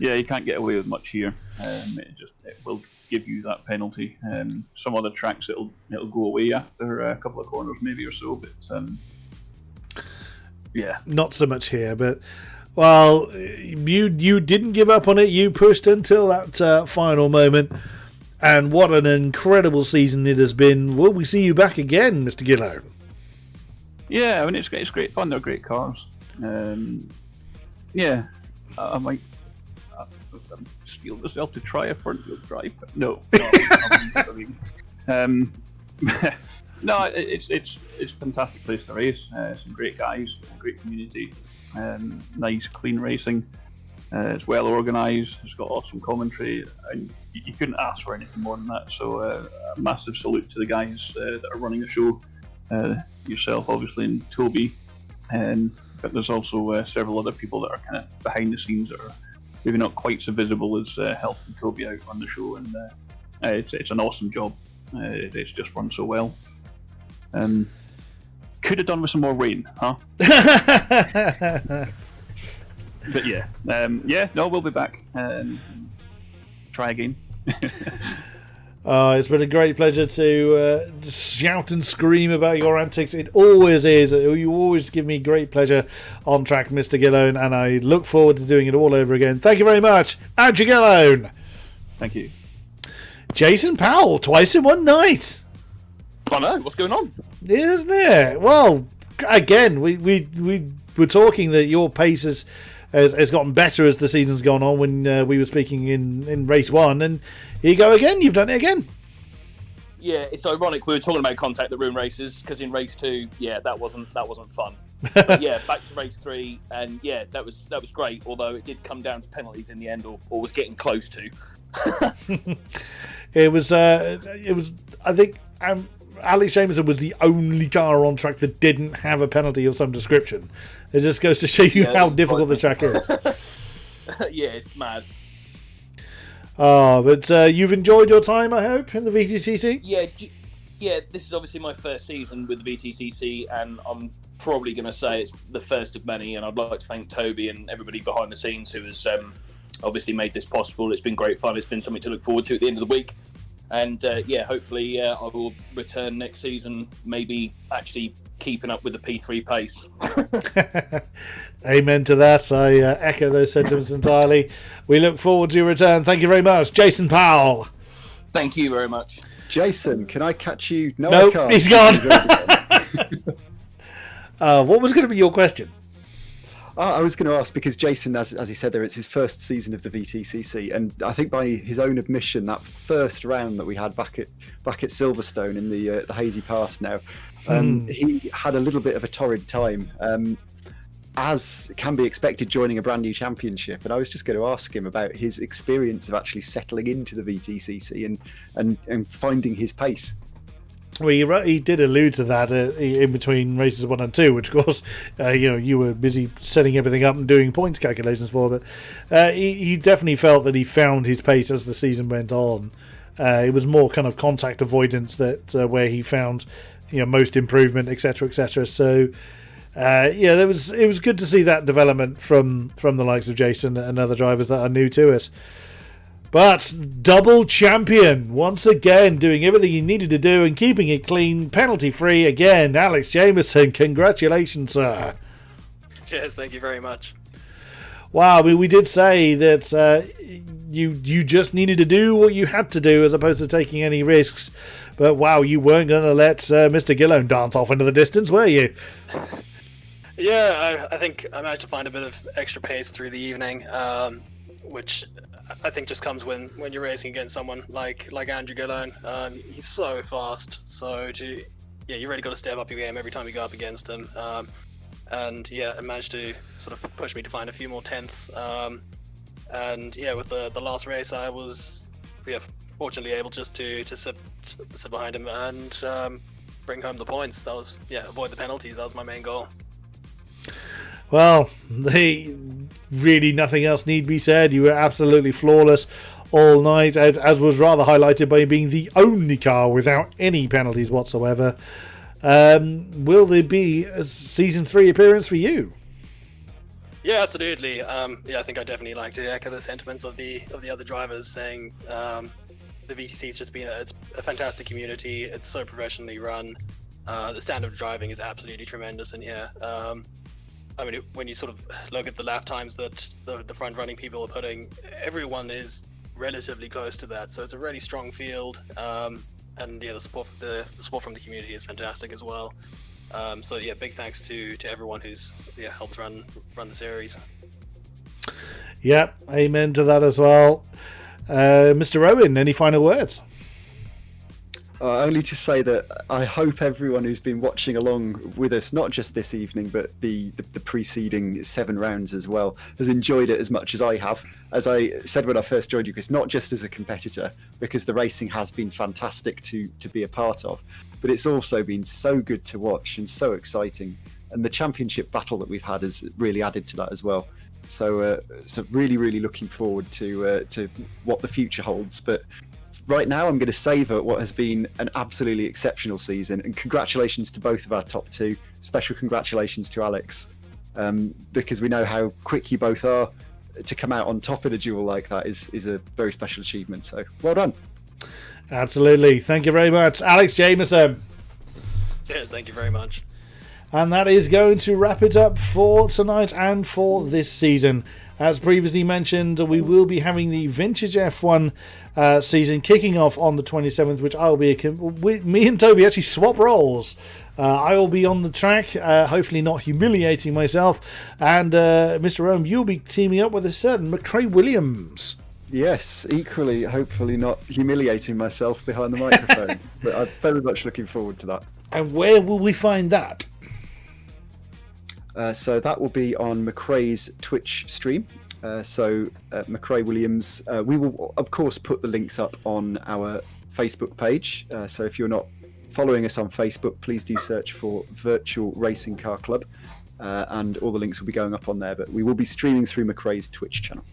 yeah, you can't get away with much here. It will give you that penalty. Some other tracks it'll go away after a couple of corners maybe or so, but yeah, not so much here. But well, you didn't give up on it. You pushed until that final moment, and what an incredible season it has been. Will we see you back again, Mr. Gillon? Yeah, I mean it's great fun. They're great cars. Yeah, I might. Steel myself to try a front wheel drive, but no. No, it's a fantastic place to race. Some great guys, great community, nice, clean racing. It's well organised. It's got awesome commentary, and you couldn't ask for anything more than that. So, a massive salute to the guys that are running the show. Yourself, obviously, and Toby, but there's also several other people that are kind of behind the scenes that are maybe not quite so visible as helping Toby out on the show, and it's an awesome job. It's just run so well. Could have done with some more rain, huh? But yeah, no, we'll be back. Try again. It's been a great pleasure to shout and scream about your antics. It always is. You always give me great pleasure on track, Mr. Gillon, and I look forward to doing it all over again. Thank you very much, Andrew Gillon. Thank you. Jason Powell, twice in one night. I know, what's going on? Isn't it? Well, again, we were talking that your pace has gotten better as the season's gone on when we were speaking in race 1, and here you go again. You've done it again. Yeah, it's ironic we were talking about contact that ruin races, because in race 2, yeah, that wasn't fun. But yeah, back to race 3, and yeah, that was great. Although it did come down to penalties in the end, or was getting close to. It was. I think Alex Jameson was the only car on track that didn't have a penalty of some description. It just goes to show you how difficult the track is. Yeah, it's mad. Oh, but you've enjoyed your time, I hope, in the VTCC? Yeah, this is obviously my first season with the VTCC, and I'm probably going to say it's the first of many, and I'd like to thank Toby and everybody behind the scenes who has obviously made this possible. It's been great fun. It's been something to look forward to at the end of the week. And yeah, hopefully I will return next season, maybe actually keeping up with the P3 pace. Amen to that. I echo those sentiments entirely. We look forward to your return. Thank you very much, Jason Powell. Thank you very much. Jason, can I catch you? No, nope, I can't. He's gone. What was going to be your question? I was going to ask, because Jason, as he said there, it's his first season of the VTCC, and I think by his own admission, that first round that we had back at Silverstone in the hazy past now, he had a little bit of a torrid time, as can be expected joining a brand new championship. And I was just going to ask him about his experience of actually settling into the VTCC and finding his pace. Well, he did allude to that in between races 1 and 2, which of course you were busy setting everything up and doing points calculations for. But he definitely felt that he found his pace as the season went on. It was more kind of contact avoidance that where he found most improvement, etc., etc. So it was good to see that development from the likes of Jason and other drivers that are new to us. But double champion, once again, doing everything he needed to do and keeping it clean, penalty-free again. Alex Jameson, congratulations, sir. Cheers, thank you very much. Wow, we did say that you just needed to do what you had to do as opposed to taking any risks. But wow, you weren't going to let Mr. Gillone dance off into the distance, were you? Yeah, I think I managed to find a bit of extra pace through the evening, which I think just comes when you're racing against someone like Andrew Gillone. He's so fast, you really got to step up your game every time you go up against him. And yeah, it managed to sort of push me to find a few more tenths. And yeah, with the last race, I was fortunately able just to sit behind him and bring home the points. That was avoid the penalties. That was my main goal. Well, really nothing else need be said. You were absolutely flawless all night, as was rather highlighted by being the only car without any penalties whatsoever. Will there be a Season 3 appearance for you? Yeah, absolutely. I think I definitely like to echo the sentiments of the other drivers, saying the VTC's just been it's a fantastic community. It's so professionally run. The standard of driving is absolutely tremendous in here. I mean, when you sort of look at the lap times that the front running people are putting, everyone is relatively close to that. So it's a really strong field. And yeah, the support from the community is fantastic as well. So yeah, big thanks to everyone who's helped run the series. Yep, amen to that as well. Mr. Owen, any final words? Only to say that I hope everyone who's been watching along with us, not just this evening, but the preceding 7 rounds as well, has enjoyed it as much as I have. As I said when I first joined you, Chris, not just as a competitor, because the racing has been fantastic to be a part of, but it's also been so good to watch and so exciting. And the championship battle that we've had has really added to that as well. So really, really looking forward to what the future holds. But right now, I'm going to savour what has been an absolutely exceptional season, and congratulations to both of our top 2. Special congratulations to Alex, because we know how quick you both are. To come out on top in a duel like that is a very special achievement. So well done. Absolutely. Thank you very much, Alex Jameson. Cheers, thank you very much. And that is going to wrap it up for tonight and for this season. as previously mentioned, we will be having the Vintage F1 season kicking off on the 27th, which I'll be... me and Toby actually swap roles. I will be on the track, hopefully not humiliating myself, and Mr. Rome, you'll be teaming up with a certain McRae Williams. Yes, equally, hopefully not humiliating myself behind the microphone. But I'm very much looking forward to that. And where will we find that? So that will be on McRae's Twitch stream. McRae Williams, we will, of course, put the links up on our Facebook page. So if you're not following us on Facebook, please do search for Virtual Racing Car Club, and all the links will be going up on there. But we will be streaming through McRae's Twitch channel.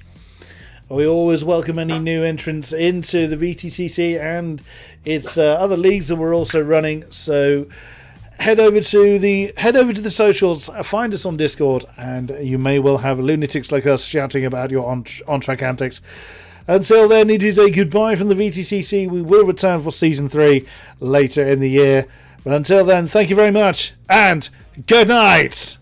We always welcome any new entrants into the VTCC and its other leagues that we're also running. So head over to the socials, find us on Discord, and you may well have lunatics like us shouting about your on-track antics. Until then, it is a goodbye from the VTCC. We will return for Season 3 later in the year. But until then, thank you very much, and good night!